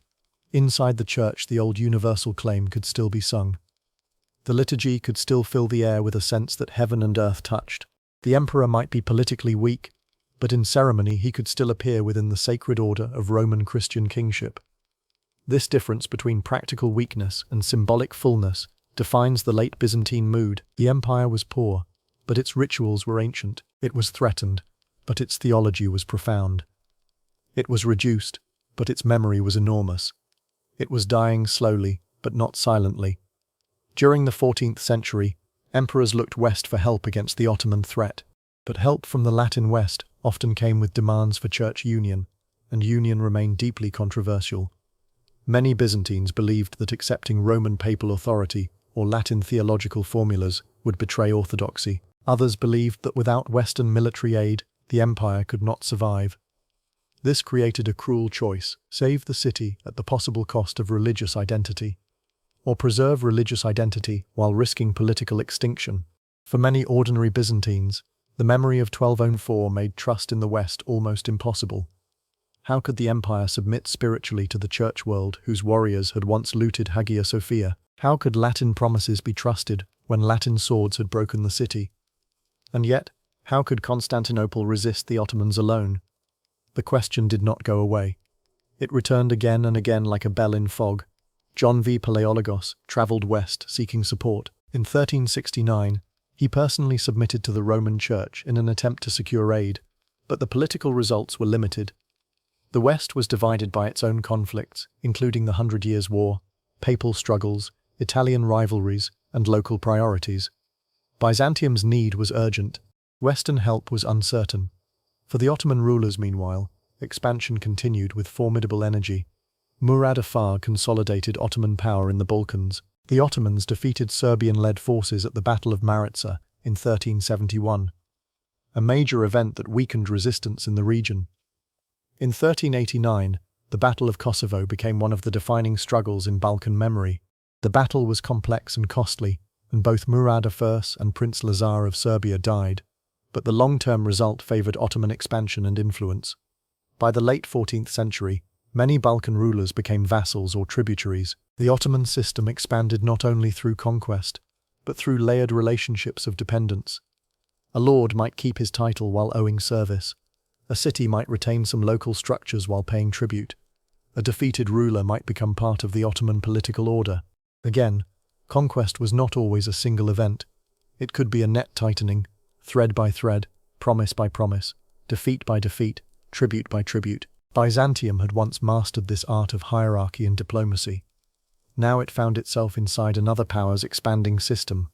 inside the church the old universal claim could still be sung. The liturgy could still fill the air with a sense that heaven and earth touched. The emperor might be politically weak, but in ceremony he could still appear within the sacred order of Roman Christian kingship. This difference between practical weakness and symbolic fullness defines the late Byzantine mood. The empire was poor, but its rituals were ancient. It was threatened, but its theology was profound. It was reduced, but its memory was enormous. It was dying slowly, but not silently. During the 14th century, emperors looked west for help against the Ottoman threat, but help from the Latin West often came with demands for church union, and union remained deeply controversial. Many Byzantines believed that accepting Roman papal authority or Latin theological formulas would betray orthodoxy. Others believed that without Western military aid, the empire could not survive. This created a cruel choice: save the city at the possible cost of religious identity, or preserve religious identity while risking political extinction. For many ordinary Byzantines, the memory of 1204 made trust in the West almost impossible. How could the empire submit spiritually to the church world whose warriors had once looted Hagia Sophia? How could Latin promises be trusted when Latin swords had broken the city? And yet, how could Constantinople resist the Ottomans alone? The question did not go away. It returned again and again like a bell in fog. John V. Palaiologos travelled west seeking support. In 1369, he personally submitted to the Roman Church in an attempt to secure aid, but the political results were limited. The West was divided by its own conflicts, including the 100 Years' War, papal struggles, Italian rivalries, and local priorities. Byzantium's need was urgent. Western help was uncertain. For the Ottoman rulers, meanwhile, expansion continued with formidable energy. Murad Afar consolidated Ottoman power in the Balkans. The Ottomans defeated Serbian-led forces at the Battle of Maritsa in 1371, a major event that weakened resistance in the region. In 1389, the Battle of Kosovo became one of the defining struggles in Balkan memory. The battle was complex and costly, and both Murad I and Prince Lazar of Serbia died, but the long-term result favored Ottoman expansion and influence. By the late 14th century, many Balkan rulers became vassals or tributaries. The Ottoman system expanded not only through conquest, but through layered relationships of dependence. A lord might keep his title while owing service. A city might retain some local structures while paying tribute. A defeated ruler might become part of the Ottoman political order. Again, conquest was not always a single event. It could be a net tightening, thread by thread, promise by promise, defeat by defeat, tribute by tribute. Byzantium had once mastered this art of hierarchy and diplomacy. Now it found itself inside another power's expanding system.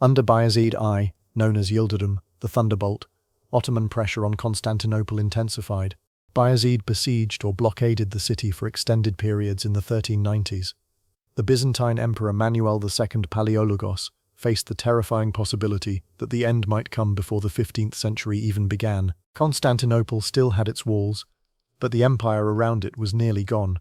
Under Bayezid I, known as Yildirim, the Thunderbolt, Ottoman pressure on Constantinople intensified. Bayezid besieged or blockaded the city for extended periods in the 1390s. The Byzantine Emperor Manuel II Palaiologos faced the terrifying possibility that the end might come before the 15th century even began. Constantinople still had its walls, but the empire around it was nearly gone.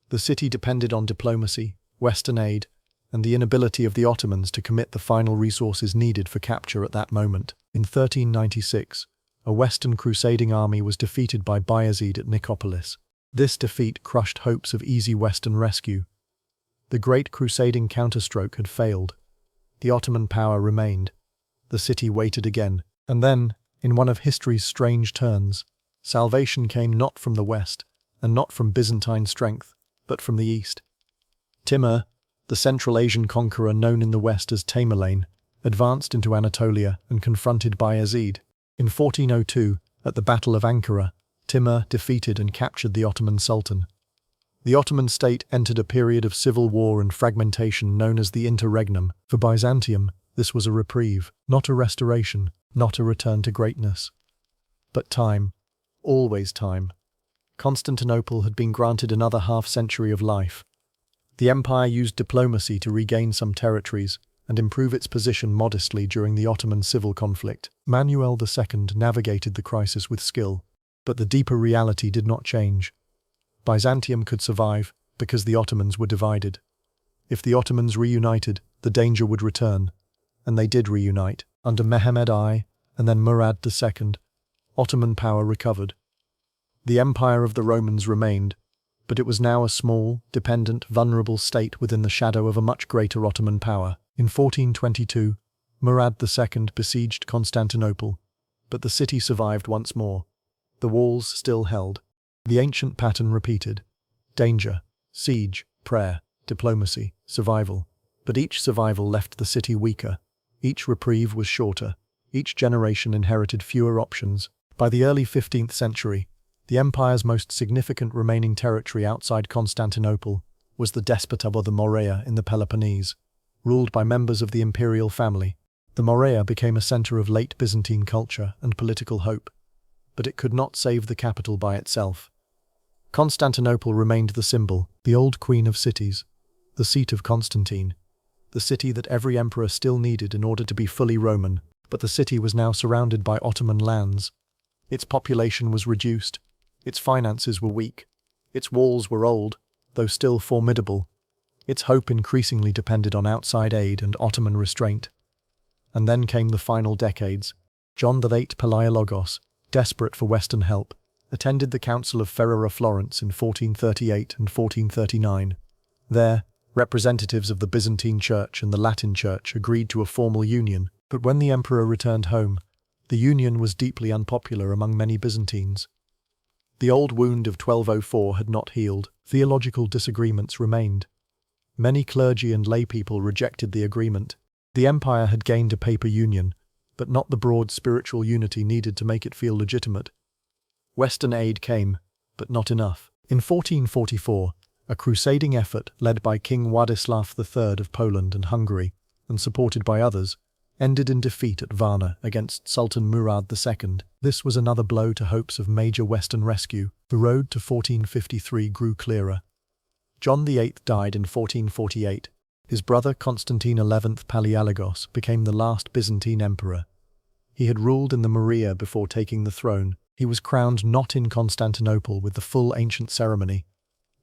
The city depended on diplomacy, Western aid, and the inability of the Ottomans to commit the final resources needed for capture at that moment. In 1396, a Western crusading army was defeated by Bayezid at Nicopolis. This defeat crushed hopes of easy Western rescue. The great crusading counterstroke had failed. The Ottoman power remained. The city waited again. And then, in one of history's strange turns, salvation came not from the West, and not from Byzantine strength, but from the East. Timur, the Central Asian conqueror known in the West as Tamerlane, advanced into Anatolia and confronted Bayezid. In 1402, at the Battle of Ankara, Timur defeated and captured the Ottoman Sultan. The Ottoman state entered a period of civil war and fragmentation known as the Interregnum. For Byzantium, this was a reprieve, not a restoration, not a return to greatness. But time, always time. Constantinople had been granted another half-century of life. The empire used diplomacy to regain some territories and improve its position modestly during the Ottoman civil conflict. Manuel II navigated the crisis with skill, but the deeper reality did not change. Byzantium could survive because the Ottomans were divided. If the Ottomans reunited, the danger would return, and they did reunite. Under Mehmed I and then Murad II, Ottoman power recovered. The empire of the Romans remained, but it was now a small, dependent, vulnerable state within the shadow of a much greater Ottoman power. In 1422, Murad II besieged Constantinople, but the city survived once more. The walls still held. The ancient pattern repeated: danger, siege, prayer, diplomacy, survival. But each survival left the city weaker. Each reprieve was shorter. Each generation inherited fewer options. By the early 15th century, the empire's most significant remaining territory outside Constantinople was the Despot of the Morea in the Peloponnese, ruled by members of the imperial family. The Morea became a center of late Byzantine culture and political hope, but it could not save the capital by itself. Constantinople remained the symbol, the old queen of cities, the seat of Constantine, the city that every emperor still needed in order to be fully Roman. But the city was now surrounded by Ottoman lands. Its population was reduced. Its finances were weak. Its walls were old, though still formidable. Its hope increasingly depended on outside aid and Ottoman restraint. And then came the final decades. John VIII Palaiologos, desperate for Western help, attended the Council of Ferrara Florence in 1438 and 1439. There, representatives of the Byzantine Church and the Latin Church agreed to a formal union. But when the emperor returned home, the union was deeply unpopular among many Byzantines. The old wound of 1204 had not healed. Theological disagreements remained. Many clergy and laypeople rejected the agreement. The empire had gained a paper union, but not the broad spiritual unity needed to make it feel legitimate. Western aid came, but not enough. In 1444, a crusading effort led by King Władysław III of Poland and Hungary, and supported by others, ended in defeat at Varna against Sultan Murad II. This was another blow to hopes of major Western rescue. The road to 1453 grew clearer. John VIII died in 1448. His brother Constantine XI Palaiologos became the last Byzantine emperor. He had ruled in the Morea before taking the throne. He was crowned not in Constantinople with the full ancient ceremony,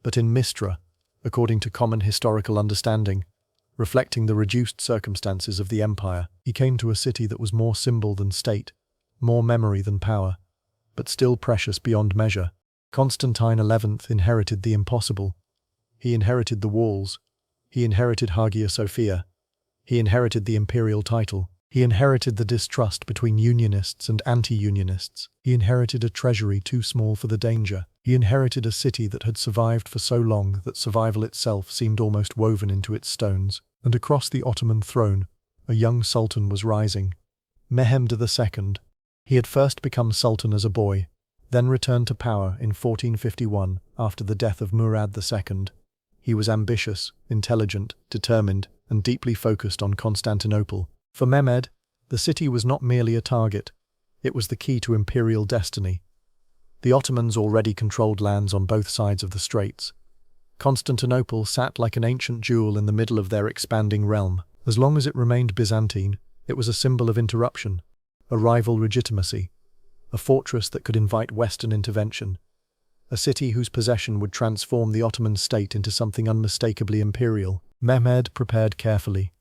but in Mistra, according to common historical understanding. Reflecting the reduced circumstances of the empire, he came to a city that was more symbol than state, more memory than power, but still precious beyond measure. Constantine XI inherited the impossible. He inherited the walls. He inherited Hagia Sophia. He inherited the imperial title. He inherited the distrust between unionists and anti-unionists. He inherited a treasury too small for the danger. He inherited a city that had survived for so long that survival itself seemed almost woven into its stones. And across the Ottoman throne, a young sultan was rising. Mehmed II. He had first become sultan as a boy, then returned to power in 1451 after the death of Murad II. He was ambitious, intelligent, determined, and deeply focused on Constantinople. For Mehmed, the city was not merely a target, it was the key to imperial destiny. The Ottomans already controlled lands on both sides of the straits. Constantinople sat like an ancient jewel in the middle of their expanding realm. As long as it remained Byzantine, it was a symbol of interruption, a rival legitimacy, a fortress that could invite Western intervention, a city whose possession would transform the Ottoman state into something unmistakably imperial. Mehmed prepared carefully.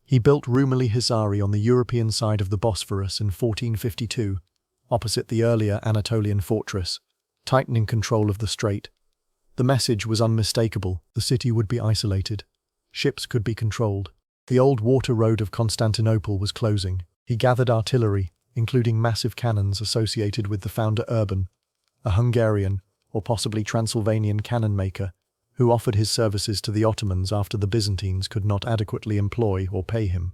He built Rumeli Hisari on the European side of the Bosphorus in 1452, opposite the earlier Anatolian fortress, tightening control of the strait. The message was unmistakable: the city would be isolated. Ships could be controlled. The old water road of Constantinople was closing. He gathered artillery, including massive cannons associated with the founder Urban, a Hungarian or possibly Transylvanian cannon maker, who offered his services to the Ottomans after the Byzantines could not adequately employ or pay him.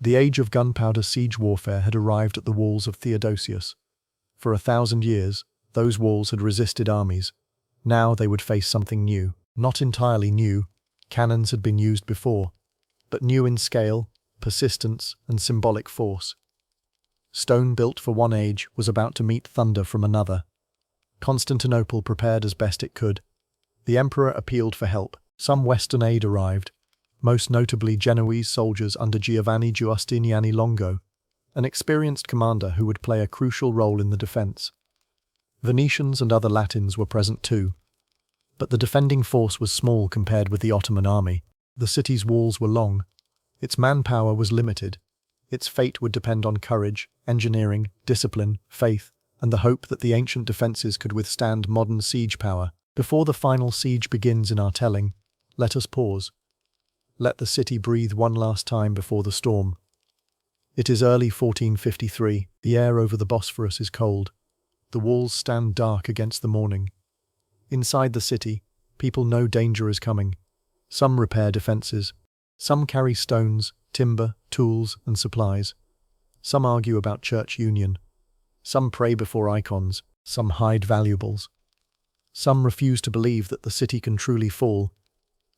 The age of gunpowder siege warfare had arrived at the walls of Theodosius. For 1,000 years, those walls had resisted armies. Now they would face something new. Not entirely new. Cannons had been used before, but new in scale, persistence, and symbolic force. Stone built for one age was about to meet thunder from another. Constantinople prepared as best it could. The emperor appealed for help. Some Western aid arrived, most notably Genoese soldiers under Giovanni Giustiniani Longo, an experienced commander who would play a crucial role in the defense. Venetians and other Latins were present too, but the defending force was small compared with the Ottoman army. The city's walls were long. Its manpower was limited. Its fate would depend on courage, engineering, discipline, faith, and the hope that the ancient defenses could withstand modern siege power. Before the final siege begins in our telling, let us pause. Let the city breathe one last time before the storm. It is early 1453, the air over the Bosphorus is cold. The walls stand dark against the morning. Inside the city, people know danger is coming. Some repair defenses. Some carry stones, timber, tools, and supplies. Some argue about church union. Some pray before icons. Some hide valuables. Some refuse to believe that the city can truly fall.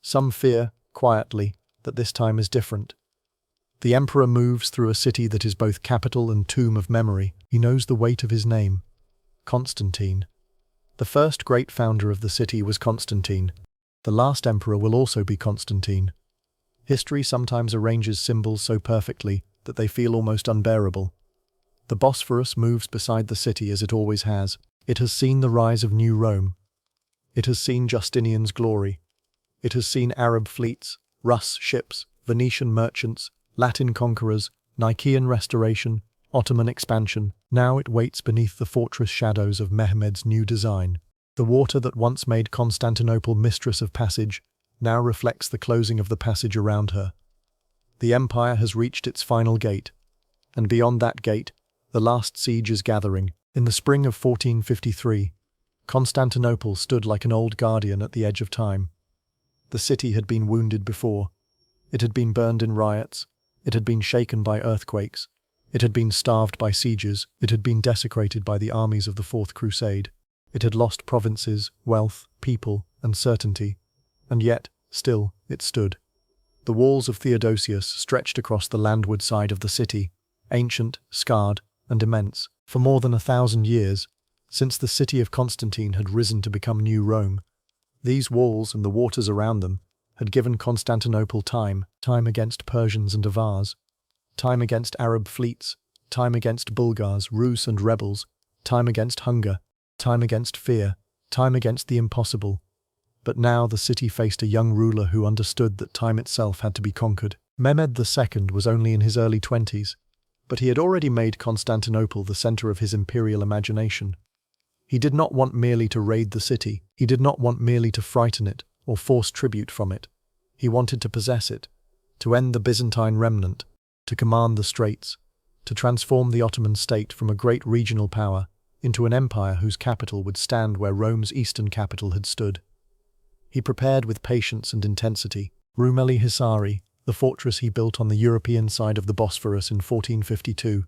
Some fear, quietly, that this time is different. The emperor moves through a city that is both capital and tomb of memory. He knows the weight of his name. Constantine. The first great founder of the city was Constantine. The last emperor will also be Constantine. History sometimes arranges symbols so perfectly that they feel almost unbearable. The Bosphorus moves beside the city as it always has. It has seen the rise of New Rome. It has seen Justinian's glory. It has seen Arab fleets, Rus ships, Venetian merchants, Latin conquerors, Nicaean restoration, Ottoman expansion. Now it waits beneath the fortress shadows of Mehmed's new design. The water that once made Constantinople mistress of passage now reflects the closing of the passage around her. The empire has reached its final gate, and beyond that gate, the last siege is gathering. In the spring of 1453, Constantinople stood like an old guardian at the edge of time. The city had been wounded before. It had been burned in riots. It had been shaken by earthquakes. It had been starved by sieges. It had been desecrated by the armies of the Fourth Crusade. It had lost provinces, wealth, people, and certainty. And yet, still, it stood. The walls of Theodosius stretched across the landward side of the city, ancient, scarred, and immense. For more than 1,000 years, since the city of Constantine had risen to become New Rome, these walls and the waters around them had given Constantinople time against Persians and Avars, time against Arab fleets, time against Bulgars, Rus and rebels, time against hunger, time against fear, time against the impossible. But now the city faced a young ruler who understood that time itself had to be conquered. Mehmed II was only in his early 20s, but he had already made Constantinople the center of his imperial imagination. He did not want merely to raid the city. He did not want merely to frighten it or force tribute from it. He wanted to possess it, to end the Byzantine remnant, to command the straits, to transform the Ottoman state from a great regional power into an empire whose capital would stand where Rome's eastern capital had stood. He prepared with patience and intensity. Rumeli Hisari, the fortress he built on the European side of the Bosphorus in 1452,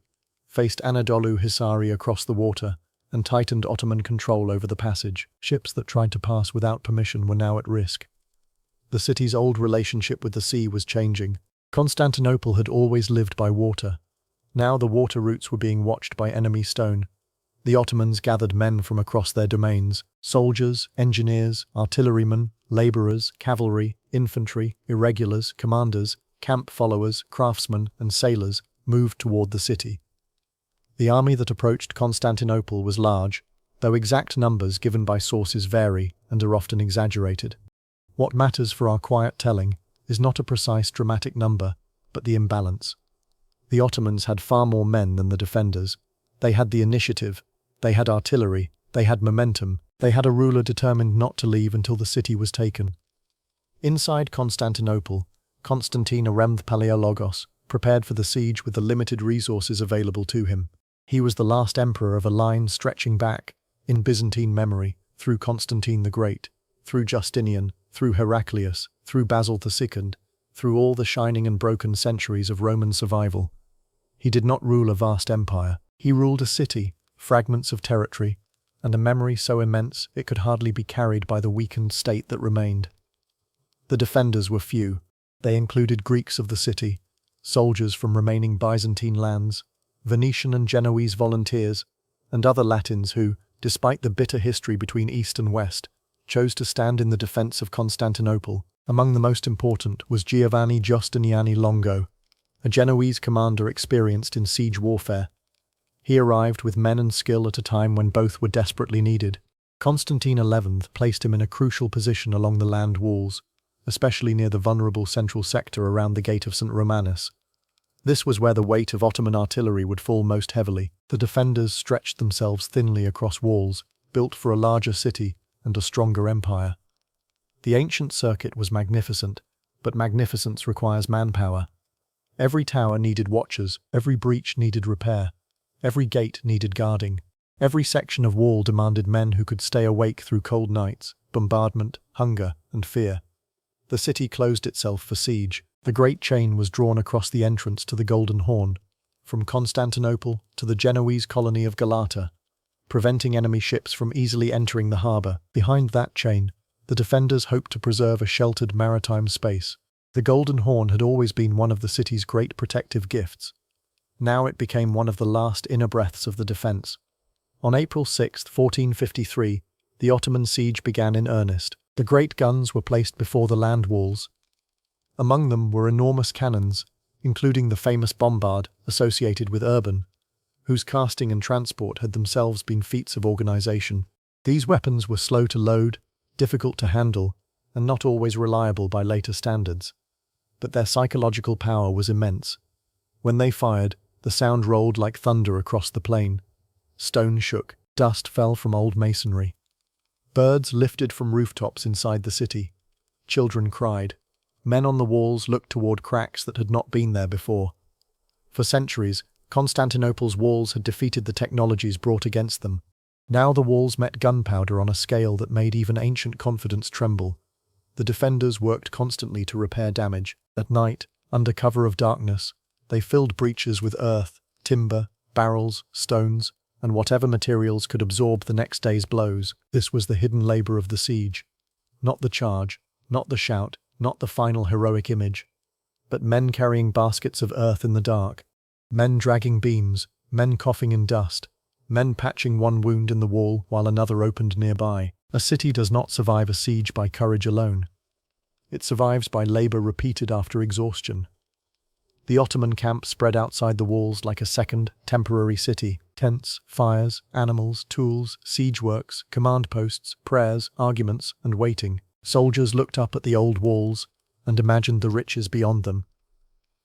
faced Anadolu Hisari across the water and tightened Ottoman control over the passage. Ships that tried to pass without permission were now at risk. The city's old relationship with the sea was changing. Constantinople had always lived by water. Now the water routes were being watched by enemy stone. The Ottomans gathered men from across their domains: soldiers, engineers, artillerymen, laborers, cavalry, infantry, irregulars, commanders, camp followers, craftsmen, and sailors moved toward the city. The army that approached Constantinople was large, though exact numbers given by sources vary and are often exaggerated. What matters for our quiet telling is not a precise dramatic number, but the imbalance. The Ottomans had far more men than the defenders. They had the initiative, they had artillery, they had momentum, they had a ruler determined not to leave until the city was taken. Inside Constantinople, Constantine Aremth Palaiologos prepared for the siege with the limited resources available to him. He was the last emperor of a line stretching back, in Byzantine memory, through Constantine the Great, through Justinian, through Heraclius, through Basil II, through all the shining and broken centuries of Roman survival. He did not rule a vast empire. He ruled a city, fragments of territory, and a memory so immense it could hardly be carried by the weakened state that remained. The defenders were few. They included Greeks of the city, soldiers from remaining Byzantine lands, Venetian and Genoese volunteers, and other Latins who, despite the bitter history between East and West, chose to stand in the defense of Constantinople. Among the most important was Giovanni Giustiniani Longo, a Genoese commander experienced in siege warfare. He arrived with men and skill at a time when both were desperately needed. Constantine XI placed him in a crucial position along the land walls, especially near the vulnerable central sector around the Gate of St. Romanus. This was where the weight of Ottoman artillery would fall most heavily. The defenders stretched themselves thinly across walls, built for a larger city and a stronger empire. The ancient circuit was magnificent, but magnificence requires manpower. Every tower needed watchers, every breach needed repair, every gate needed guarding. Every section of wall demanded men who could stay awake through cold nights, bombardment, hunger, and fear. The city closed itself for siege. The great chain was drawn across the entrance to the Golden Horn, from Constantinople to the Genoese colony of Galata, preventing enemy ships from easily entering the harbour. Behind that chain, the defenders hoped to preserve a sheltered maritime space. The Golden Horn had always been one of the city's great protective gifts. Now it became one of the last inner breaths of the defence. On April 6, 1453, the Ottoman siege began in earnest. The great guns were placed before the land walls. Among them were enormous cannons, including the famous bombard associated with Urban, whose casting and transport had themselves been feats of organisation. These weapons were slow to load, difficult to handle, and not always reliable by later standards. But their psychological power was immense. When they fired, the sound rolled like thunder across the plain. Stone shook, dust fell from old masonry. Birds lifted from rooftops inside the city. Children cried. Men on the walls looked toward cracks that had not been there before. For centuries, Constantinople's walls had defeated the technologies brought against them. Now the walls met gunpowder on a scale that made even ancient confidence tremble. The defenders worked constantly to repair damage. At night, under cover of darkness, they filled breaches with earth, timber, barrels, stones, and whatever materials could absorb the next day's blows. This was the hidden labour of the siege. Not the charge, not the shout, not the final heroic image, but men carrying baskets of earth in the dark, men dragging beams, men coughing in dust, men patching one wound in the wall while another opened nearby. A city does not survive a siege by courage alone. It survives by labour repeated after exhaustion. The Ottoman camp spread outside the walls like a second, temporary city. Tents, fires, animals, tools, siege works, command posts, prayers, arguments, and waiting. Soldiers looked up at the old walls and imagined the riches beyond them.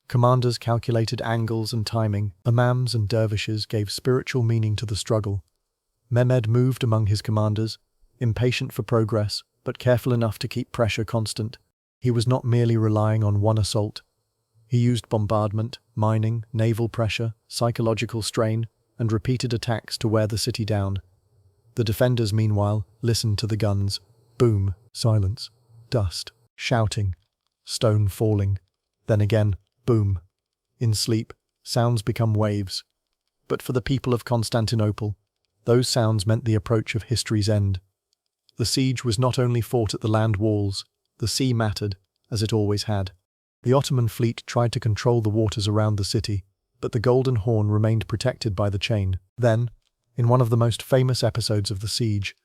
Commanders calculated angles and timing. Imams and dervishes gave spiritual meaning to the struggle. Mehmed moved among his commanders, impatient for progress, but careful enough to keep pressure constant. He was not merely relying on one assault. He used bombardment, mining, naval pressure, psychological strain, and repeated attacks to wear the city down. The defenders, meanwhile, listened to the guns. Boom, silence, dust, shouting, stone falling. Then again, boom. In sleep, sounds become waves. But for the people of Constantinople, those sounds meant the approach of history's end. The siege was not only fought at the land walls, the sea mattered, as it always had. The Ottoman fleet tried to control the waters around the city, but the Golden Horn remained protected by the chain. Then, in one of the most famous episodes of the siege,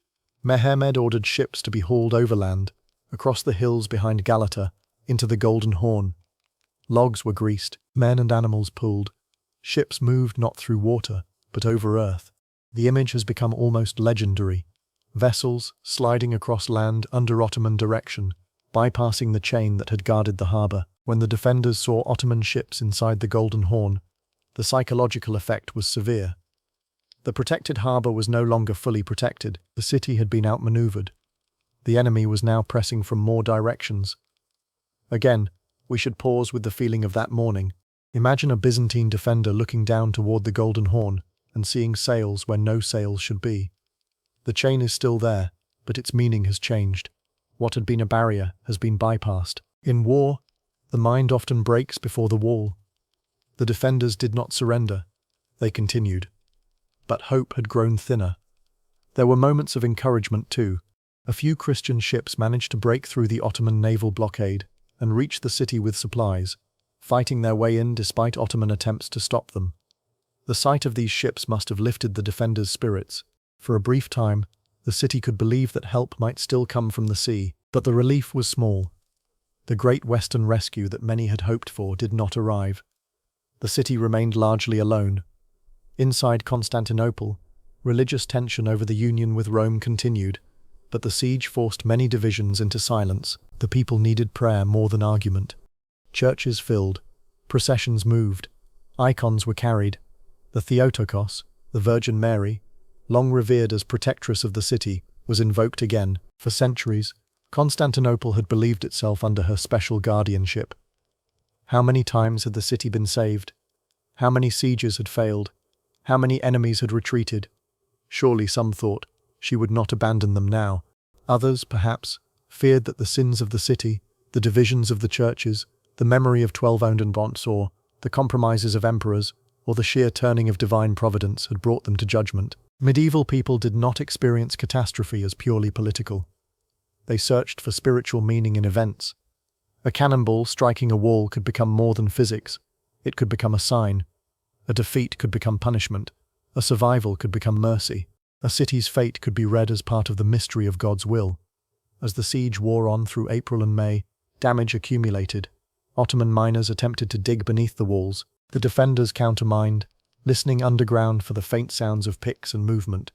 Mehmed ordered ships to be hauled overland, across the hills behind Galata, into the Golden Horn. Logs were greased, men and animals pulled. Ships moved not through water, but over earth. The image has become almost legendary. Vessels sliding across land under Ottoman direction, bypassing the chain that had guarded the harbour. When the defenders saw Ottoman ships inside the Golden Horn, the psychological effect was severe. The protected harbour was no longer fully protected. The city had been outmanoeuvred. The enemy was now pressing from more directions. Again, we should pause with the feeling of that morning. Imagine a Byzantine defender looking down toward the Golden Horn and seeing sails where no sails should be. The chain is still there, but its meaning has changed. What had been a barrier has been bypassed. In war, the mind often breaks before the wall. The defenders did not surrender. They continued. But hope had grown thinner. There were moments of encouragement too. A few Christian ships managed to break through the Ottoman naval blockade and reach the city with supplies, fighting their way in despite Ottoman attempts to stop them. The sight of these ships must have lifted the defenders' spirits. For a brief time, the city could believe that help might still come from the sea, but the relief was small. The great Western rescue that many had hoped for did not arrive. The city remained largely alone. Inside Constantinople, religious tension over the union with Rome continued, but the siege forced many divisions into silence. The people needed prayer more than argument. Churches filled, processions moved, Icons were carried. The Theotokos, the Virgin Mary, long revered as protectress of the city, was invoked again. For centuries, Constantinople had believed itself under her special guardianship. How many times had the city been saved? How many sieges had failed? How many enemies had retreated? Surely some thought she would not abandon them now. Others, perhaps, feared that the sins of the city, the divisions of the churches, the memory of 12 Ondenbonts, or the compromises of emperors, or the sheer turning of divine providence had brought them to judgment. Medieval people did not experience catastrophe as purely political. They searched for spiritual meaning in events. A cannonball striking a wall could become more than physics. It could become a sign. A defeat could become punishment. A survival could become mercy. A city's fate could be read as part of the mystery of God's will. As the siege wore on through April and May, damage accumulated. Ottoman miners attempted to dig beneath the walls. The defenders countermined, listening underground for the faint sounds of picks and movement.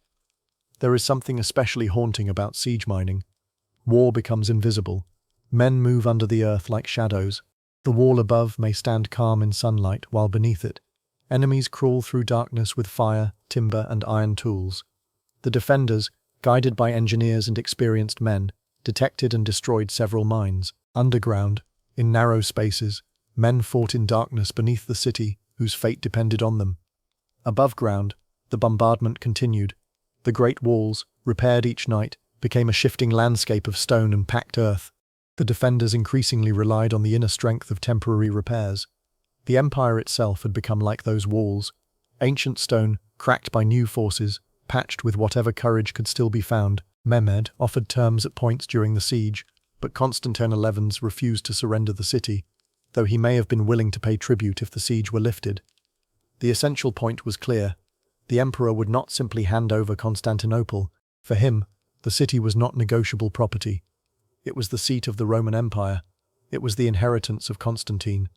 There is something especially haunting about siege mining. War becomes invisible. Men move under the earth like shadows. The wall above may stand calm in sunlight, while beneath it, enemies crawl through darkness with fire, timber, and iron tools. The defenders, guided by engineers and experienced men, detected and destroyed several mines. Underground, in narrow spaces, men fought in darkness beneath the city, whose fate depended on them. Above ground, the bombardment continued. The great walls, repaired each night, became a shifting landscape of stone and packed earth. The defenders increasingly relied on the inner strength of temporary repairs. The empire itself had become like those walls, ancient stone, cracked by new forces, patched with whatever courage could still be found. Mehmed offered terms at points during the siege, but Constantine IX's refused to surrender the city, though he may have been willing to pay tribute if the siege were lifted. The essential point was clear. The emperor would not simply hand over Constantinople. For him, the city was not negotiable property. It was the seat of the Roman Empire. It was the inheritance of Constantine.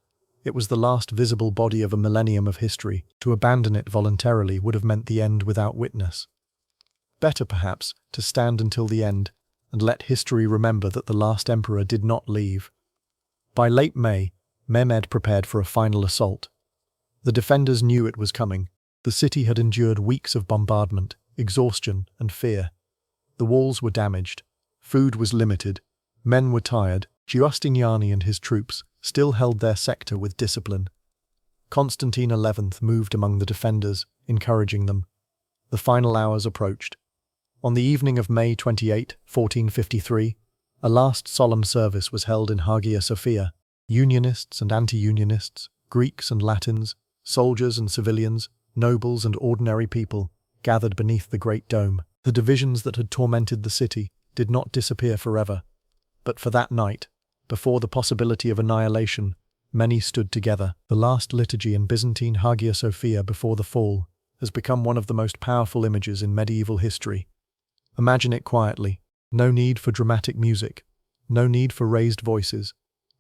It was the last visible body of a millennium of history. To abandon it voluntarily would have meant the end without witness. Better, perhaps, to stand until the end, and let history remember that the last emperor did not leave. By late May, Mehmed prepared for a final assault. The defenders knew it was coming. The city had endured weeks of bombardment, exhaustion, and fear. The walls were damaged. Food was limited. Men were tired. Justinian and his troops still held their sector with discipline. Constantine XI moved among the defenders, encouraging them. The final hours approached. On the evening of May 28, 1453, a last solemn service was held in Hagia Sophia. Unionists and anti-unionists, Greeks and Latins, soldiers and civilians, nobles and ordinary people, gathered beneath the great dome. The divisions that had tormented the city did not disappear forever. But for that night, before the possibility of annihilation, many stood together. The last liturgy in Byzantine Hagia Sophia before the fall has become one of the most powerful images in medieval history. Imagine it quietly. No need for dramatic music. No need for raised voices.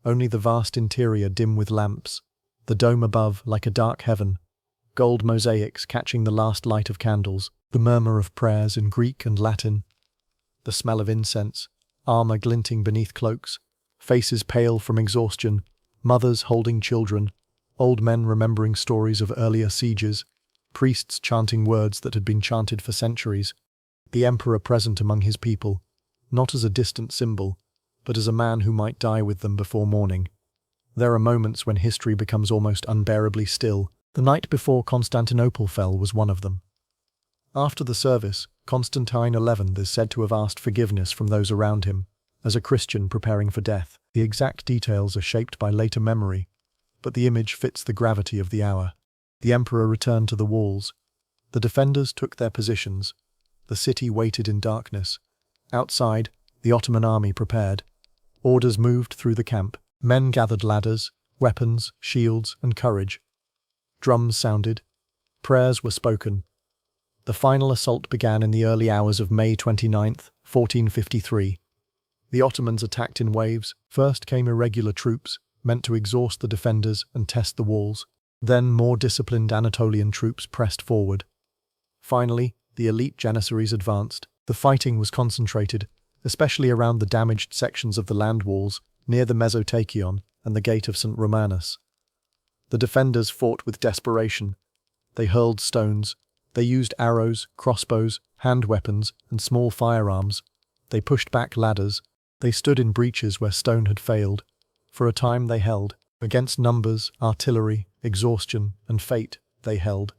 Only the vast interior dim with lamps. The dome above like a dark heaven. Gold mosaics catching the last light of candles. The murmur of prayers in Greek and Latin. The smell of incense. Armor glinting beneath cloaks. Faces pale from exhaustion. Mothers holding children. Old men remembering stories of earlier sieges. Priests chanting words that had been chanted for centuries. The emperor present among his people, not as a distant symbol, but as a man who might die with them before morning. There are moments when history becomes almost unbearably still. The night before Constantinople fell was one of them. After the service, Constantine XI is said to have asked forgiveness from those around him, as a Christian preparing for death. The exact details are shaped by later memory, but the image fits the gravity of the hour. The emperor returned to the walls. The defenders took their positions. The city waited in darkness. Outside, the Ottoman army prepared. Orders moved through the camp. Men gathered ladders, weapons, shields, and courage. Drums sounded. Prayers were spoken. The final assault began in the early hours of May 29, 1453. The Ottomans attacked in waves. First came irregular troops, meant to exhaust the defenders and test the walls. Then more disciplined Anatolian troops pressed forward. Finally, the elite Janissaries advanced. The fighting was concentrated, especially around the damaged sections of the land walls, near the Mesotachion and the Gate of St. Romanus. The defenders fought with desperation. They hurled stones. They used arrows, crossbows, hand weapons, and small firearms. They pushed back ladders. They stood in breaches where stone had failed. For a time they held. Against numbers, artillery, exhaustion, and fate, they held.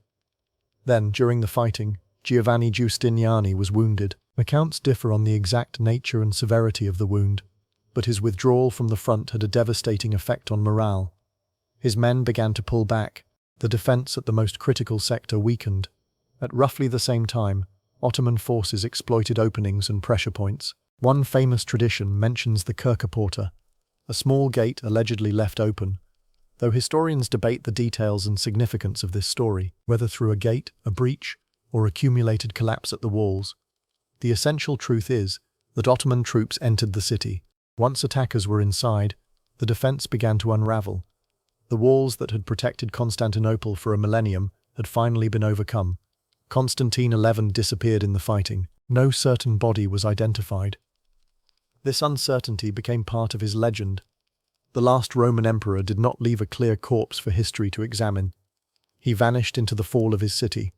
Then, during the fighting, Giovanni Giustiniani was wounded. Accounts differ on the exact nature and severity of the wound, but his withdrawal from the front had a devastating effect on morale. His men began to pull back. The defense at the most critical sector weakened. At roughly the same time, Ottoman forces exploited openings and pressure points. One famous tradition mentions the Kerkeporte, a small gate allegedly left open, though historians debate the details and significance of this story, whether through a gate, a breach, or accumulated collapse at the walls. The essential truth is that Ottoman troops entered the city. Once attackers were inside, the defense began to unravel. The walls that had protected Constantinople for a millennium had finally been overcome. Constantine XI disappeared in the fighting. No certain body was identified. This uncertainty became part of his legend. The last Roman emperor did not leave a clear corpse for history to examine. He vanished into the fall of his city.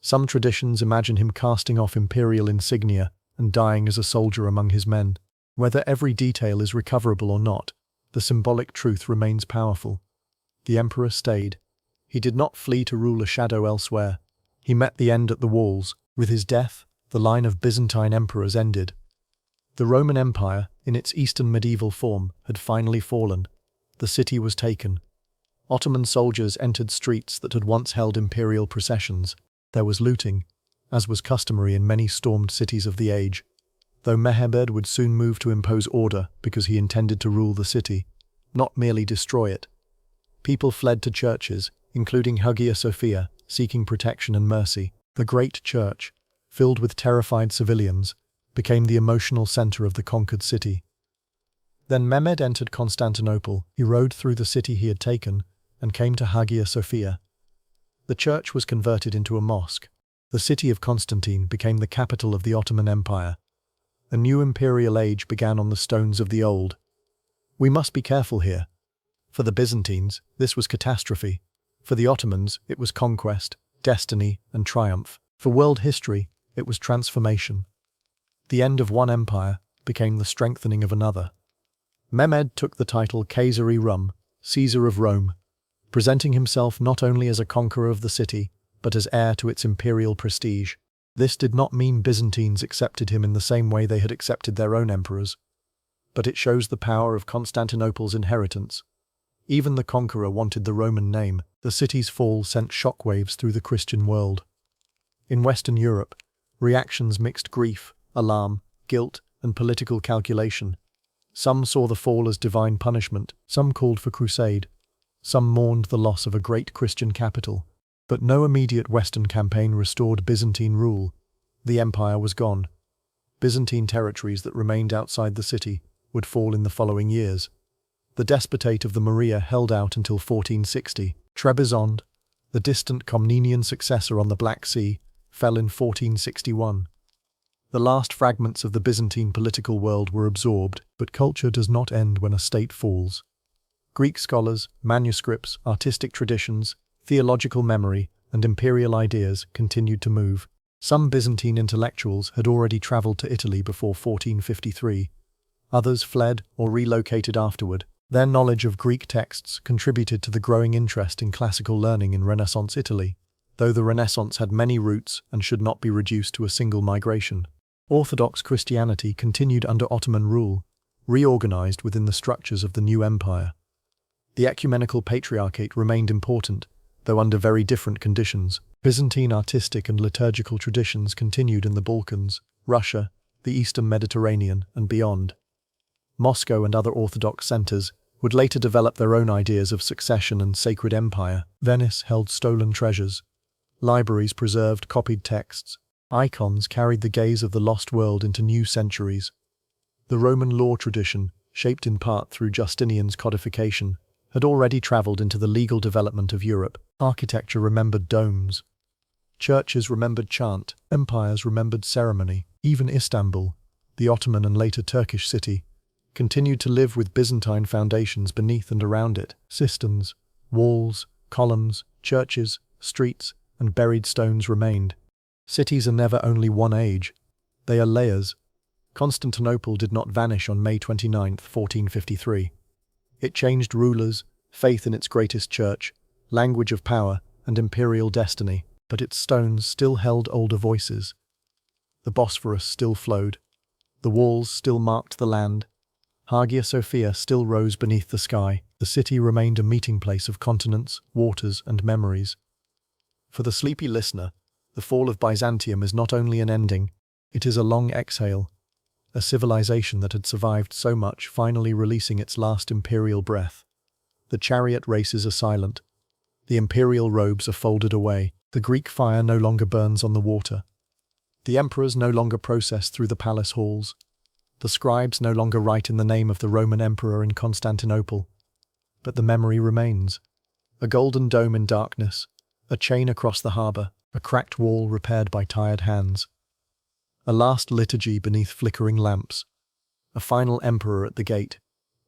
Some traditions imagine him casting off imperial insignia and dying as a soldier among his men. Whether every detail is recoverable or not, the symbolic truth remains powerful. The emperor stayed. He did not flee to rule a shadow elsewhere. He met the end at the walls. With his death, the line of Byzantine emperors ended. The Roman Empire, in its Eastern medieval form, had finally fallen. The city was taken. Ottoman soldiers entered streets that had once held imperial processions. There was looting, as was customary in many stormed cities of the age, though Mehmed would soon move to impose order because he intended to rule the city, not merely destroy it. People fled to churches, including Hagia Sophia, seeking protection and mercy. The great church, filled with terrified civilians, became the emotional center of the conquered city. Then Mehmed entered Constantinople. He rode through the city he had taken and came to Hagia Sophia. The church was converted into a mosque. The city of Constantine became the capital of the Ottoman Empire. A new imperial age began on the stones of the old. We must be careful here. For the Byzantines, this was catastrophe. For the Ottomans, it was conquest, destiny, and triumph. For world history, it was transformation. The end of one empire became the strengthening of another. Mehmed took the title Kaisar-i-Rum, Caesar of Rome, presenting himself not only as a conqueror of the city, but as heir to its imperial prestige. This did not mean Byzantines accepted him in the same way they had accepted their own emperors, but it shows the power of Constantinople's inheritance. Even the conqueror wanted the Roman name. The city's fall sent shockwaves through the Christian world. In Western Europe, reactions mixed grief, alarm, guilt, and political calculation. Some saw the fall as divine punishment, some called for crusade, some mourned the loss of a great Christian capital. But no immediate Western campaign restored Byzantine rule. The empire was gone. Byzantine territories that remained outside the city would fall in the following years. The despotate of the Morea held out until 1460. Trebizond, the distant Komnenian successor on the Black Sea, fell in 1461. The last fragments of the Byzantine political world were absorbed, but culture does not end when a state falls. Greek scholars, manuscripts, artistic traditions, theological memory, and imperial ideas continued to move. Some Byzantine intellectuals had already travelled to Italy before 1453. Others fled or relocated afterward. Their knowledge of Greek texts contributed to the growing interest in classical learning in Renaissance Italy, though the Renaissance had many roots and should not be reduced to a single migration. Orthodox Christianity continued under Ottoman rule, reorganized within the structures of the new empire. The ecumenical patriarchate remained important, though under very different conditions. Byzantine artistic and liturgical traditions continued in the Balkans, Russia, the Eastern Mediterranean, and beyond. Moscow and other Orthodox centers would later develop their own ideas of succession and sacred empire. Venice held stolen treasures. Libraries preserved copied texts. Icons carried the gaze of the lost world into new centuries. The Roman law tradition, shaped in part through Justinian's codification, had already traveled into the legal development of Europe. Architecture remembered domes. Churches remembered chant. Empires remembered ceremony. Even Istanbul, the Ottoman and later Turkish city, continued to live with Byzantine foundations beneath and around it. Cisterns, Walls, columns, churches, streets, and buried stones remained. Cities are never only one age. They are layers. Constantinople did not vanish on May 29, 1453. It changed rulers, faith in its greatest church, language of power, and imperial destiny, but its stones still held older voices. The Bosphorus still flowed. The walls still marked the land. Hagia Sophia still rose beneath the sky. The city remained a meeting place of continents, waters, and memories. For the sleepy listener, the fall of Byzantium is not only an ending, it is a long exhale, a civilization that had survived so much finally releasing its last imperial breath. The chariot races are silent. The imperial robes are folded away. The Greek fire no longer burns on the water. The emperors no longer process through the palace halls. The scribes no longer write in the name of the Roman emperor in Constantinople. But the memory remains. A golden dome in darkness, a chain across the harbour, a cracked wall repaired by tired hands. A last liturgy beneath flickering lamps. A final emperor at the gate.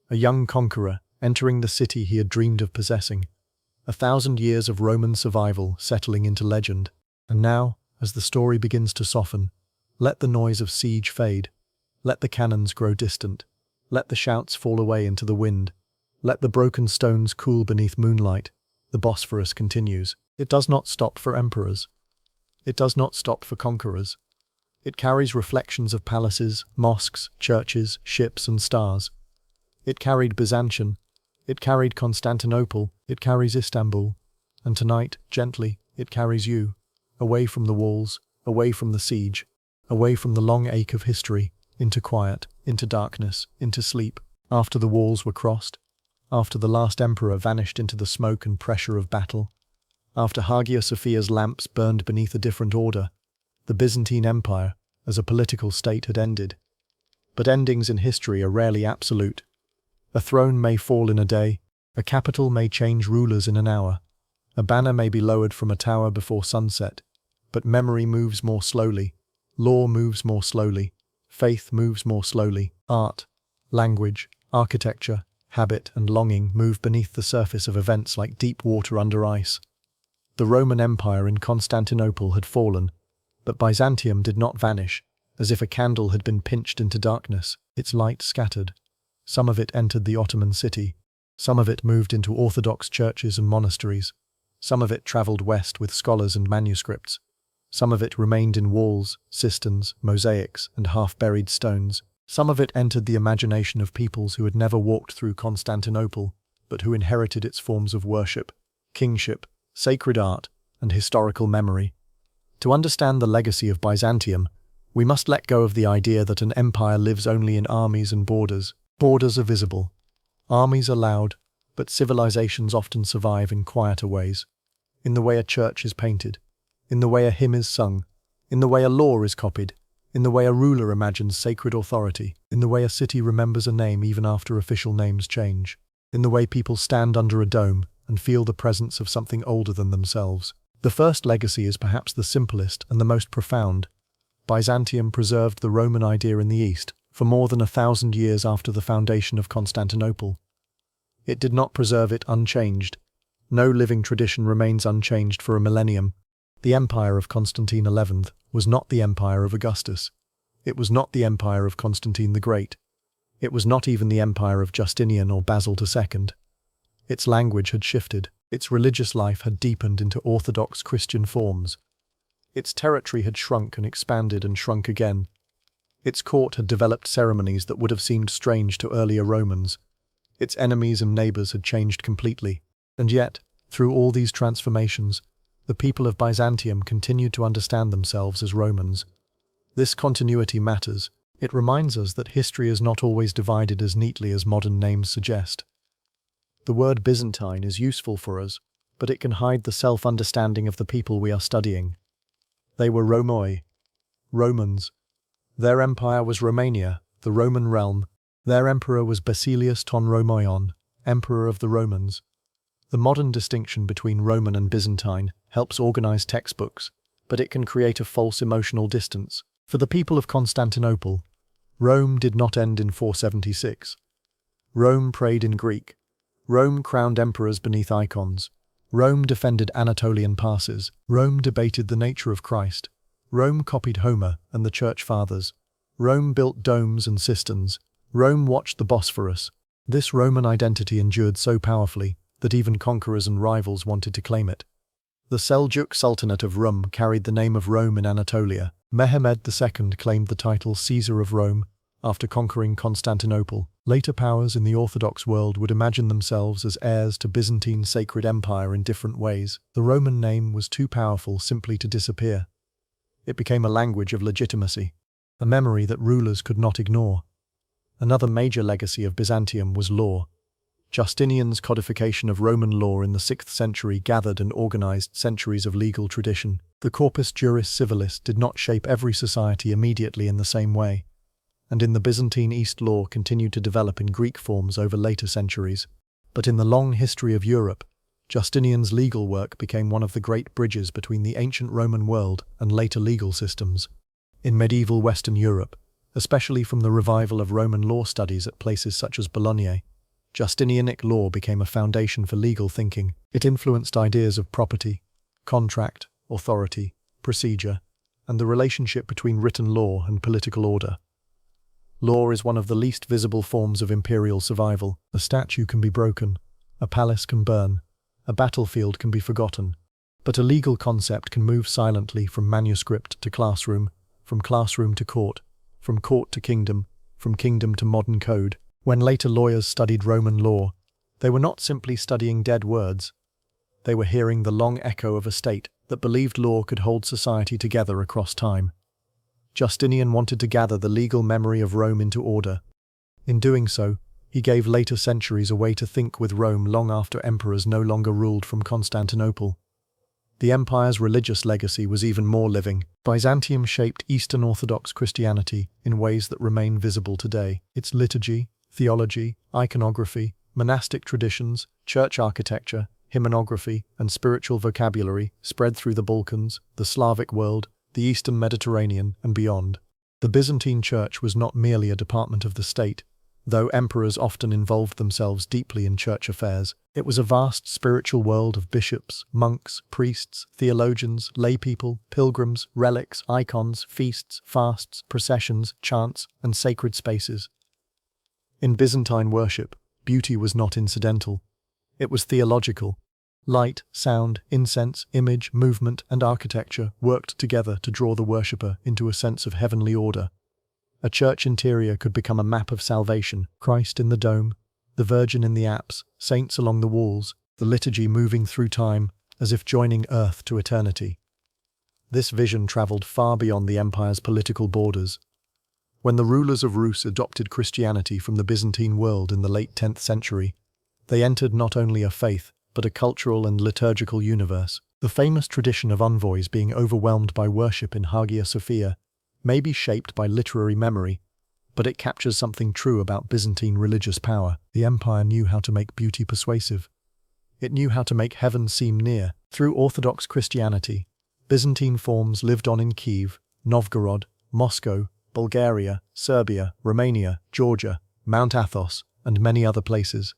A young conqueror entering the city he had dreamed of possessing. 1,000 years of Roman survival settling into legend. And now, as the story begins to soften, let the noise of siege fade. Let the cannons grow distant. Let the shouts fall away into the wind. Let the broken stones cool beneath moonlight. The Bosphorus continues. It does not stop for emperors. It does not stop for conquerors. It carries reflections of palaces, mosques, churches, ships, and stars. It carried Byzantium. It carried Constantinople. It carries Istanbul. And tonight, gently, it carries you. Away from the walls, away from the siege, away from the long ache of history, into quiet, into darkness, into sleep. After the walls were crossed, after the last emperor vanished into the smoke and pressure of battle, after Hagia Sophia's lamps burned beneath a different order, the Byzantine Empire, as a political state, had ended. But endings in history are rarely absolute. A throne may fall in a day, a capital may change rulers in an hour, a banner may be lowered from a tower before sunset, but memory moves more slowly, law moves more slowly, faith moves more slowly, art, language, architecture, habit, and longing move beneath the surface of events like deep water under ice. The Roman Empire in Constantinople had fallen, but Byzantium did not vanish, as if a candle had been pinched into darkness. Its light scattered. Some of it entered the Ottoman city. Some of it moved into Orthodox churches and monasteries. Some of it travelled west with scholars and manuscripts. Some of it remained in walls, cisterns, mosaics, and half-buried stones. Some of it entered the imagination of peoples who had never walked through Constantinople, but who inherited its forms of worship, kingship, sacred art, and historical memory. To understand the legacy of Byzantium, we must let go of the idea that an empire lives only in armies and borders. Borders are visible. Armies are loud, but civilizations often survive in quieter ways. In the way a church is painted, in the way a hymn is sung, in the way a law is copied, in the way a ruler imagines sacred authority, in the way a city remembers a name even after official names change, in the way people stand under a dome and feel the presence of something older than themselves. The first legacy is perhaps the simplest and the most profound. Byzantium preserved the Roman idea in the East for more than 1,000 years after the foundation of Constantinople. It did not preserve it unchanged. No living tradition remains unchanged for a millennium. The empire of Constantine XI was not the empire of Augustus. It was not the empire of Constantine the Great. It was not even the empire of Justinian or Basil II. Its language had shifted. Its religious life had deepened into Orthodox Christian forms. Its territory had shrunk and expanded and shrunk again. Its court had developed ceremonies that would have seemed strange to earlier Romans. Its enemies and neighbours had changed completely. And yet, through all these transformations, the people of Byzantium continued to understand themselves as Romans. This continuity matters. It reminds us that history is not always divided as neatly as modern names suggest. The word Byzantine is useful for us, but it can hide the self-understanding of the people we are studying. They were Romoi, Romans. Their empire was Romania, the Roman realm. Their emperor was Basilius ton Romoion, emperor of the Romans. The modern distinction between Roman and Byzantine helps organize textbooks, but it can create a false emotional distance. For the people of Constantinople, Rome did not end in 476. Rome prayed in Greek. Rome crowned emperors beneath icons. Rome defended Anatolian passes. Rome debated the nature of Christ. Rome copied Homer and the Church Fathers. Rome built domes and cisterns. Rome watched the Bosphorus. This Roman identity endured so powerfully that even conquerors and rivals wanted to claim it. The Seljuk Sultanate of Rum carried the name of Rome in Anatolia. Mehmed II claimed the title Caesar of Rome after conquering Constantinople. Later powers in the Orthodox world would imagine themselves as heirs to Byzantine sacred empire in different ways. The Roman name was too powerful simply to disappear. It became a language of legitimacy, a memory that rulers could not ignore. Another major legacy of Byzantium was law. Justinian's codification of Roman law in the 6th century gathered and organized centuries of legal tradition. The Corpus Juris Civilis did not shape every society immediately in the same way, and in the Byzantine East law continued to develop in Greek forms over later centuries. But in the long history of Europe, Justinian's legal work became one of the great bridges between the ancient Roman world and later legal systems. In medieval Western Europe, especially from the revival of Roman law studies at places such as Bologna, Justinianic law became a foundation for legal thinking. It influenced ideas of property, contract, authority, procedure, and the relationship between written law and political order. Law is one of the least visible forms of imperial survival. A statue can be broken, a palace can burn, a battlefield can be forgotten, but a legal concept can move silently from manuscript to classroom, from classroom to court, from court to kingdom, from kingdom to modern code. When later lawyers studied Roman law, they were not simply studying dead words. They were hearing the long echo of a state that believed law could hold society together across time. Justinian wanted to gather the legal memory of Rome into order. In doing so, he gave later centuries a way to think with Rome long after emperors no longer ruled from Constantinople. The empire's religious legacy was even more living. Byzantium shaped Eastern Orthodox Christianity in ways that remain visible today. Its liturgy, theology, iconography, monastic traditions, church architecture, hymnography, and spiritual vocabulary spread through the Balkans, the Slavic world, the Eastern Mediterranean, and beyond. The Byzantine Church was not merely a department of the state, though emperors often involved themselves deeply in church affairs. It was a vast spiritual world of bishops, monks, priests, theologians, laypeople, pilgrims, relics, icons, feasts, fasts, processions, chants, and sacred spaces. In Byzantine worship, beauty was not incidental. It was theological. Light, sound, incense, image, movement, and architecture worked together to draw the worshipper into a sense of heavenly order. A church interior could become a map of salvation: Christ in the dome, the Virgin in the apse, saints along the walls, the liturgy moving through time as if joining earth to eternity. This vision traveled far beyond the empire's political borders. When the rulers of Rus adopted Christianity from the Byzantine world in the late 10th century, they entered not only a faith, but a cultural and liturgical universe. The famous tradition of envoys being overwhelmed by worship in Hagia Sophia may be shaped by literary memory, but it captures something true about Byzantine religious power. The empire knew how to make beauty persuasive. It knew how to make heaven seem near. Through Orthodox Christianity, Byzantine forms lived on in Kiev, Novgorod, Moscow, Bulgaria, Serbia, Romania, Georgia, Mount Athos, and many other places.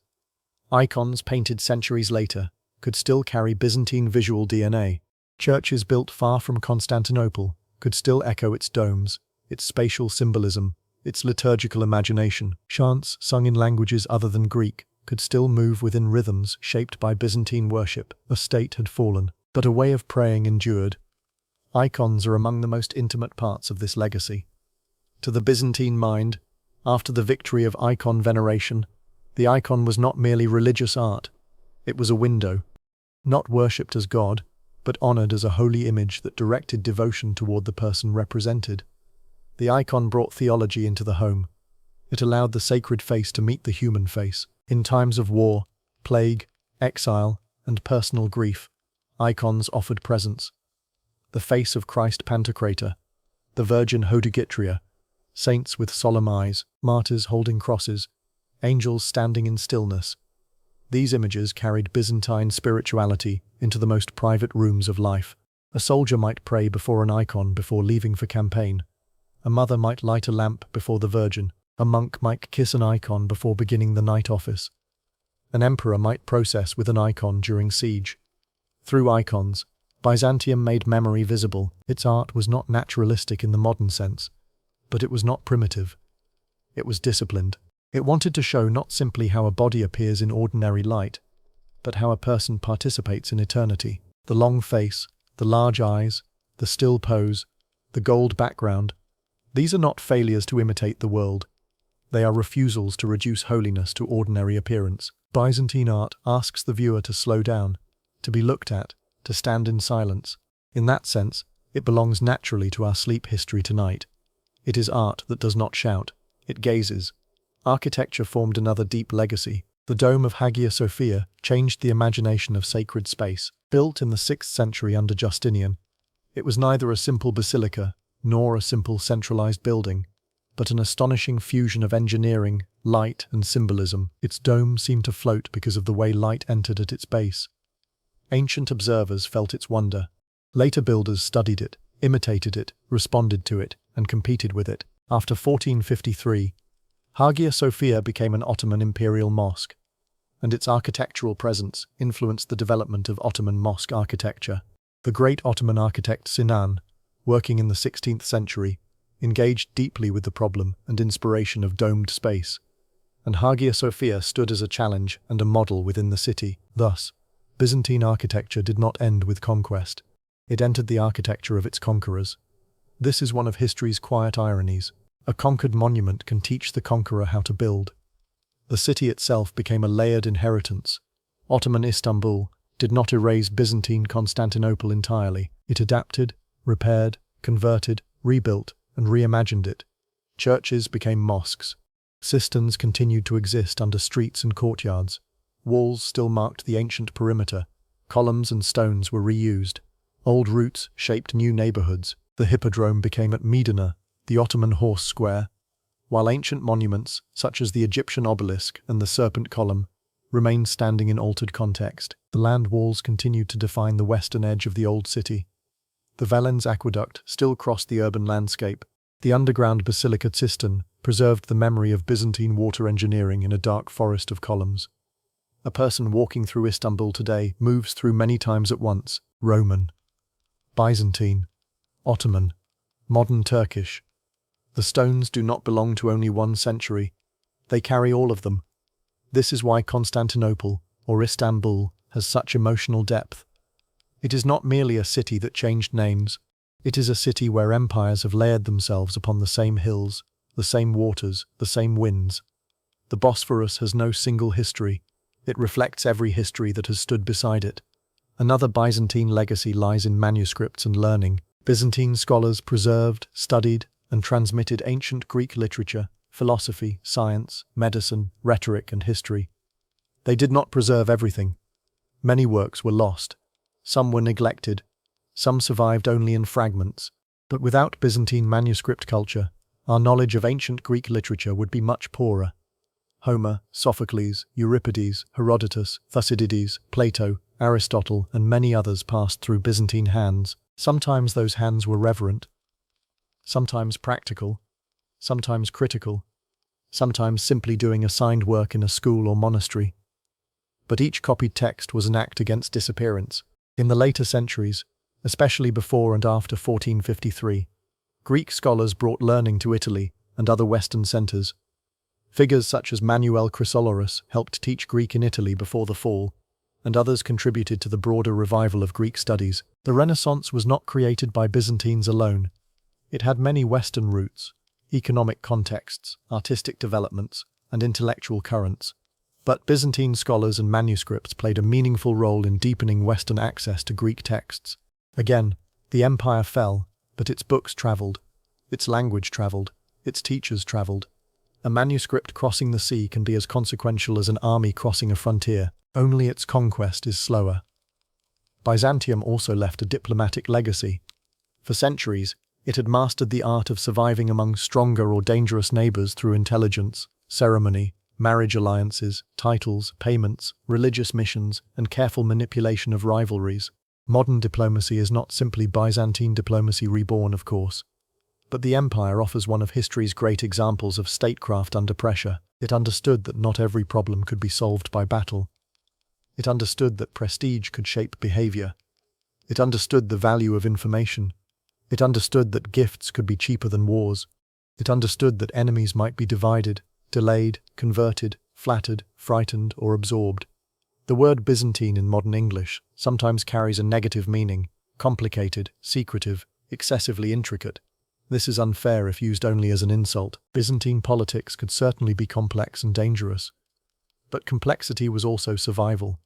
Icons painted centuries later could still carry Byzantine visual DNA. Churches built far from Constantinople could still echo its domes, its spatial symbolism, its liturgical imagination. Chants sung in languages other than Greek could still move within rhythms shaped by Byzantine worship. A state had fallen, but a way of praying endured. Icons are among the most intimate parts of this legacy. To the Byzantine mind, after the victory of icon veneration, the icon was not merely religious art. It was a window, not worshipped as God, but honored as a holy image that directed devotion toward the person represented. The icon brought theology into the home. It allowed the sacred face to meet the human face. In times of war, plague, exile, and personal grief, icons offered presence. The face of Christ Pantocrator, the Virgin Hodegetria, saints with solemn eyes, martyrs holding crosses, angels standing in stillness. These images carried Byzantine spirituality into the most private rooms of life. A soldier might pray before an icon before leaving for campaign. A mother might light a lamp before the Virgin. A monk might kiss an icon before beginning the night office. an emperor might process with an icon during siege. Through icons, Byzantium made memory visible. Its art was not naturalistic in the modern sense, but it was not primitive. It was disciplined. It wanted to show not simply how a body appears in ordinary light, but how a person participates in eternity. The long face, the large eyes, the still pose, the gold background, these are not failures to imitate the world. They are refusals to reduce holiness to ordinary appearance. Byzantine art asks the viewer to slow down, to be looked at, to stand in silence. In that sense, it belongs naturally to our sleep history tonight. It is art that does not shout, it gazes. Architecture formed another deep legacy. The dome of Hagia Sophia changed the imagination of sacred space. Built in the 6th century under Justinian, it was neither a simple basilica nor a simple centralized building, but an astonishing fusion of engineering, light, and symbolism. Its dome seemed to float because of the way light entered at its base. Ancient observers felt its wonder. Later builders studied it, imitated it, responded to it, and competed with it. After 1453, Hagia Sophia became an Ottoman imperial mosque, and its architectural presence influenced the development of Ottoman mosque architecture. The great Ottoman architect Sinan, working in the 16th century, engaged deeply with the problem and inspiration of domed space, and Hagia Sophia stood as a challenge and a model within the city. Thus, Byzantine architecture did not end with conquest. It entered the architecture of its conquerors. This is one of history's quiet ironies. A conquered monument can teach the conqueror how to build. The city itself became a layered inheritance. Ottoman Istanbul did not erase Byzantine Constantinople entirely. It adapted, repaired, converted, rebuilt, and reimagined it. Churches became mosques. Cisterns continued to exist under streets and courtyards. Walls still marked the ancient perimeter. Columns and stones were reused. Old routes shaped new neighborhoods. The hippodrome became at Medina, the Ottoman horse square, while ancient monuments, such as the Egyptian obelisk and the serpent column, remained standing in altered context. The land walls continued to define the western edge of the old city. The Valens aqueduct still crossed the urban landscape. The underground basilica cistern preserved the memory of Byzantine water engineering in a dark forest of columns. A person walking through Istanbul today moves through many times at once: Roman, Byzantine, Ottoman, modern Turkish. The stones do not belong to only one century. They carry all of them. This is why Constantinople, or Istanbul, has such emotional depth. It is not merely a city that changed names. It is a city where empires have layered themselves upon the same hills, the same waters, the same winds. The Bosphorus has no single history. It reflects every history that has stood beside it. Another Byzantine legacy lies in manuscripts and learning. Byzantine scholars preserved, studied, and transmitted ancient Greek literature, philosophy, science, medicine, rhetoric, and history. They did not preserve everything. Many works were lost. Some were neglected. Some survived only in fragments. But without Byzantine manuscript culture, our knowledge of ancient Greek literature would be much poorer. Homer, Sophocles, Euripides, Herodotus, Thucydides, Plato, Aristotle, and many others passed through Byzantine hands. Sometimes those hands were reverent, sometimes practical, sometimes critical, sometimes simply doing assigned work in a school or monastery. But each copied text was an act against disappearance. In the later centuries, especially before and after 1453, Greek scholars brought learning to Italy and other Western centers. Figures such as Manuel Chrysoloras helped teach Greek in Italy before the fall, and others contributed to the broader revival of Greek studies. The Renaissance was not created by Byzantines alone. It had many Western roots, economic contexts, artistic developments, and intellectual currents. But Byzantine scholars and manuscripts played a meaningful role in deepening Western access to Greek texts. Again, the empire fell, but its books traveled, its language traveled, its teachers traveled. A manuscript crossing the sea can be as consequential as an army crossing a frontier, only its conquest is slower. Byzantium also left a diplomatic legacy. For centuries, it had mastered the art of surviving among stronger or dangerous neighbors through intelligence, ceremony, marriage alliances, titles, payments, religious missions, and careful manipulation of rivalries. Modern diplomacy is not simply Byzantine diplomacy reborn, of course. But the empire offers one of history's great examples of statecraft under pressure. It understood that not every problem could be solved by battle. It understood that prestige could shape behavior. It understood the value of information. It understood that gifts could be cheaper than wars. It understood that enemies might be divided, delayed, converted, flattered, frightened, or absorbed. The word Byzantine in modern English sometimes carries a negative meaning: complicated, secretive, excessively intricate. This is unfair if used only as an insult. Byzantine politics could certainly be complex and dangerous. But complexity was also survival.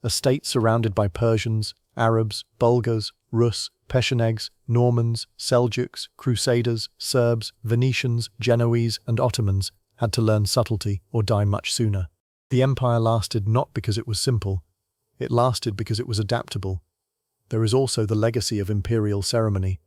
A state surrounded by Persians, Arabs, Bulgars, Rus, Pechenegs, Normans, Seljuks, Crusaders, Serbs, Venetians, Genoese, and Ottomans had to learn subtlety or die much sooner. The empire lasted not because it was simple. It lasted because it was adaptable. There is also the legacy of imperial ceremony.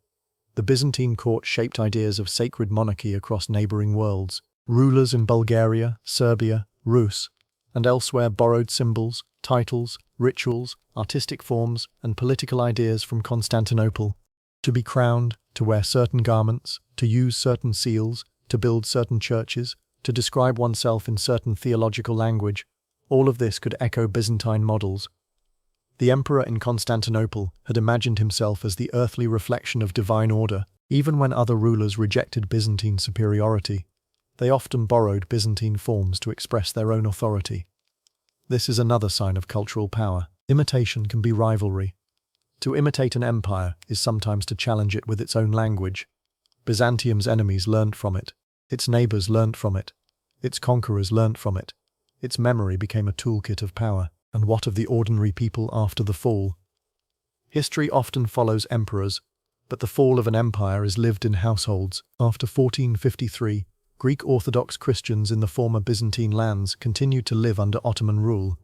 The Byzantine court shaped ideas of sacred monarchy across neighboring worlds. Rulers in Bulgaria, Serbia, Rus, and elsewhere borrowed symbols, titles, rituals, artistic forms, and political ideas from Constantinople. To be crowned, to wear certain garments, to use certain seals, to build certain churches, to describe oneself in certain theological language, all of this could echo Byzantine models. The emperor in Constantinople had imagined himself as the earthly reflection of divine order. Even when other rulers rejected Byzantine superiority, they often borrowed Byzantine forms to express their own authority. This is another sign of cultural power. Imitation can be rivalry. To imitate an empire is sometimes to challenge it with its own language. Byzantium's enemies learned from it. Its neighbors learned from it. Its conquerors learned from it. Its memory became a toolkit of power. And what of the ordinary people after the fall? History often follows emperors, but the fall of an empire is lived in households. After 1453, Greek Orthodox Christians in the former Byzantine lands continued to live under Ottoman rule.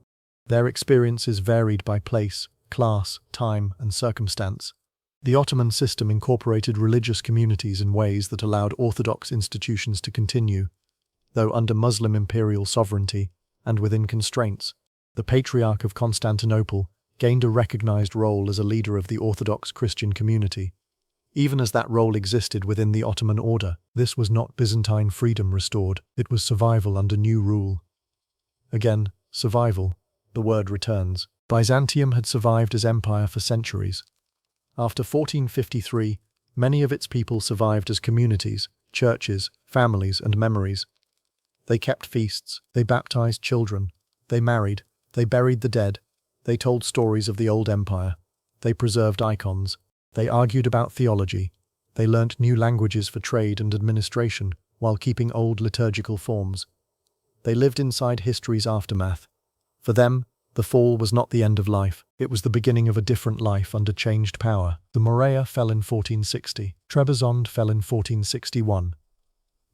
Their experiences varied by place, class, time, and circumstance. The Ottoman system incorporated religious communities in ways that allowed Orthodox institutions to continue, though under Muslim imperial sovereignty and within constraints. The Patriarch of Constantinople gained a recognized role as a leader of the Orthodox Christian community. Even as that role existed within the Ottoman order, this was not Byzantine freedom restored, it was survival under new rule. Again, survival, the word returns. Byzantium had survived as empire for centuries. After 1453, many of its people survived as communities, churches, families, and memories. They kept feasts, they baptized children, they married, they buried the dead, they told stories of the old empire, they preserved icons, they argued about theology, they learnt new languages for trade and administration while keeping old liturgical forms. They lived inside history's aftermath. For them, the fall was not the end of life, it was the beginning of a different life under changed power. The Morea fell in 1460, Trebizond fell in 1461.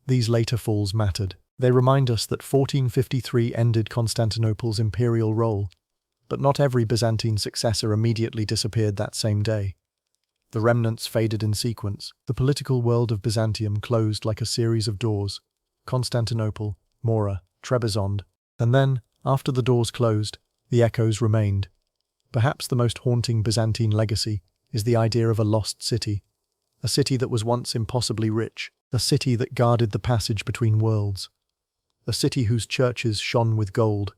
These later falls mattered. They remind us that 1453 ended Constantinople's imperial role, but not every Byzantine successor immediately disappeared that same day. The remnants faded in sequence. The political world of Byzantium closed like a series of doors: Constantinople, Mora, Trebizond, and then, after the doors closed, the echoes remained. Perhaps the most haunting Byzantine legacy is the idea of a lost city, a city that was once impossibly rich, a city that guarded the passage between worlds, a city whose churches shone with gold,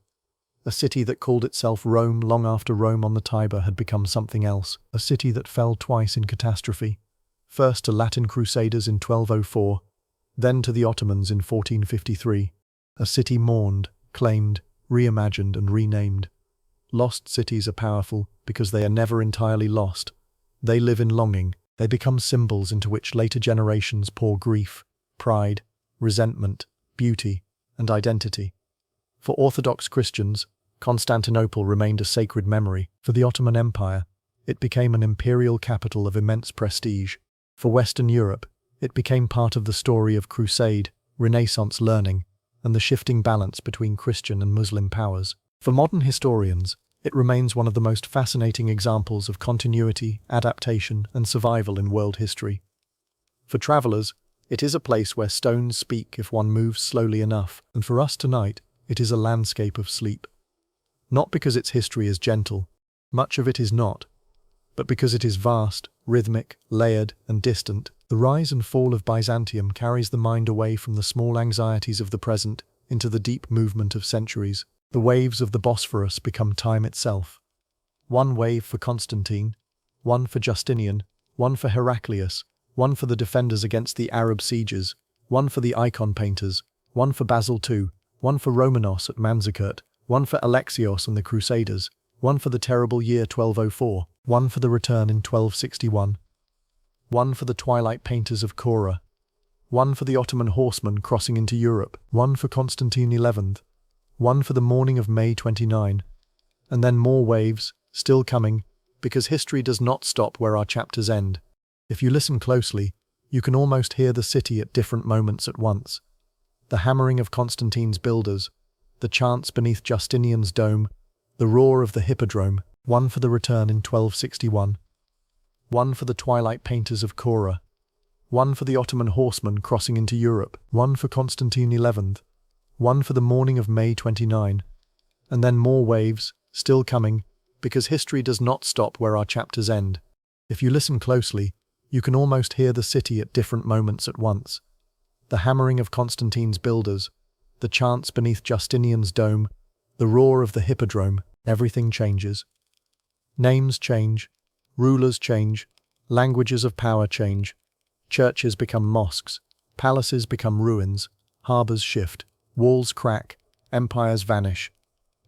a city that called itself Rome long after Rome on the Tiber had become something else, a city that fell twice in catastrophe, first to Latin Crusaders in 1204, then to the Ottomans in 1453, a city mourned, claimed, reimagined and renamed. Lost cities are powerful because they are never entirely lost. They live in longing, they become symbols into which later generations pour grief, pride, resentment, beauty, and identity. For Orthodox Christians, Constantinople remained a sacred memory. For the Ottoman Empire, it became an imperial capital of immense prestige. For Western Europe, it became part of the story of Crusade, Renaissance learning, and the shifting balance between Christian and Muslim powers. For modern historians, it remains one of the most fascinating examples of continuity, adaptation, and survival in world history. For travelers, it is a place where stones speak if one moves slowly enough, and for us tonight, it is a landscape of sleep. Not because its history is gentle, much of it is not, but because it is vast, rhythmic, layered, and distant, The rise and fall of Byzantium carries the mind away from the small anxieties of the present into the deep movement of centuries. The waves of the Bosphorus become time itself. One wave for Constantine, one for Justinian, one for Heraclius, one for the defenders against the Arab sieges, one for the icon painters, one for Basil II, one for Romanos at Manzikert, one for Alexios and the Crusaders, one for the terrible year 1204, one for the return in 1261, one for the twilight painters of Cora, one for the Ottoman horsemen crossing into Europe, one for Constantine XI, one for the morning of May 29, and then more waves, still coming, because history does not stop where our chapters end. If you listen closely, you can almost hear the city at different moments at once. The hammering of Constantine's builders, the chants beneath Justinian's dome, the roar of the hippodrome, one for the return in 1261, one for the twilight painters of Cora, one for the Ottoman horsemen crossing into Europe, one for Constantine XI, one for the morning of May 29, and then more waves, still coming, because history does not stop where our chapters end. If you listen closely, you can almost hear the city at different moments at once. The hammering of Constantine's builders, the chants beneath Justinian's dome, the roar of the hippodrome, everything changes. Names change, rulers change, languages of power change, churches become mosques, palaces become ruins, harbours shift, walls crack, empires vanish.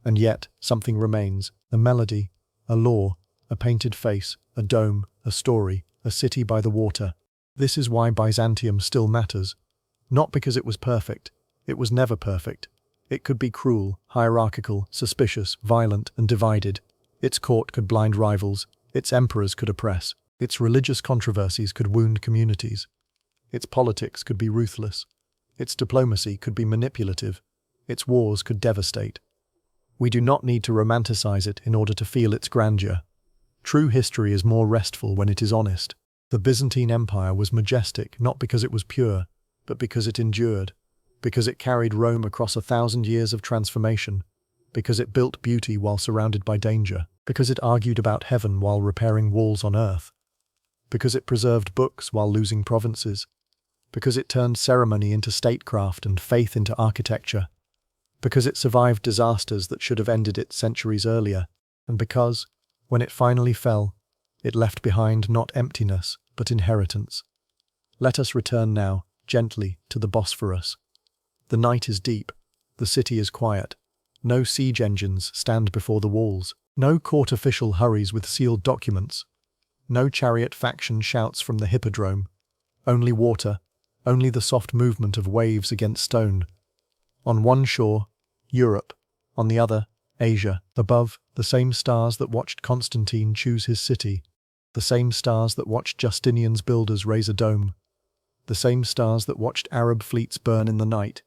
And yet, something remains, a melody, a law, a painted face, a dome, a story, a city by the water. This is why Byzantium still matters. Not because it was perfect. It was never perfect. It could be cruel, hierarchical, suspicious, violent, and divided. Its court could blind rivals. Its emperors could oppress. Its religious controversies could wound communities. Its politics could be ruthless. Its diplomacy could be manipulative. Its wars could devastate. We do not need to romanticize it in order to feel its grandeur. True history is more restful when it is honest. The Byzantine Empire was majestic not because it was pure, but because it endured, because it carried Rome across 1,000 years of transformation, because it built beauty while surrounded by danger, because it argued about heaven while repairing walls on earth, because it preserved books while losing provinces, because it turned ceremony into statecraft and faith into architecture, because it survived disasters that should have ended it centuries earlier, and because, when it finally fell, it left behind not emptiness, but inheritance. Let us return now, gently, to the Bosphorus. The night is deep, the city is quiet. No siege engines stand before the walls. No court official hurries with sealed documents. No chariot faction shouts from the hippodrome. Only water, only the soft movement of waves against stone. On one shore, Europe, on the other, Asia. Above, the same stars that watched Constantine choose his city, the same stars that watched Justinian's builders raise a dome, the same stars that watched Arab fleets burn in the night,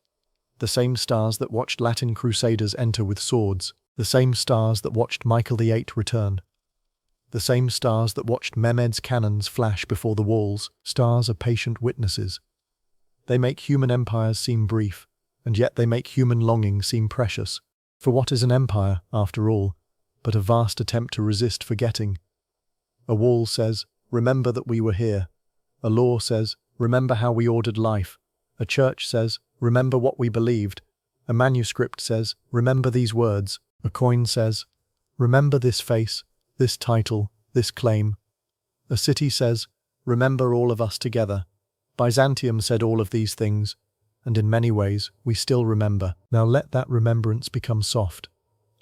the same stars that watched Latin crusaders enter with swords, the same stars that watched Michael VIII return, the same stars that watched Mehmed's cannons flash before the walls. Stars are patient witnesses. They make human empires seem brief, and yet they make human longing seem precious. For what is an empire, after all, but a vast attempt to resist forgetting? A wall says, remember that we were here. A law says, remember how we ordered life. A church says, remember what we believed. A manuscript says, remember these words. A coin says, remember this face, this title, this claim. A city says, remember all of us together. Byzantium said all of these things, and in many ways we still remember. Now let that remembrance become soft.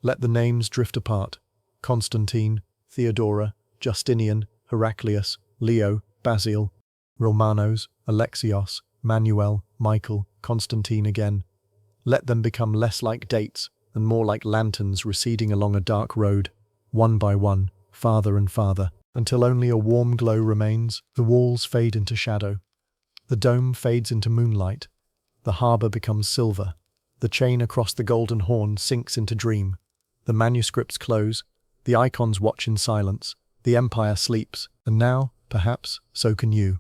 Let the names drift apart. Constantine, Theodora, Justinian, Heraclius, Leo, Basil, Romanos, Alexios, Manuel, Michael, Constantine again. Let them become less like dates and more like lanterns receding along a dark road, one by one, farther and farther, until only a warm glow remains. The walls fade into shadow. The dome fades into moonlight. The harbour becomes silver. The chain across the Golden Horn sinks into dream. The manuscripts close. The icons watch in silence. The empire sleeps. And now, perhaps, so can you.